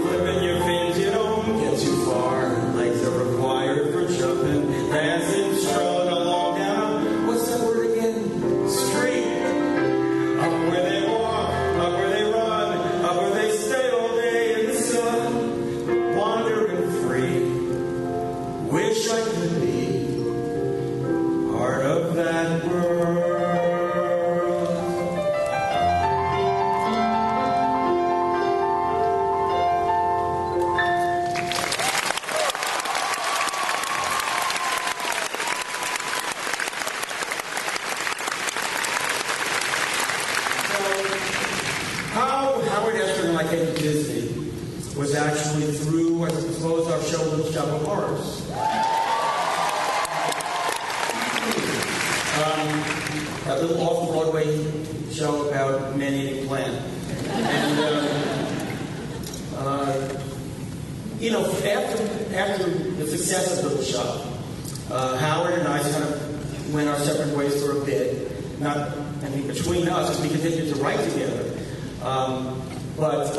S18: Flipping your fins, you don't get too far. Legs are required for jumping, dancing, strolling along down, what's that word again? Street. Up where they walk, up where they run, up where they stay all day in the sun, wandering free. Wish I could be part of that world. Was actually through, I suppose, our show, Little Shop of Horrors. A little off-Broadway show about man-eating plant. And, after the success of Little Shop, Howard and I kind of went our separate ways for a bit. Not, between us, as we continued to write together. But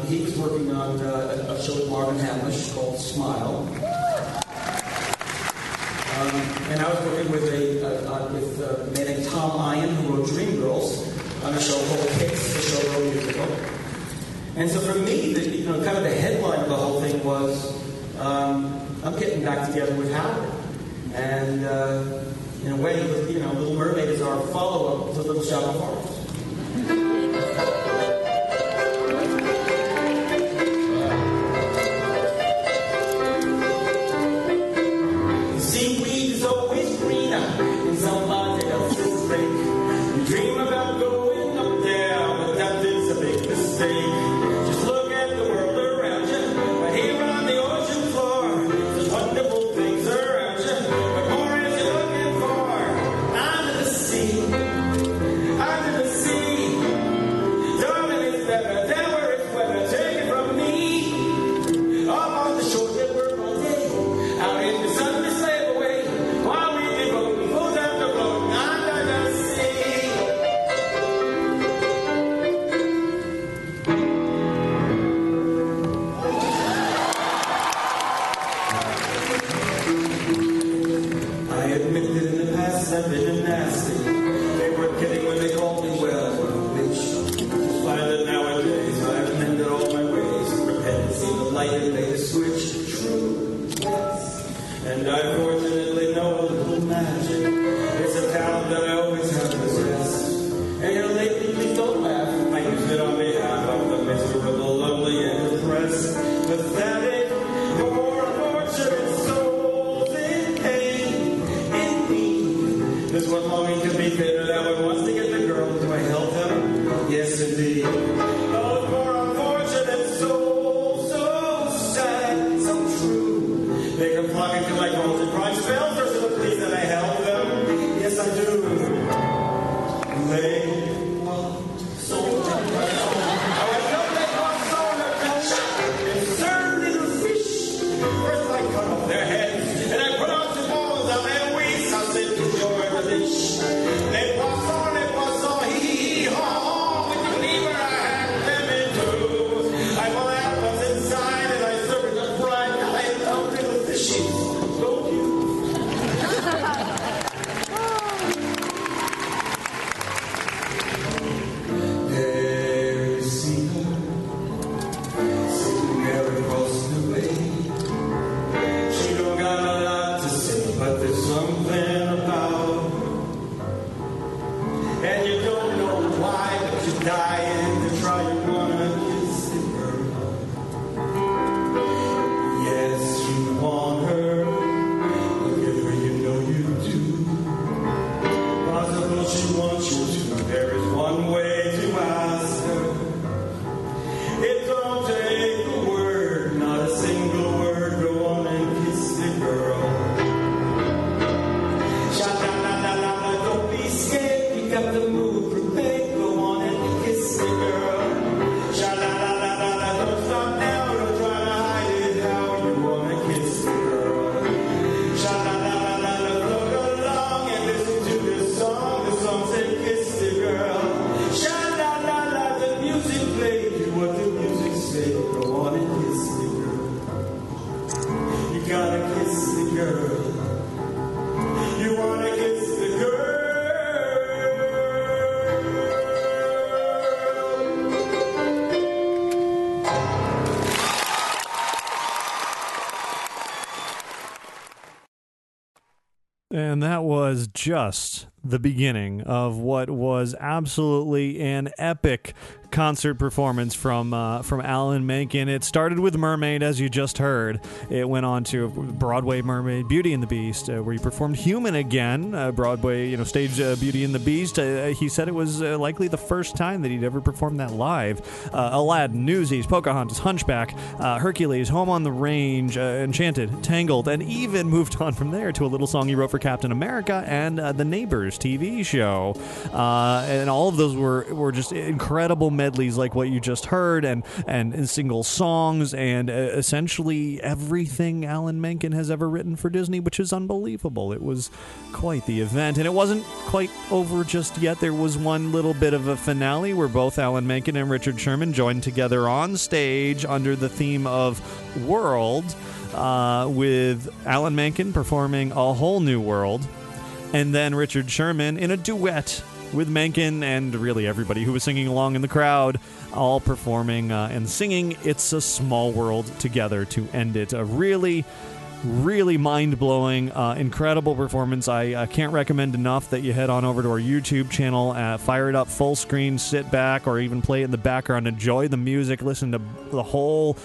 S18: he was working on a show with Marvin Hamlish called Smile. And I was working with a man named Tom Ian, who wrote Dreamgirls, on a show called Kicks, the showgirl musical. And so for me, kind of the headline of the whole thing was, I'm getting back together with Howard. And in a way, Little Mermaid is our follow-up to Little Shop of Horrors. Switch true. Yes. And I fortunately know a little magic. It's a talent that I always have possessed. And here lately, please don't laugh. I use it on behalf of the miserable, lonely, and depressed. Pathetic, poor, unfortunate souls in pain. In need. This one longing to be bitter. That one wants to get the girl. Do I help them? Yes, indeed. Those poor, unfortunate souls. So sad, so true. They come flocking to my calls and crying spells. Or so please that I help them. Yes, I do. They want so much. Oh, I know they want so much. Concerned little fish. First I cut off their heads, and I put out the balls on their wings. I said to enjoy the dish. Les poissons, hee hee haw. With the lever I had them into. I will have what's inside, and I serve it up right. I love little fishies. Don't you? There you see her, sitting there across the way. She don't got a lot to say, but there's something about her. And you don't know why, but you're dying to try. You wanna kiss the girl. Yes, you want her. Look at her, you know you do. Possible she wants you to. There is one way to ask her. It don't take a word, not a single word. Go on and kiss the girl. Sha-la-la-la-la, don't be scared. Pick up the mood, prepare. Go on and kiss the girl. Sha-la-la-la-la, don't stop now. Don't try to hide it now. You wanna kiss the girl. Sha-la-la-la-la, float along and listen to this song. The song said kiss the girl. Sha-la-la-la, the music played. Do what the music said. Go on and kiss the girl. You gotta kiss the girl. You wanna kiss the girl.
S1: And that was just the beginning of what was absolutely an epic concert performance from Alan Menken. It started with Mermaid, as you just heard. It went on to Broadway Mermaid, Beauty and the Beast, where he performed Human again. Broadway, stage Beauty and the Beast. He said it was likely the first time that he'd ever performed that live. Aladdin, Newsies, Pocahontas, Hunchback, Hercules, Home on the Range, Enchanted, Tangled, and even moved on from there to a little song he wrote for Captain America and The Neighbors TV show. And all of those were just incredible medleys like what you just heard, and single songs, and essentially everything Alan Menken has ever written for Disney, which is unbelievable. It was quite the event, and it wasn't quite over just yet. There was one little bit of a finale where both Alan Menken and Richard Sherman joined together on stage under the theme of World, with Alan Menken performing A Whole New World, and then Richard Sherman in a duet with Menken and really everybody who was singing along in the crowd, all performing and singing It's a Small World together to end it. A really, really mind-blowing, incredible performance. I can't recommend enough that you head on over to our YouTube channel, fire it up full screen, sit back, or even play it in the background, enjoy the music, listen to the whole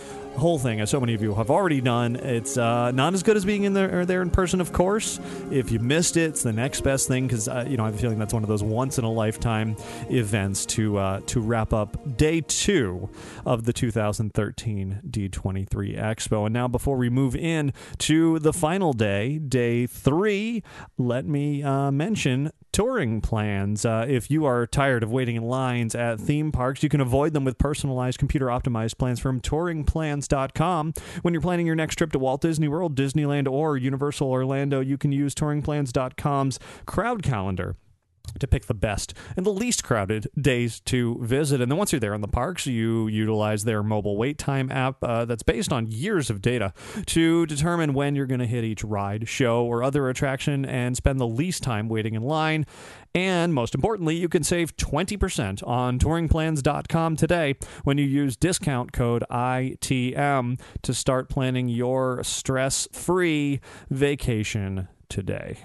S1: thing, as so many of you have already done. It's not as good as being in there in person, of course. If you missed it, it's the next best thing, because I have a feeling that's one of those once-in-a-lifetime events to wrap up day 2 of the 2013 D23 Expo. And now, before we move in to the final day, day 3, let me mention touring plans. If you are tired of waiting in lines at theme parks, you can avoid them with personalized, computer-optimized plans from touringplans.com. When you're planning your next trip to Walt Disney World, Disneyland, or Universal Orlando, you can use touringplans.com's crowd calendar. to pick the best and the least crowded days to visit. And then once you're there in the parks, you utilize their mobile wait time app that's based on years of data to determine when you're going to hit each ride, show, or other attraction and spend the least time waiting in line. And most importantly, you can save 20% on touringplans.com today when you use discount code ITM to start planning your stress-free vacation today.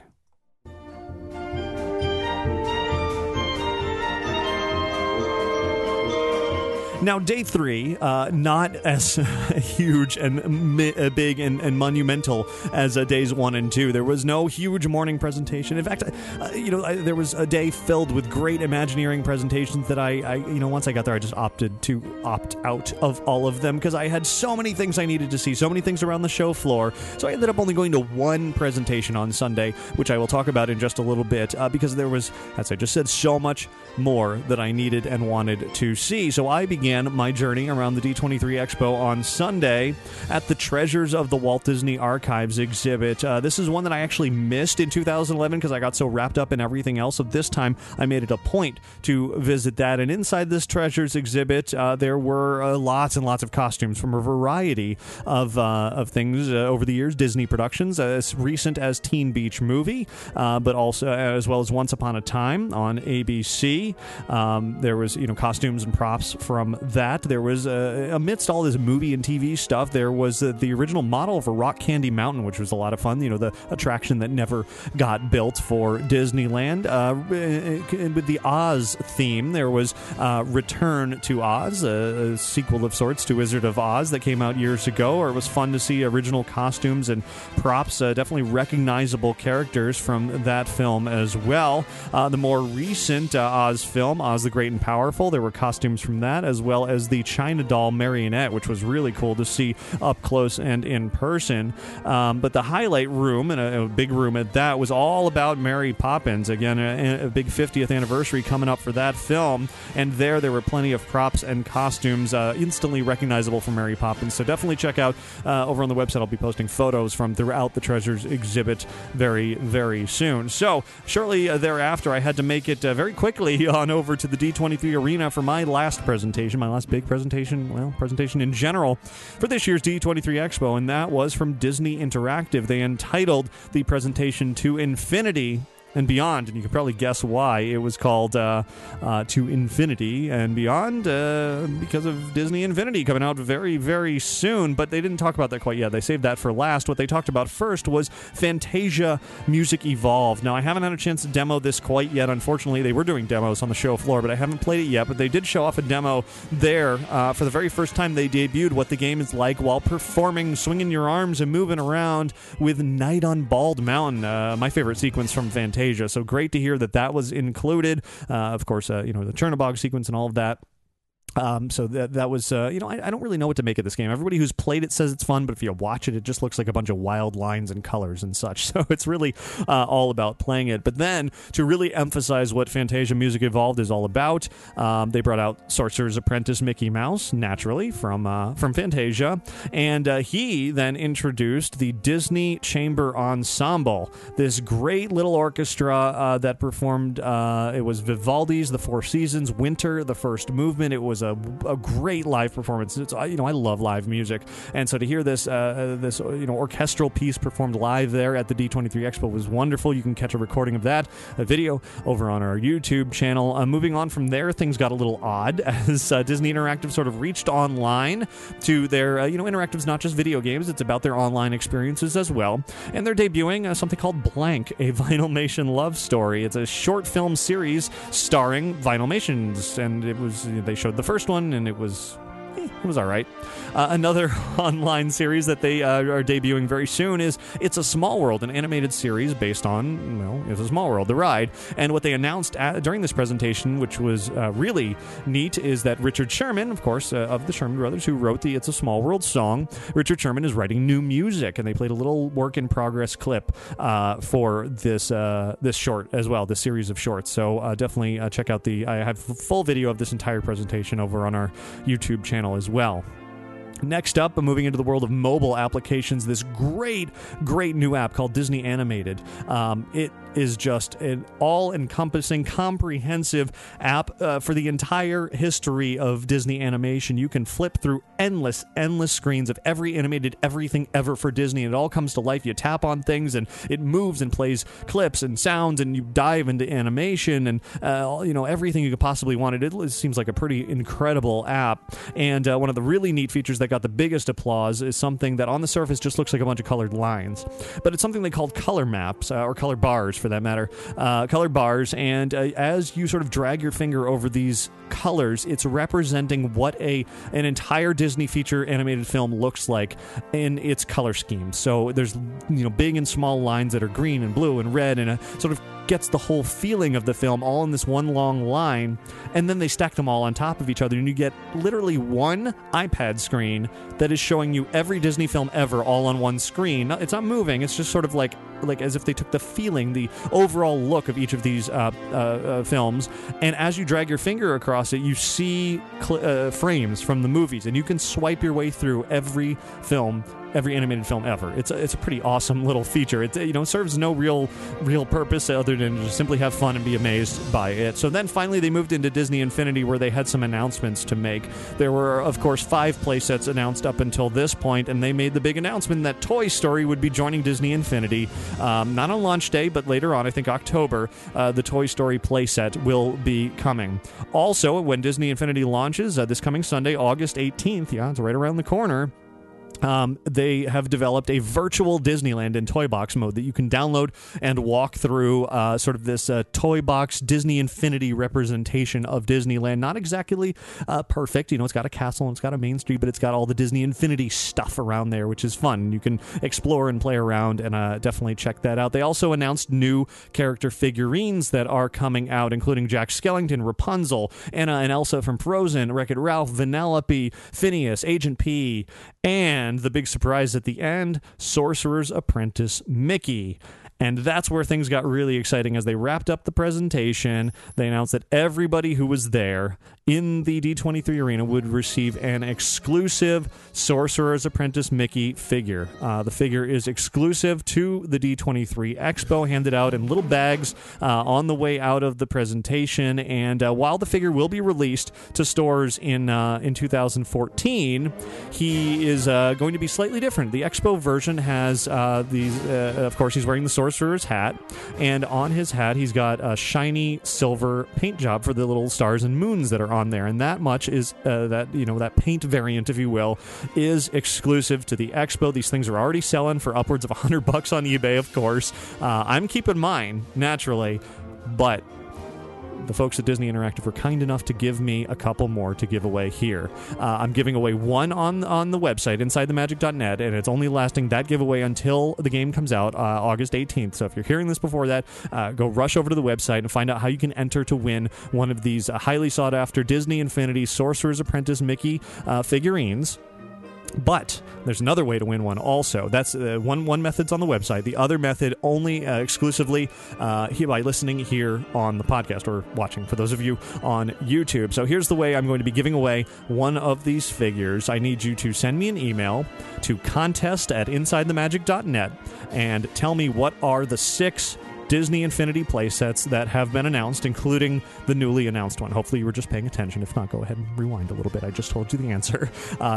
S1: Now, day 3, not as huge and big and monumental as days 1 and 2. There was no huge morning presentation. In fact, there was a day filled with great Imagineering presentations that I once I got there, I just opted to opt out of all of them because I had so many things I needed to see, so many things around the show floor. So I ended up only going to one presentation on Sunday, which I will talk about in just a little bit, because there was, as I just said, so much more that I needed and wanted to see. So I began my journey around the D23 Expo on Sunday at the Treasures of the Walt Disney Archives exhibit. This is one that I actually missed in 2011 because I got so wrapped up in everything else. So this time I made it a point to visit that. And inside this Treasures exhibit, there were lots and lots of costumes from a variety of things over the years. Disney productions, as recent as Teen Beach Movie, but also as well as Once Upon a Time on ABC. There was costumes and props from that. There was, amidst all this movie and TV stuff, there was the original model of a Rock Candy Mountain, which was a lot of fun. The attraction that never got built for Disneyland. With the Oz theme, there was Return to Oz, a sequel of sorts to Wizard of Oz that came out years ago, or it was fun to see original costumes and props, definitely recognizable characters from that film as well. The more recent Oz film, Oz the Great and Powerful, there were costumes from that, as well as the China doll marionette, which was really cool to see up close and in person. But the highlight room, and a big room at that, was all about Mary Poppins. Again, a big 50th anniversary coming up for that film. And there were plenty of props and costumes instantly recognizable from Mary Poppins. So definitely check out over on the website. I'll be posting photos from throughout the Treasures exhibit very, very soon. So shortly thereafter, I had to make it very quickly on over to the D23 Arena for my last presentation, my last big presentation, presentation in general for this year's D23 Expo, and that was from Disney Interactive. They entitled the presentation To Infinity and Beyond, and you can probably guess why it was called To Infinity and Beyond, because of Disney Infinity coming out very, very soon, but they didn't talk about that quite yet. They saved that for last. What they talked about first was Fantasia Music Evolved. Now, I haven't had a chance to demo this quite yet. Unfortunately, they were doing demos on the show floor, but I haven't played it yet, but they did show off a demo there. For the very first time, they debuted what the game is like while performing, swinging your arms and moving around with Night on Bald Mountain, my favorite sequence from Fantasia. So great to hear that was included. Of course, the Chernobog sequence and all of that. So that was, I don't really know what to make of this game. Everybody who's played it says it's fun, but if you watch it, it just looks like a bunch of wild lines and colors and such. So it's really all about playing it. But then, to really emphasize what Fantasia Music Evolved is all about, they brought out Sorcerer's Apprentice Mickey Mouse, naturally, from Fantasia. And he then introduced the Disney Chamber Ensemble, this great little orchestra that performed, it was Vivaldi's The Four Seasons, Winter, the first movement. It was a great live performance. I love live music, and so to hear this orchestral piece performed live there at the D23 Expo was wonderful. You can catch a recording of that, a video, over on our YouTube channel. Moving on from there, things got a little odd as Disney Interactive sort of reached online to their Interactive's not just video games; it's about their online experiences as well. And they're debuting something called Blank, a Vinylmation love story. It's a short film series starring Vinylmations, and they showed the first one, and it was all right. Another online series that they are debuting very soon is It's a Small World, an animated series based on, It's a Small World, the ride. And what they announced during this presentation, which was really neat, is that Richard Sherman, of course, of the Sherman Brothers, who wrote the It's a Small World song, Richard Sherman is writing new music, and they played a little work-in-progress clip for this short as well, this series of shorts. So definitely check out I have a full video of this entire presentation over on our YouTube channel as well. Next up, moving into the world of mobile applications, this great new app called Disney Animated. It is just an all-encompassing, comprehensive app for the entire history of Disney animation. You can flip through endless screens of every animated everything ever for Disney, and it all comes to life. You tap on things, and it moves and plays clips and sounds, and you dive into animation and everything you could possibly want. It seems like a pretty incredible app, and one of the really neat features that got the biggest applause is something that on the surface just looks like a bunch of colored lines, but it's something they called color maps, or color bars for that matter, color bars, and as you sort of drag your finger over these colors, it's representing what an entire Disney feature animated film looks like in its color scheme. So there's big and small lines that are green and blue and red, and sort of gets the whole feeling of the film all in this one long line, and then they stack them all on top of each other, and you get literally one iPad screen that is showing you every Disney film ever all on one screen. It's not moving, it's just sort of like as if they took the feeling, the overall look of each of these films, and as you drag your finger across it, you see frames from the movies, and you can swipe your way through every animated film ever. It's a pretty awesome little feature. It serves no real purpose other than to simply have fun and be amazed by it. So then finally they moved into Disney Infinity, where they had some announcements to make. There were, of course, 5 playsets announced up until this point, and they made the big announcement that Toy Story would be joining Disney Infinity. Not on launch day, but later on, I think October, the Toy Story playset will be coming. Also, when Disney Infinity launches this coming Sunday, August 18th, it's right around the corner, they have developed a virtual Disneyland in Toy Box mode that you can download and walk through sort of this Toy Box Disney Infinity representation of Disneyland. Not exactly perfect. It's got a castle and it's got a main street, but it's got all the Disney Infinity stuff around there, which is fun. You can explore and play around, and definitely check that out. They also announced new character figurines that are coming out, including Jack Skellington, Rapunzel, Anna and Elsa from Frozen, Wreck-It Ralph, Vanellope, Phineas, Agent P, and the big surprise at the end, Sorcerer's Apprentice Mickey. And that's where things got really exciting. As they wrapped up the presentation, they announced that everybody who was there in the D23 arena would receive an exclusive Sorcerer's Apprentice Mickey figure. The figure is exclusive to the D23 Expo, handed out in little bags on the way out of the presentation. And while the figure will be released to stores in 2014, he is going to be slightly different. The Expo version has these, of course, he's wearing the Sorcerer's hat, and on his hat he's got a shiny silver paint job for the little stars and moons that are on there, and that much is that paint variant, if you will, is exclusive to the Expo. These things are already selling for upwards of $100 on eBay, of course. I'm keeping mine, naturally, but the folks at Disney Interactive were kind enough to give me a couple more to give away here. I'm giving away one on the website, InsideTheMagic.net, and it's only lasting that giveaway until the game comes out, August 18th. So if you're hearing this before that, go rush over to the website and find out how you can enter to win one of these highly sought-after Disney Infinity Sorcerer's Apprentice Mickey figurines. But there's another way to win one also. That's one method's on the website. The other method only exclusively by listening here on the podcast or watching for those of you on YouTube. So here's the way I'm going to be giving away one of these figures. I need you to send me an email to contest@InsideTheMagic.net and tell me what are the 6 Disney Infinity playsets that have been announced, including the newly announced one. Hopefully you were just paying attention. If not, go ahead and rewind a little bit. I just told you the answer.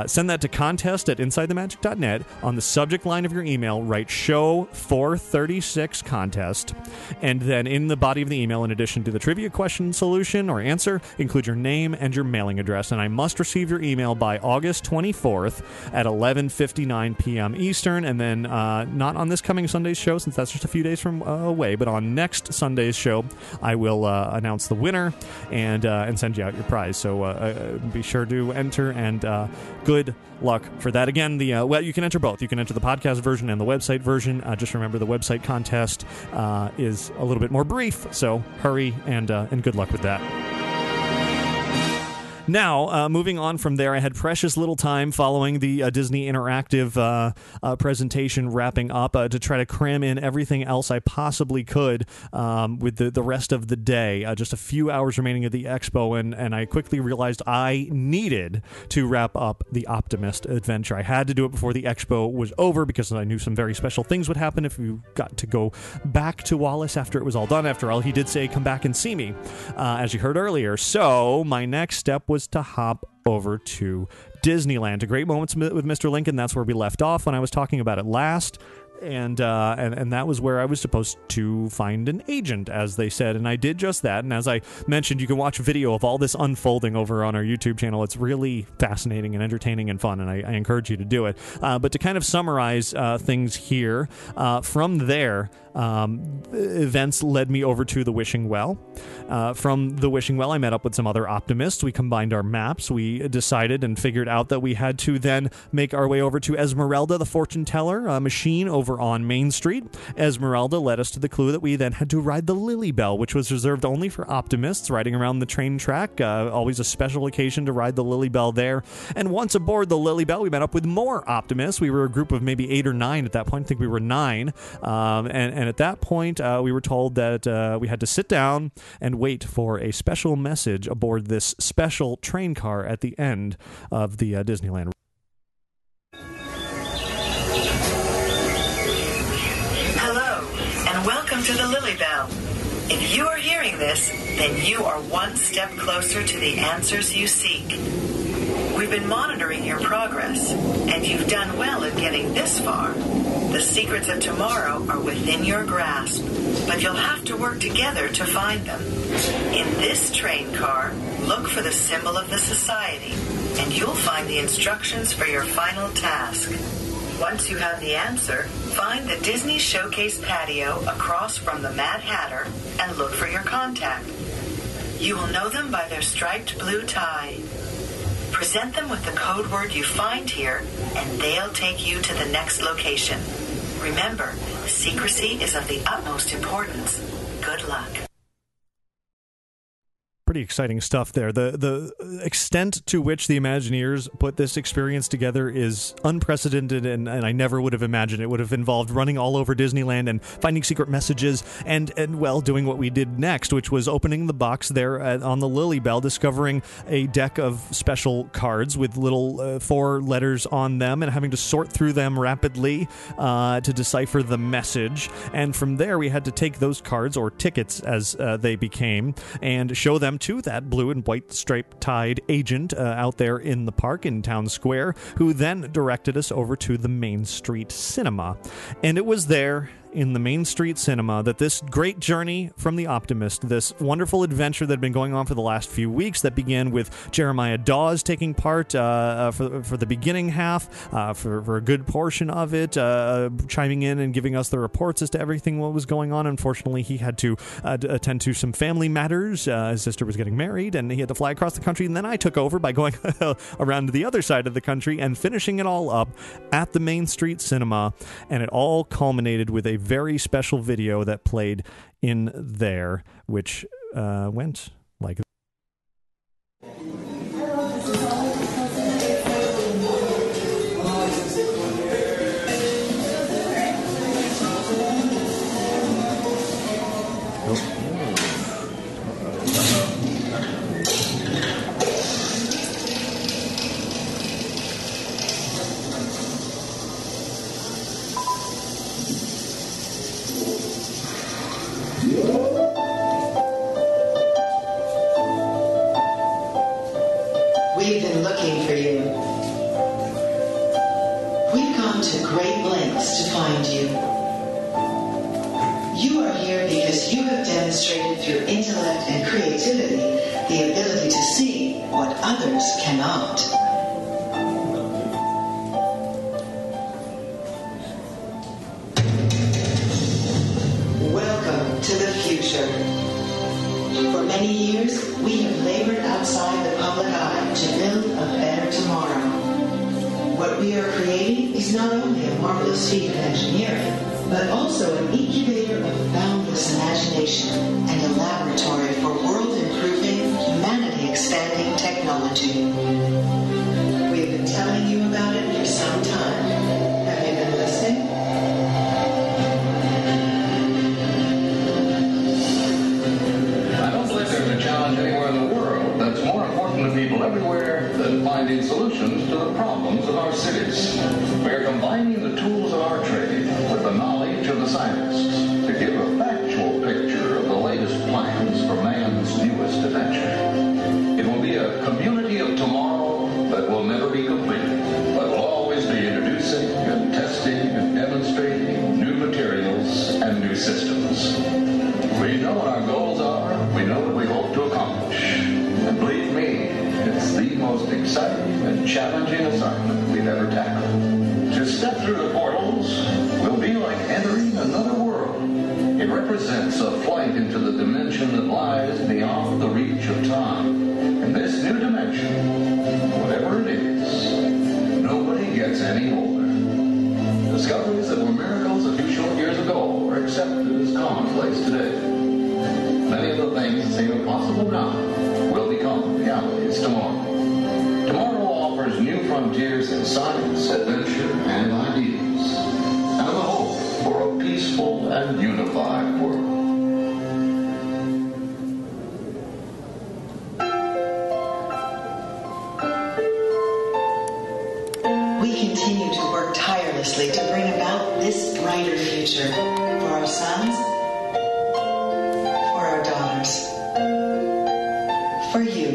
S1: Send that to contest@InsideTheMagic.net. On the subject line of your email, write Show 436 Contest. And then in the body of the email, in addition to the trivia question solution or answer, include your name and your mailing address. And I must receive your email by August 24th at 11:59 p.m. Eastern. And then not on this coming Sunday's show, since that's just a few days from away, but on next Sunday's show, I will announce the winner and send you out your prize. So be sure to enter, and good luck for that. Again, you can enter both. You can enter the podcast version and the website version. Just remember the website contest is a little bit more brief, so hurry and good luck with that. Now, moving on from there, I had precious little time following the Disney Interactive presentation wrapping up to try to cram in everything else I possibly could with the rest of the day. Just a few hours remaining of the expo, and I quickly realized I needed to wrap up the Optimist adventure. I had to do it before the expo was over because I knew some very special things would happen if you got to go back to Wallace after it was all done. After all, he did say, come back and see me, as you heard earlier. So my next step was to hop over to Disneyland. A great moments with Mr. Lincoln. That's where we left off when I was talking about it last. And that was where I was supposed to find an agent, as they said, and I did just that. And as I mentioned, you can watch a video of all this unfolding over on our YouTube channel. It's really fascinating and entertaining and fun, and I encourage you to do it. But to kind of summarize things here, from there, events led me over to the Wishing Well. From the Wishing Well, I met up with some other optimists. We combined our maps. We decided and figured out that we had to then make our way over to Esmeralda, the fortune teller machine over on Main Street. Esmeralda led us to the clue that we then had to ride the Lily Bell, which was reserved only for optimists, riding around the train track. Always a special occasion to ride the Lily Bell there. And once aboard the Lily Bell, we met up with more optimists. We were a group of maybe 8 or 9 at that point. I think we were 9. And at that point, we were told that we had to sit down and wait for a special message aboard this special train car at the end of the Disneyland.
S19: Hello, and welcome to the Lily Bell. If you are hearing this, then you are one step closer to the answers you seek. We've been monitoring your progress, and you've done well in getting this far. The secrets of tomorrow are within your grasp, but you'll have to work together to find them. In this train car, look for the symbol of the society, and you'll find the instructions for your final task. Once you have the answer, find the Disney Showcase patio across from the Mad Hatter and look for your contact. You will know them by their striped blue tie. Present them with the code word you find here, and they'll take you to the next location. Remember, secrecy is of the utmost importance. Good luck.
S1: Pretty exciting stuff there. The extent to which the Imagineers put this experience together is unprecedented, and I never would have imagined it would have involved running all over Disneyland and finding secret messages and well, doing what we did next, which was opening the box there on the Lily Bell, discovering a deck of special cards with little 4 letters on them and having to sort through them rapidly to decipher the message. And from there, we had to take those cards, or tickets as they became, and show them to that blue and white stripe-tied agent out there in the park in Town Square, who then directed us over to the Main Street Cinema. And it was there in the Main Street Cinema that this great journey from the Optimist, this wonderful adventure that had been going on for the last few weeks, that began with Jeremiah Dawes taking part for the beginning half, for a good portion of it, chiming in and giving us the reports as to everything what was going on. Unfortunately, he had to attend to some family matters. His sister was getting married, and he had to fly across the country, and then I took over by going around to the other side of the country and finishing it all up at the Main Street Cinema, and it all culminated with a very special video that played in there, which went like this.
S19: We've been looking for you. We've gone to great lengths to find you. You are here because you have demonstrated through intellect and creativity the ability to see what others cannot. Welcome to the future. For many years, we have labored outside the public eye to build a better tomorrow. What we are creating is not only a marvelous feat of engineering, but also an incubator of boundless imagination and a laboratory for world-improving, humanity expanding technology. We've been telling you about it for some time. Have you been listening?
S20: I don't believe there's a challenge anywhere in the world that's more important to people everywhere than finding solutions to the problems of our cities. We are combining the tools of our trade with the knowledge of the scientists to give a factual picture of the latest plans for man's newest adventure. It will be a community of tomorrow that will never be completed, but will always be introducing and testing and demonstrating new materials and new systems. We know what our goals are. We know what we hope to accomplish. And believe me, it's the most exciting and challenging assignment we've ever tackled. To step through the portals will be like entering another world. It represents a flight into the dimension that lies beyond the reach of time. In this new dimension, whatever it is, nobody gets any older. Discoveries that were miracles a few short years ago are accepted as commonplace today. Many of the things that seem impossible now will become realities tomorrow. Tomorrow offers new frontiers in science, adventure, and ideas, and the hope for a peaceful and unified world.
S19: We continue to work tirelessly to bring about this brighter future for our sons, for our daughters, for you.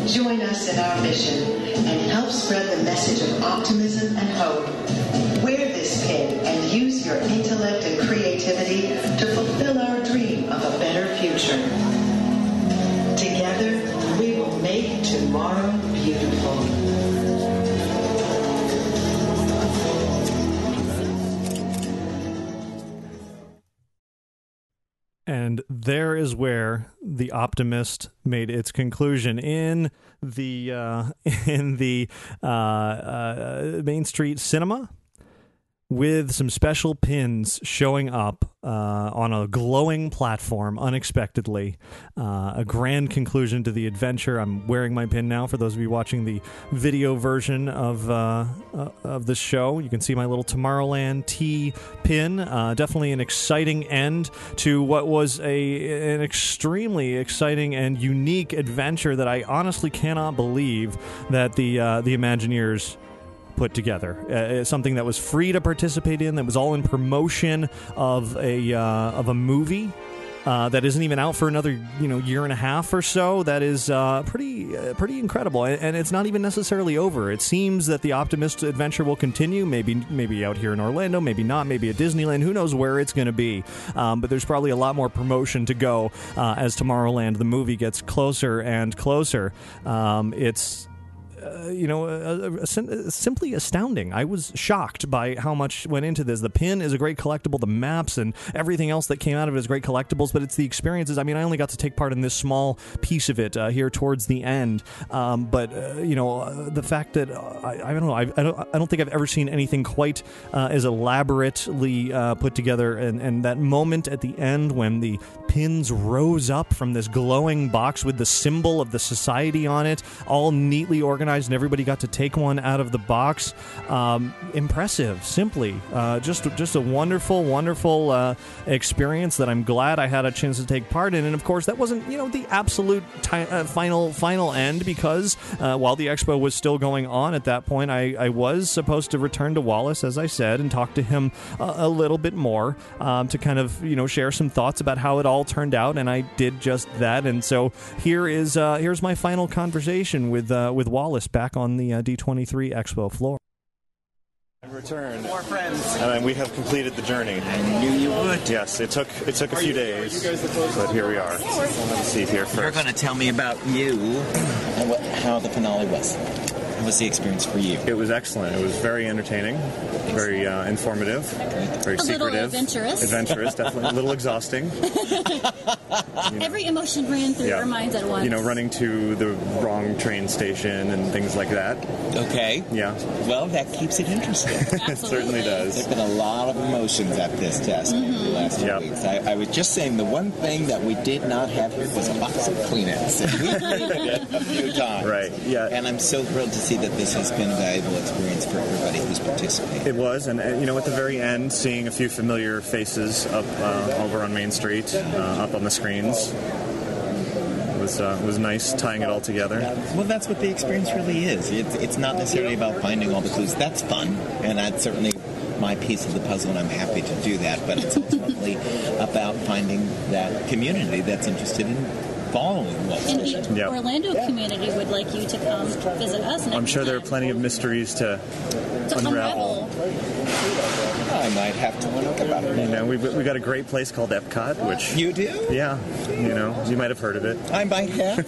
S19: Join us in our mission and help spread the message of optimism and hope. Wear this pin and use your intellect and creativity to fulfill our dream of a better future. Together, we will make tomorrow beautiful.
S1: And there is where the Optimist made its conclusion in the Main Street Cinema, with some special pins showing up on a glowing platform unexpectedly. A grand conclusion to the adventure. I'm wearing my pin now for those of you watching the video version of this show. You can see my little Tomorrowland T pin. Definitely an exciting end to what was an extremely exciting and unique adventure that I honestly cannot believe that the Imagineers put together. Something that was free to participate in, that was all in promotion of a movie that isn't even out for another year and a half or so. That is pretty incredible, and it's not even necessarily over. It seems that the Optimist adventure will continue, maybe out here in Orlando, maybe not, maybe at Disneyland. Who knows where it's going to be? But there's probably a lot more promotion to go as Tomorrowland, the movie, gets closer and closer. It's simply astounding. I was shocked by how much went into this. The pin is a great collectible. The maps and everything else that came out of it is great collectibles, but it's the experiences. I mean, I only got to take part in this small piece of it here towards the end. But the fact that I don't know, I don't think I've ever seen anything quite as elaborately put together. And that moment at the end when the pins rose up from this glowing box with the symbol of the society on it, all neatly organized, and everybody got to take one out of the box. Impressive, simply. Just a wonderful experience that I'm glad I had a chance to take part in. And of course, that wasn't the absolute final end, because while the expo was still going on at that point, I was supposed to return to Wallace, as I said, and talk to him a little bit more to kind of share some thoughts about how it all turned out, and I did just that. And so here's my final conversation with Wallace back on the D23 Expo floor.
S4: I've returned.
S10: More friends.
S4: And we have completed the journey.
S10: I knew you would.
S4: Yes, it took a few days, but here we are. Let's see here first.
S10: You're going to tell me about you and how the finale was. How was the experience for you?
S4: It was excellent. It was very entertaining, very informative, very
S9: A little
S4: secretive.
S9: adventurous.
S4: Definitely. A little exhausting.
S9: Every emotion ran through our minds at once.
S4: Running to the wrong train station and things like that.
S10: Okay.
S4: Yeah.
S10: Well, that keeps it interesting.
S4: It certainly does.
S10: There have been a lot of emotions at this test over the last 2 weeks. I was just saying the one thing that we did not have here was a box of Kleenex. And we needed it a few times.
S4: Right, yeah.
S10: And I'm so thrilled to see that this has been a valuable experience for everybody who's participated.
S4: It was, and at the very end, seeing a few familiar faces up over on Main Street, up on the screens, was nice, tying it all together.
S10: Well, that's what the experience really is. It's not necessarily about finding all the clues. That's fun, and that's certainly my piece of the puzzle, and I'm happy to do that. But it's ultimately about finding that community that's interested in following Walt
S9: And
S10: Disney.
S9: the Orlando community would like you to come visit us.
S4: I'm sure there are plenty of mysteries to unravel.
S10: I might have to look about it.
S4: We got a great place called Epcot, which
S10: you do.
S4: Yeah, you might have heard of it.
S10: I might have.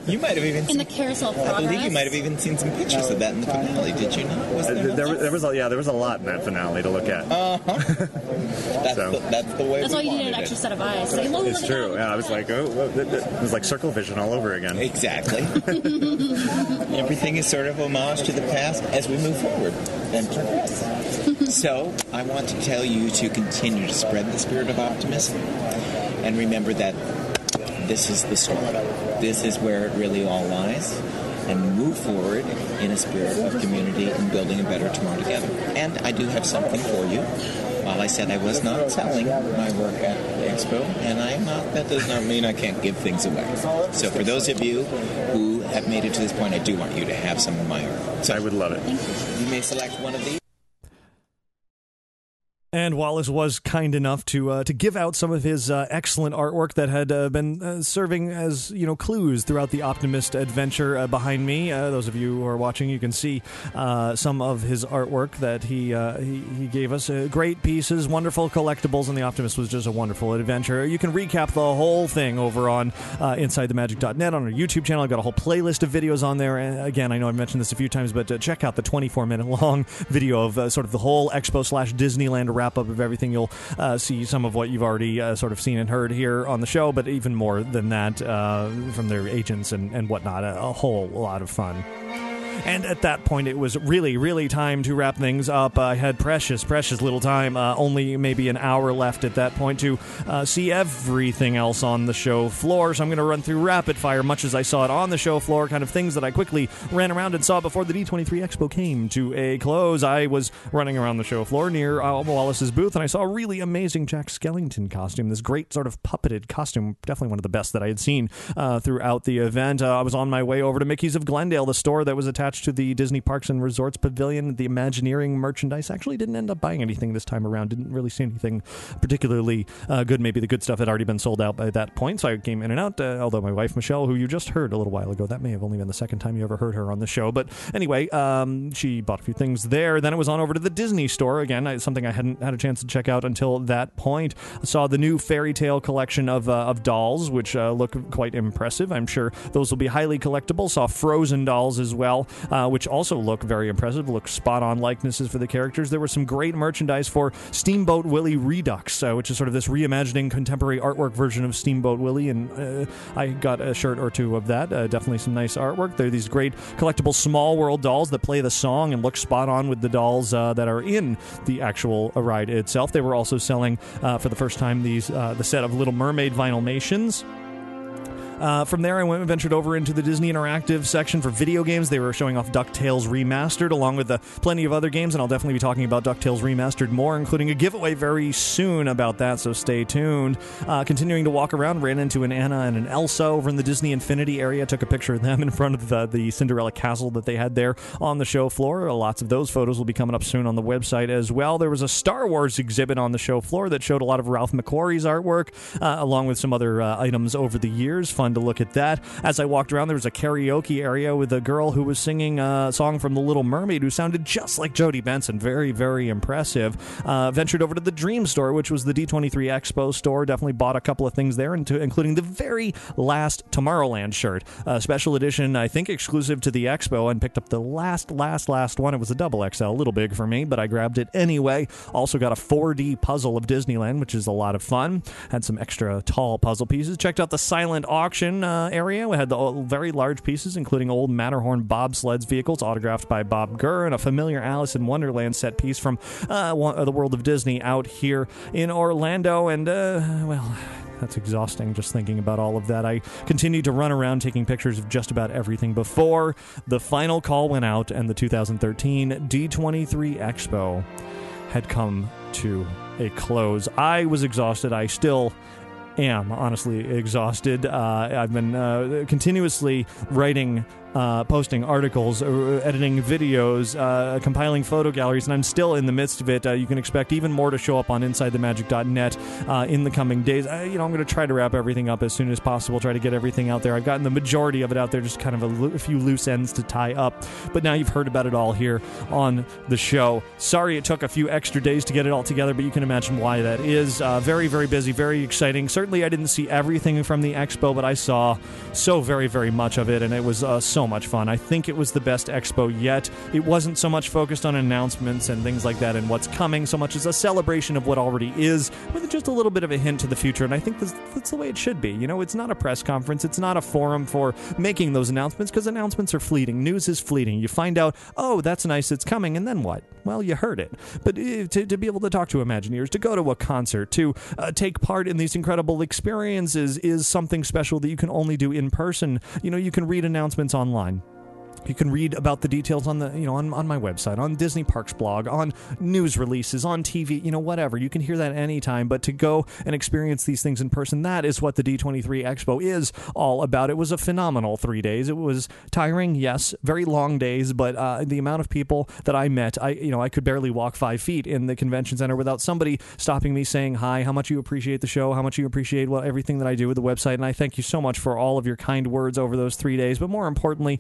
S10: You might have even
S9: in the Carousel Progress.
S10: I believe you might have even seen some pictures of that in the finale. Did you not? Was
S4: there was a lot in that finale to look at.
S10: That's the way.
S9: That's why you needed an extra set of eyes. Like, look
S4: It's
S9: at
S4: true.
S9: that.
S4: Yeah, I was like, it was like circle vision all over again.
S10: Exactly. Everything is sort of homage to the past as we move forward and progress. So I want to tell you to continue to spread the spirit of optimism, and remember that this is the start. This is where it really all lies, and move forward in a spirit of community and building a better tomorrow together. And I do have something for you. While I said I was not selling my work at the Expo, and I am not, that does not mean I can't give things away. So for those of you who have made it to this point, I do want you to have some of my art. So
S4: I would love it.
S10: You may select one of these.
S1: And Wallace was kind enough to give out some of his excellent artwork that had been serving as clues throughout the Optimist adventure behind me. Those of you who are watching, you can see some of his artwork that he gave us. Great pieces, wonderful collectibles, and the Optimist was just a wonderful adventure. You can recap the whole thing over on InsideTheMagic.net on our YouTube channel. I've got a whole playlist of videos on there. And again, I know I've mentioned this a few times, but check out the 24-minute long video of sort of the whole Expo/Disneyland wrap up of everything. You'll see some of what you've already sort of seen and heard here on the show, but even more than that from their agents and whatnot. A whole lot of fun. And at that point, it was really, really time to wrap things up. I had precious little time, only maybe an hour left at that point to see everything else on the show floor. So I'm going to run through rapid fire, much as I saw it on the show floor, kind of things that I quickly ran around and saw before the D23 Expo came to a close. I was running around the show floor near Wallace's booth, and I saw a really amazing Jack Skellington costume, this great sort of puppeted costume, definitely one of the best that I had seen throughout the event. I was on my way over to Mickey's of Glendale, the store that was attached to the Disney Parks and Resorts Pavilion, the Imagineering merchandise. Actually didn't end up buying anything this time around. Didn't really see anything particularly good. Maybe the good stuff had already been sold out by that point, so I came in and out, although my wife, Michelle, who you just heard a little while ago, that may have only been the second time you ever heard her on the show, but anyway, she bought a few things there. Then it was on over to the Disney store, again, something I hadn't had a chance to check out until that point. I saw the new fairy tale collection of dolls, which look quite impressive. I'm sure those will be highly collectible. Saw Frozen dolls as well, which also look very impressive, look spot-on likenesses for the characters. There was some great merchandise for Steamboat Willie Redux, which is sort of this reimagining contemporary artwork version of Steamboat Willie, and I got a shirt or two of that. Definitely some nice artwork. There are these great collectible Small World dolls that play the song and look spot-on with the dolls that are in the actual ride itself. They were also selling, for the first time, the set of Little Mermaid Vinylmations. From there, I ventured over into the Disney Interactive section for video games. They were showing off DuckTales Remastered, along with plenty of other games, and I'll definitely be talking about DuckTales Remastered more, including a giveaway very soon about that, so stay tuned. Continuing to walk around, ran into an Anna and an Elsa over in the Disney Infinity area, took a picture of them in front of the Cinderella castle that they had there on the show floor. Lots of those photos will be coming up soon on the website as well. There was a Star Wars exhibit on the show floor that showed a lot of Ralph McQuarrie's artwork, along with some other items over the years. Fun fun to look at that. As I walked around, there was a karaoke area with a girl who was singing a song from The Little Mermaid who sounded just like Jodie Benson. Very, very impressive. Ventured over to the Dream Store, which was the D23 Expo store. Definitely bought a couple of things there, including the very last Tomorrowland shirt. Special edition, I think exclusive to the Expo, and picked up the last one. It was a double XL, a little big for me, but I grabbed it anyway. Also got a 4D puzzle of Disneyland, which is a lot of fun. Had some extra tall puzzle pieces. Checked out the silent auction area. We had the very large pieces, including old Matterhorn bobsleds vehicles autographed by Bob Gurr, and a familiar Alice in Wonderland set piece from the World of Disney out here in Orlando. And, well, that's exhausting just thinking about all of that. I continued to run around taking pictures of just about everything before the final call went out and the 2013 D23 Expo had come to a close. I was exhausted. I still am honestly exhausted. I've been continuously writing, posting articles, editing videos, compiling photo galleries, and I'm still in the midst of it. You can expect even more to show up on InsideTheMagic.net in the coming days. I'm going to try to wrap everything up as soon as possible, try to get everything out there. I've gotten the majority of it out there, just kind of a few loose ends to tie up, but now you've heard about it all here on the show. Sorry it took a few extra days to get it all together, but you can imagine why that is. Very, very busy, very exciting. Certainly I didn't see everything from the Expo, but I saw so very, very much of it, and it was so much fun. I think it was the best Expo yet. It wasn't so much focused on announcements and things like that and what's coming, so much as a celebration of what already is, with just a little bit of a hint to the future, and I think that's the way it should be. You know, it's not a press conference. It's not a forum for making those announcements, because announcements are fleeting. News is fleeting. You find out, oh, that's nice, it's coming, and then what? Well, you heard it. But to be able to talk to Imagineers, to go to a concert, to take part in these incredible experiences is something special that you can only do in person. You know, you can read announcements online. You can read about the details on the, on my website, on Disney Parks blog, on news releases, on TV, whatever. You can hear that anytime, but to go and experience these things in person, that is what the D23 Expo is all about. It was a phenomenal 3 days. It was tiring, yes, very long days, but the amount of people that I met, I could barely walk 5 feet in the convention center without somebody stopping me saying hi, how much you appreciate the show, how much you appreciate everything that I do with the website, and I thank you so much for all of your kind words over those 3 days, but more importantly,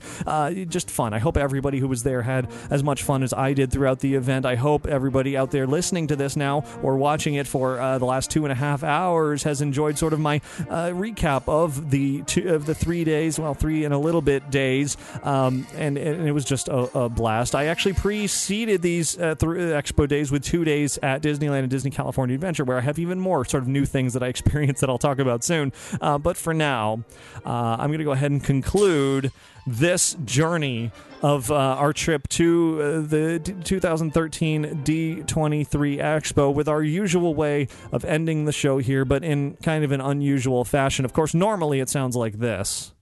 S1: just fun. I hope everybody who was there had as much fun as I did throughout the event. I hope everybody out there listening to this now or watching it for the last 2.5 hours has enjoyed sort of my recap of the 3 days, well, 3 and a little bit days, and it was just a blast. I actually preceded these Expo days with 2 days at Disneyland and Disney California Adventure, where I have even more sort of new things that I experienced that I'll talk about soon. But for now, I'm going to go ahead and conclude this journey of our trip to the 2013 D23 Expo with our usual way of ending the show here, but in kind of an unusual fashion. Of course, normally it sounds like this.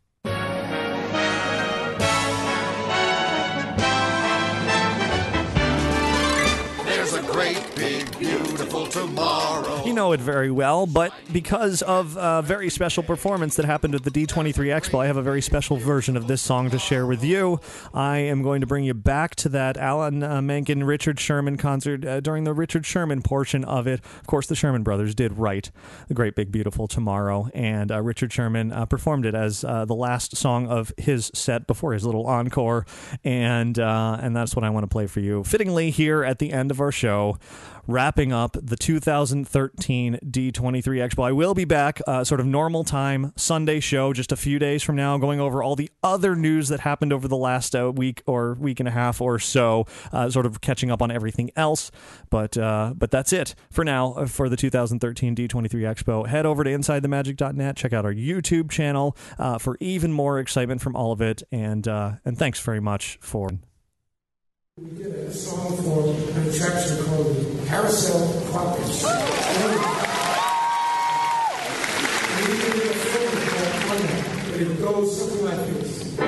S21: There's a great big beautiful tomorrow.
S1: You know it very well, but because of a very special performance that happened at the D23 Expo, I have a very special version of this song to share with you. I am going to bring you back to that Alan Menken, Richard Sherman concert during the Richard Sherman portion of it. Of course, the Sherman brothers did write The Great Big Beautiful Tomorrow, and Richard Sherman performed it as the last song of his set before his little encore, and that's what I want to play for you. Fittingly, here at the end of our show, wrapping up the 2013 D23 Expo. I will be back, sort of normal time, Sunday show, just a few days from now, going over all the other news that happened over the last week or week and a half or so, sort of catching up on everything else. But that's it for now for the 2013 D23 Expo. Head over to InsideTheMagic.net, check out our YouTube channel for even more excitement from all of it, and thanks very much for...
S17: We did a song for an attraction called the Carousel Clockers. We did a film called Fun, but it goes something like this.